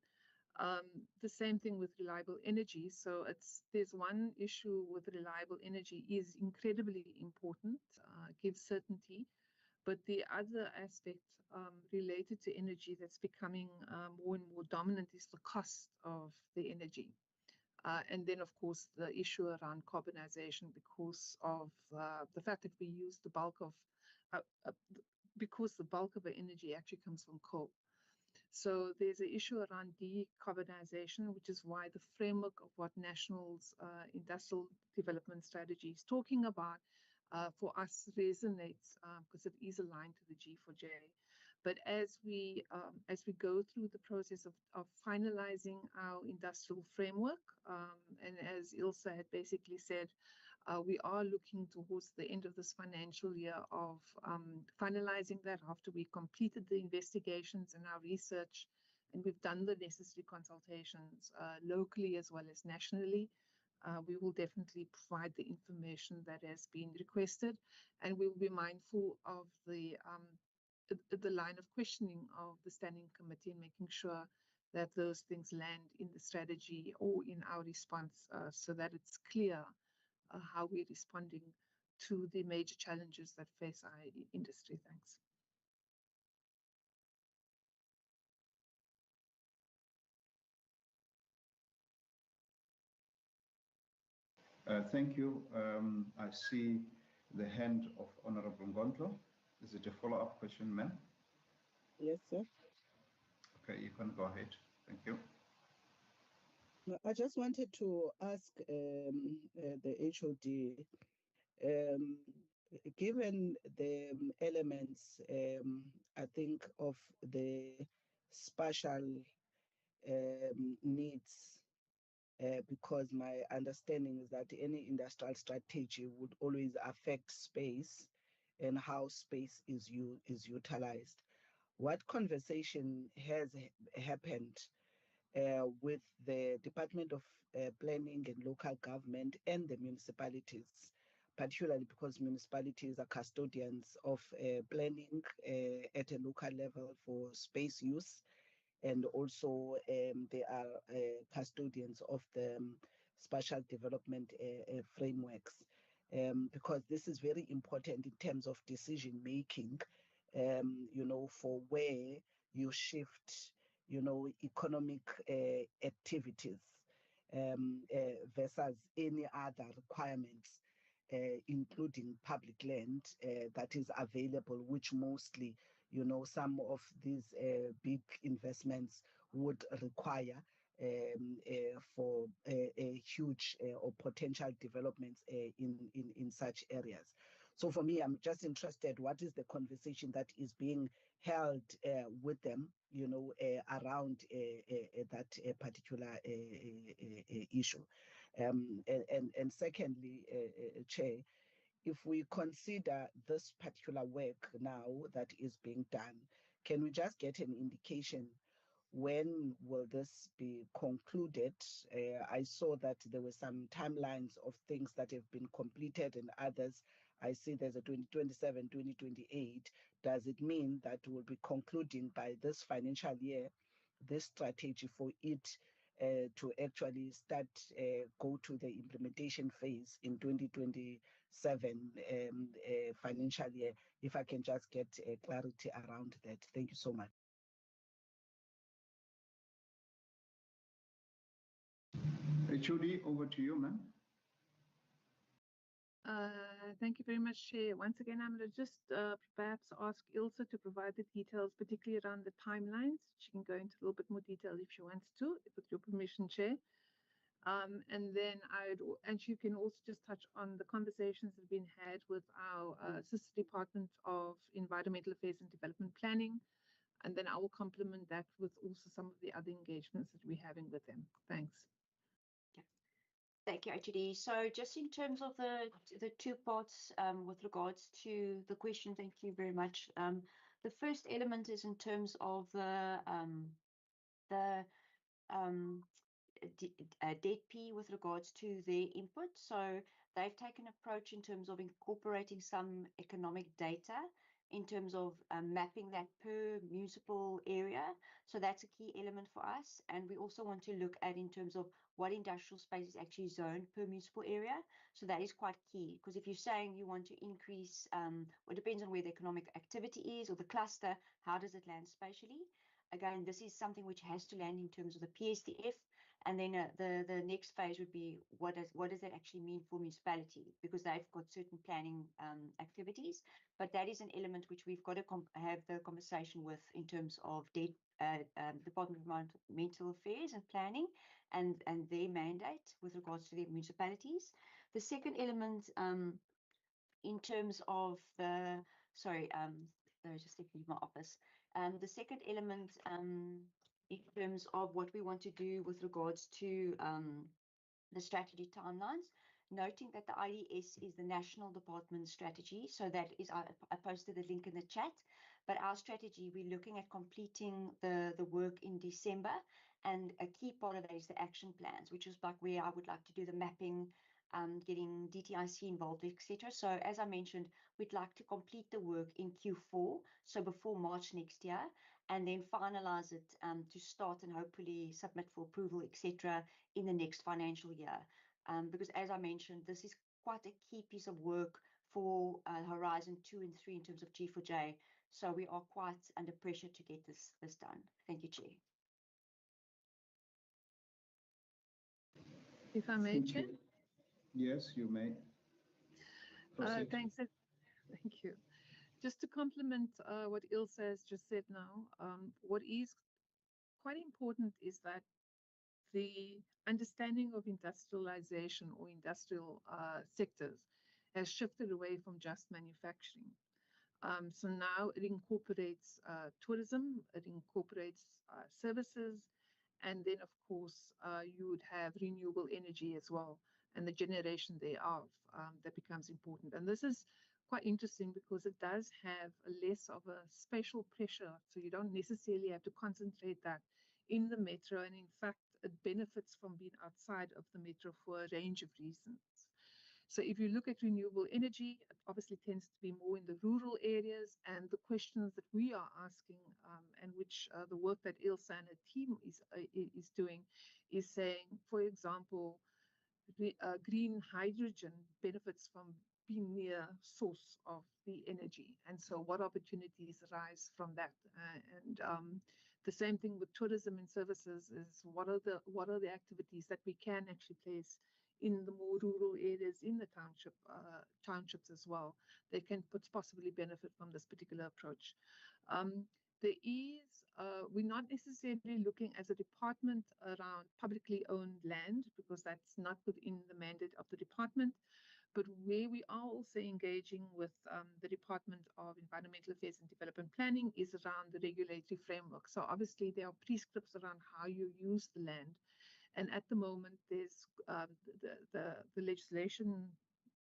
The same thing with reliable energy. So there's one issue with reliable energy is incredibly important, gives certainty. But the other aspect related to energy that's becoming more and more dominant is the cost of the energy. And then, of course, the issue around carbonization because of the fact that we use the bulk of, because the bulk of our energy actually comes from coal. So there's an issue around decarbonization, which is why the framework of what National's industrial development strategy is talking about for us resonates because it is aligned to the G4J. But as we go through the process of finalizing our industrial framework, and as Ilse had basically said, we are looking towards the end of this financial year of finalizing that after we completed the investigations and our research, and we've done the necessary consultations locally as well as nationally. We will definitely provide the information that has been requested, and we will be mindful of the line of questioning of the standing committee and making sure that those things land in the strategy or in our response so that it's clear how we're responding to the major challenges that face our industry. Thanks. Thank you. I see the hand of Honorable Ngontlo. Is it a follow-up question, ma'am? Yes, sir. Okay, you can go ahead. Thank you. I just wanted to ask the HOD, given the elements, I think, of the spatial needs, because my understanding is that any industrial strategy would always affect space and how space is utilized. What conversation has happened with the Department of Planning and Local Government and the municipalities, particularly because municipalities are custodians of planning at a local level for space use, and also they are custodians of the spatial development frameworks, because this is very important in terms of decision making, for where you shift, economic activities versus any other requirements, including public land that is available, which mostly, some of these big investments would require for a huge or potential developments in such areas. So for me, I'm just interested, what is the conversation that is being held with them, around that particular issue? And secondly, Chair, if we consider this particular work now that is being done, can we just get an indication when will this be concluded? I saw that there were some timelines of things that have been completed and others. I see there's a 2027, 2028. Does it mean that we'll be concluding by this financial year, this strategy for it to actually start, go to the implementation phase in 2027 financial year? If I can just get clarity around that. Thank you so much. HOD, over to you, ma'am. Thank you very much, Chair. Once again, I'm going to just perhaps ask Ilse to provide the details, particularly around the timelines. She can go into a little bit more detail if she wants to, with your permission, Chair. And then she can also just touch on the conversations that have been had with our sister Department of Environmental Affairs and Development Planning. And then I will complement that with also some of the other engagements that we're having with them. Thanks. Thank you, HOD. So just in terms of the two parts with regards to the question, thank you very much. The first element is in terms of the DEDP with regards to their input. So they've taken an approach in terms of incorporating some economic data in terms of mapping that per municipal area. So that's a key element for us. And we also want to look at in terms of what industrial space is actually zoned per municipal area. So that is quite key, because if you're saying you want to increase, well, it depends on where the economic activity is or the cluster, how does it land spatially? Again, this is something which has to land in terms of the PSDF. And then the next phase would be what does that actually mean for municipality, because they've got certain planning activities. But that is an element which we've got to have the conversation with in terms of Department of Environmental Affairs and Planning and their mandate with regards to their municipalities. The second element in terms of just leave my office. The second element, in terms of what we want to do with regards to the strategy timelines, noting that the IDS is the National Department strategy. So that is, I posted the link in the chat, but our strategy, we're looking at completing the work in December, and a key part of that is the action plans, which is like where I would like to do the mapping, getting DTIC involved, etc. So as I mentioned, we'd like to complete the work in Q4, so before March next year, and then finalize it to start and hopefully submit for approval, etc., in the next financial year. Because as I mentioned, this is quite a key piece of work for Horizon 2 and 3 in terms of G4J. So we are quite under pressure to get this done. Thank you, Chair. If I may, Thank Chair. you. Yes, you may. Proceed. Thanks. Thank you. Just to complement what Ilse has just said now, what is quite important is that the understanding of industrialization or industrial sectors has shifted away from just manufacturing. So now it incorporates tourism, it incorporates services, and then of course you would have renewable energy as well, and the generation thereof that becomes important. And this is quite interesting because it does have less of a spatial pressure, so you don't necessarily have to concentrate that in the metro, and in fact it benefits from being outside of the metro for a range of reasons. So if you look at renewable energy, it obviously tends to be more in the rural areas, and the questions that we are asking, and which the work that Ilse and her team is doing, is saying, for example, green hydrogen benefits from being near source of the energy, and so what opportunities arise from that. And the same thing with tourism and services is what are the activities that we can actually place in the more rural areas, in the townships as well. They can possibly benefit from this particular approach. We're not necessarily looking as a department around publicly owned land, because that's not within the mandate of the department. But where we are also engaging with the Department of Environmental Affairs and Development Planning is around the regulatory framework. So obviously there are prescripts around how you use the land. And at the moment, there's the legislation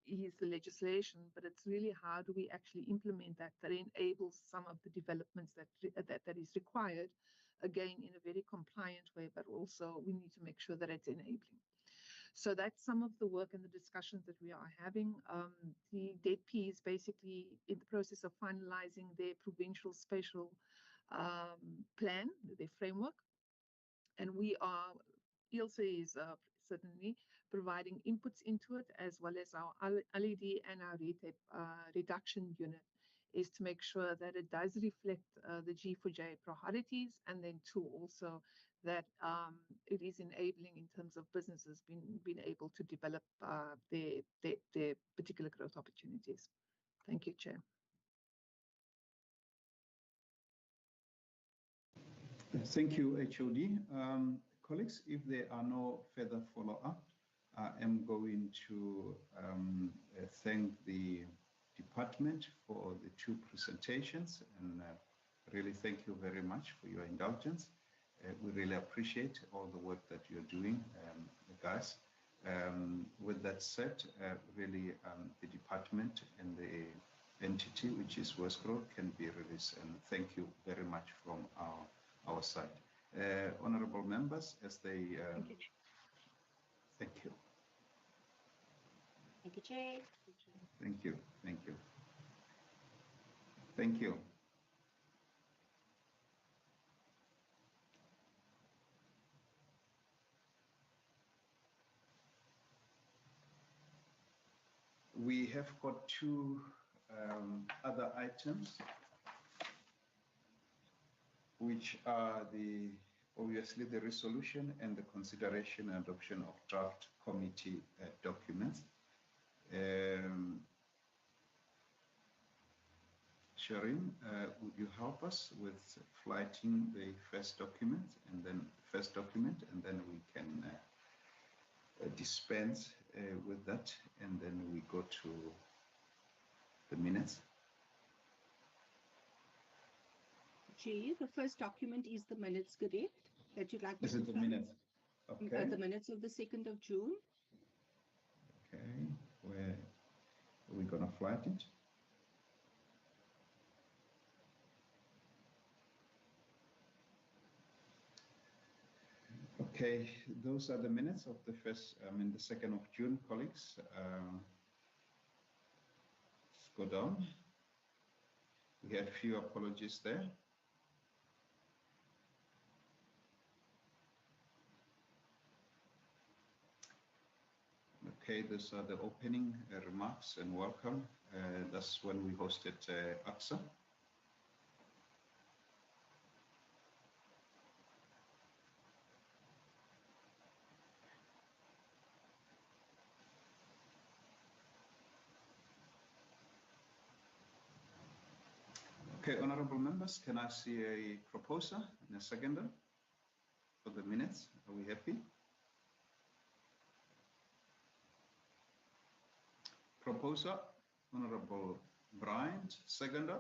is the legislation, but it's really how do we actually implement that enables some of the developments that is required, again, in a very compliant way, but also we need to make sure that it's enabling. So that's some of the work and the discussions that we are having. The DEP is basically in the process of finalizing their provincial spatial plan, their framework, and we are, Ilse is certainly providing inputs into it, as well as our LED and our reduction unit, is to make sure that it does reflect the G4J priorities, and then two, also that it is enabling in terms of businesses being able to develop their particular growth opportunities. Thank you, Chair. Thank you, HOD. Colleagues, if there are no further follow-up, I am going to thank the department for the two presentations, and really thank you very much for your indulgence. We really appreciate all the work that you're doing, guys. With that said, really the department and the entity, which is Westgrow, can be released, and thank you very much from our side. Honorable members, as they... thank you. Thank you, Chair. Thank you. Thank you. Thank you. We have got two other items, which are obviously the resolution and the consideration and adoption of draft committee documents. Sharon, would you help us with flighting the first document, and then we can dispense with that, and then we go to the minutes. Chair. The first document is the minutes, correct? That you'd like me Is to it the flag? minutes? Okay. The minutes of the 2nd of June. Okay. Where are we going to flag it? Okay, those are the minutes of the the 2nd of June, colleagues. Let's go down. We had few apologies there. Okay, those are the opening remarks and welcome. That's when we hosted AXA. Okay, honorable members, can I see a proposer and a seconder for the minutes? Are we happy? Proposer, Honorable Bryant. Seconder,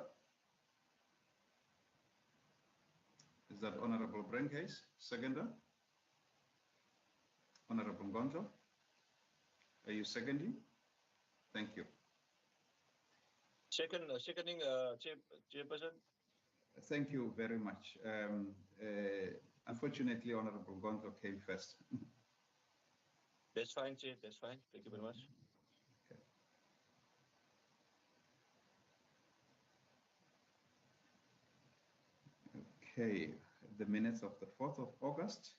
is that Honorable Brencase? Seconder, Honorable Gonzo. Are you seconding? Thank you. Seconding, Chairperson. Thank you very much. Unfortunately, Honorable Gonzo came first. That's fine, Chair. That's fine. Thank you very much. Okay, the minutes of the 4th of August.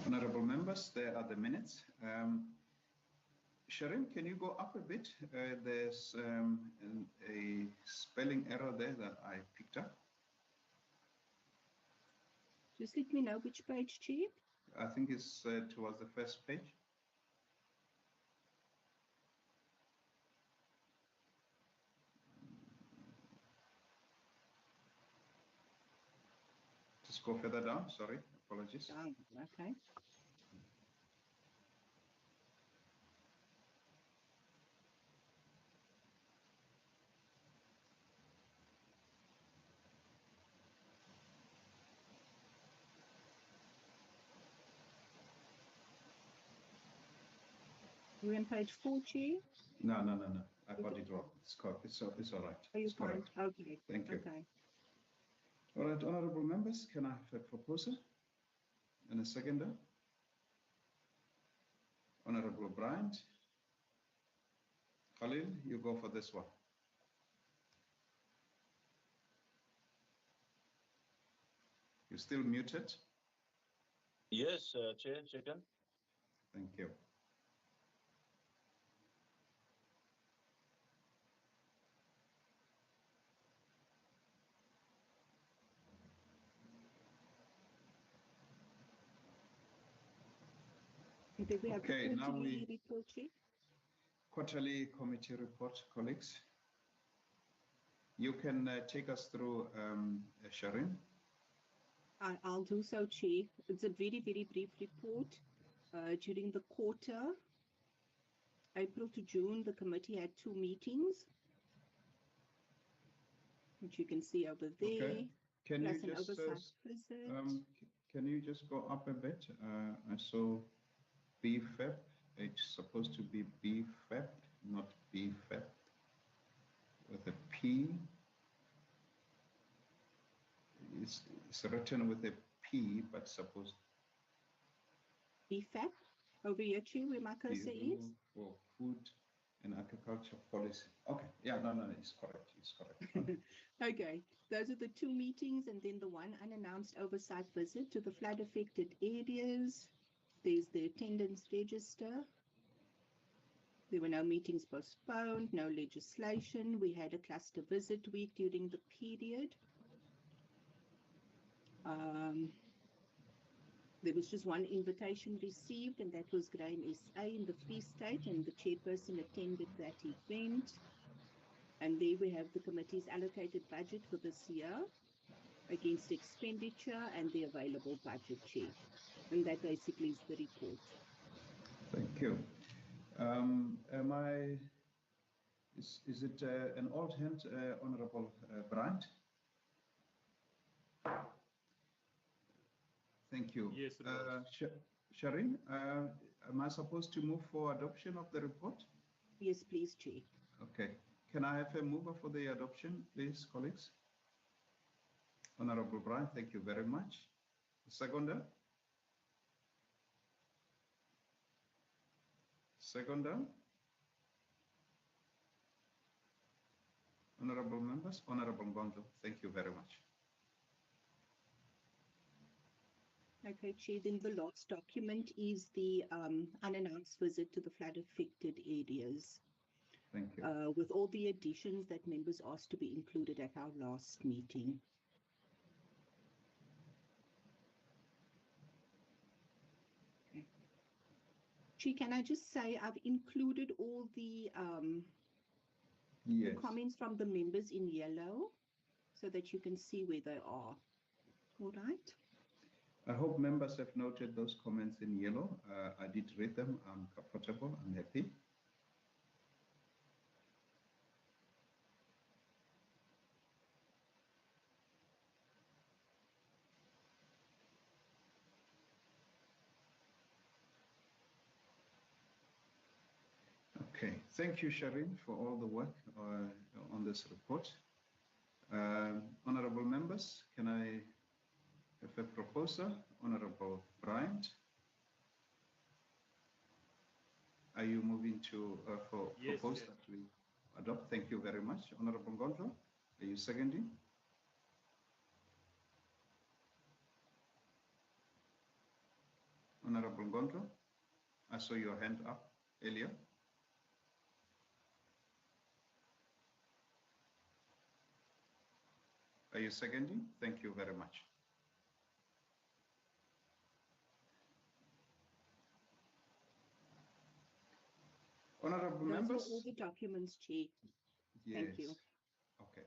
Honorable members, there are the minutes. Sharon, can you go up a bit? There's a spelling error there that I picked up. Just let me know which page, Chair. I think it's towards the first page. Just go further down, sorry, apologies. Okay. We're on page 4, Chair. No. I got it wrong. It's all right. Are you It's correct. fine? Okay. Thank you. Okay. All right, honorable members, can I have a proposer and a seconder? Honorable Bryant. Khalil, you go for this one. You're still muted. Yes, Chair, second. Thank you. Okay, now we quarterly committee report, colleagues. You can take us through, Sharon. I'll do so, Chair. It's a very, very brief report. During the quarter, April to June, the committee had 2 meetings, which you can see over there. Okay. Can plus you an just oversight visit. can you just go up a bit? I saw BFEP. It's supposed to be BFEP, not BFEP, with a P. It's written with a P, but supposed BFAP over here, Chair, where my cursor is. For food and agriculture policy. Okay, yeah, no, it's correct. It's correct. Okay, those are the 2 meetings, and then the one unannounced oversight visit to the flood affected areas. There's the attendance register. There were no meetings postponed, no legislation. We had a cluster visit week during the period. There was just one invitation received, and that was Grain SA in the Free State, and the chairperson attended that event. And there we have the committee's allocated budget for this year against expenditure and the available budget, Chair. And that basically is the report. Thank you. Is it an old hand, Honorable Bryant? Thank you. Yes, it was. Sharin, am I supposed to move for adoption of the report? Yes, please, Chair. Okay. Can I have a mover for the adoption, please, colleagues? Honorable Bryant, thank you very much. Seconder? Seconder? Honorable members, Honorable Ngondo, thank you very much. Okay, Chair, then the last document is the unannounced visit to the flood-affected areas. Thank you. With all the additions that members asked to be included at our last meeting. Okay. Chair, can I just say I've included all the comments from the members in yellow so that you can see where they are. All right. I hope members have noted those comments in yellow. I did read them. I'm comfortable. I'm happy. Okay. Thank you, Sharin, for all the work on this report. Honorable members, can I have a proposer? Honorable Bryant. Are you moving to propose that we adopt? Thank you very much. Honorable Ngondo, are you seconding? Honorable Ngondo, I saw your hand up earlier. Are you seconding? Thank you very much. Honorable members. Those are all the documents, Chair. Yes. Thank you. Okay.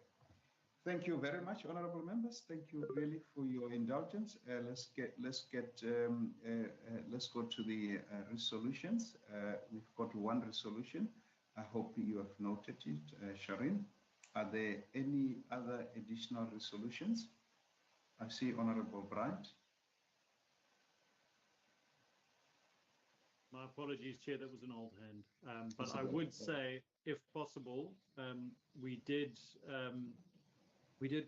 Thank you very much, honorable members. Thank you really for your indulgence. Let's go to the resolutions. We've got one resolution. I hope you have noted it, Sharin. Are there any other additional resolutions? I see Honorable Bryant. My apologies, Chair, that was an old hand. But I would say, if possible, we did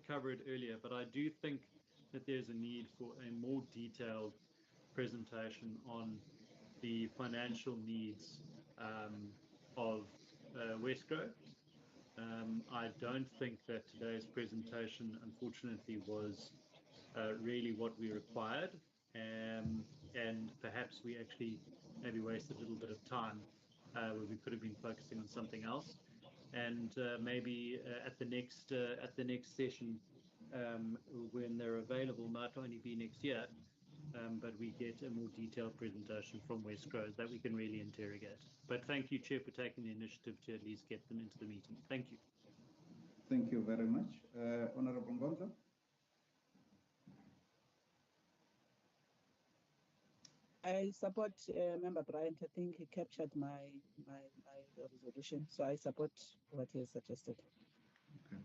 cover it earlier, but I do think that there's a need for a more detailed presentation on the financial needs of Wesco. I don't think that today's presentation, unfortunately, was really what we required, and perhaps we actually maybe wasted a little bit of time where we could have been focusing on something else. And maybe at the next session, when they're available, might only be next year, but we get a more detailed presentation from Wesco that we can really interrogate. But thank you, Chair, for taking the initiative to at least get them into the meeting. Thank you. Thank you very much. Honorable Ngondo. I support Member Bryant. I think he captured my resolution, so I support what he has suggested. Okay.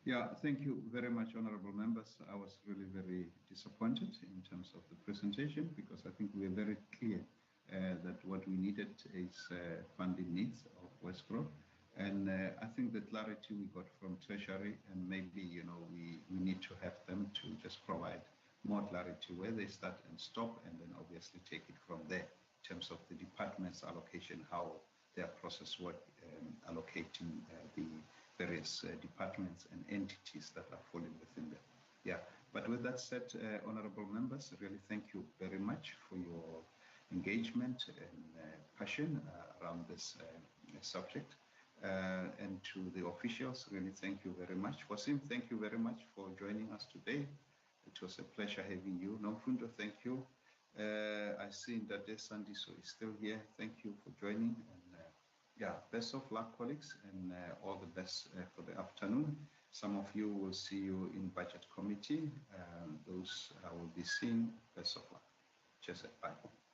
Yeah, thank you very much, honorable members. I was really very disappointed in terms of the presentation because I think we are very clear that what we needed is funding needs of Wesco. And I think the clarity we got from Treasury, and maybe, we need to have them to just provide more clarity where they start and stop, and then obviously take it from there in terms of the department's allocation, how their process work allocating the various departments and entities that are falling within them. Yeah, but with that said, honorable members, really thank you very much for your engagement and passion around this subject. And to the officials, really thank you very much. Wasim, thank you very much for joining us today. It was a pleasure having you. Nomfundo, thank you. I see that Sandiso is still here. Thank you for joining. And yeah, best of luck, colleagues, and all the best for the afternoon. Some of you will see you in budget committee. Those I will be seeing. Best of luck. Cheers. Bye.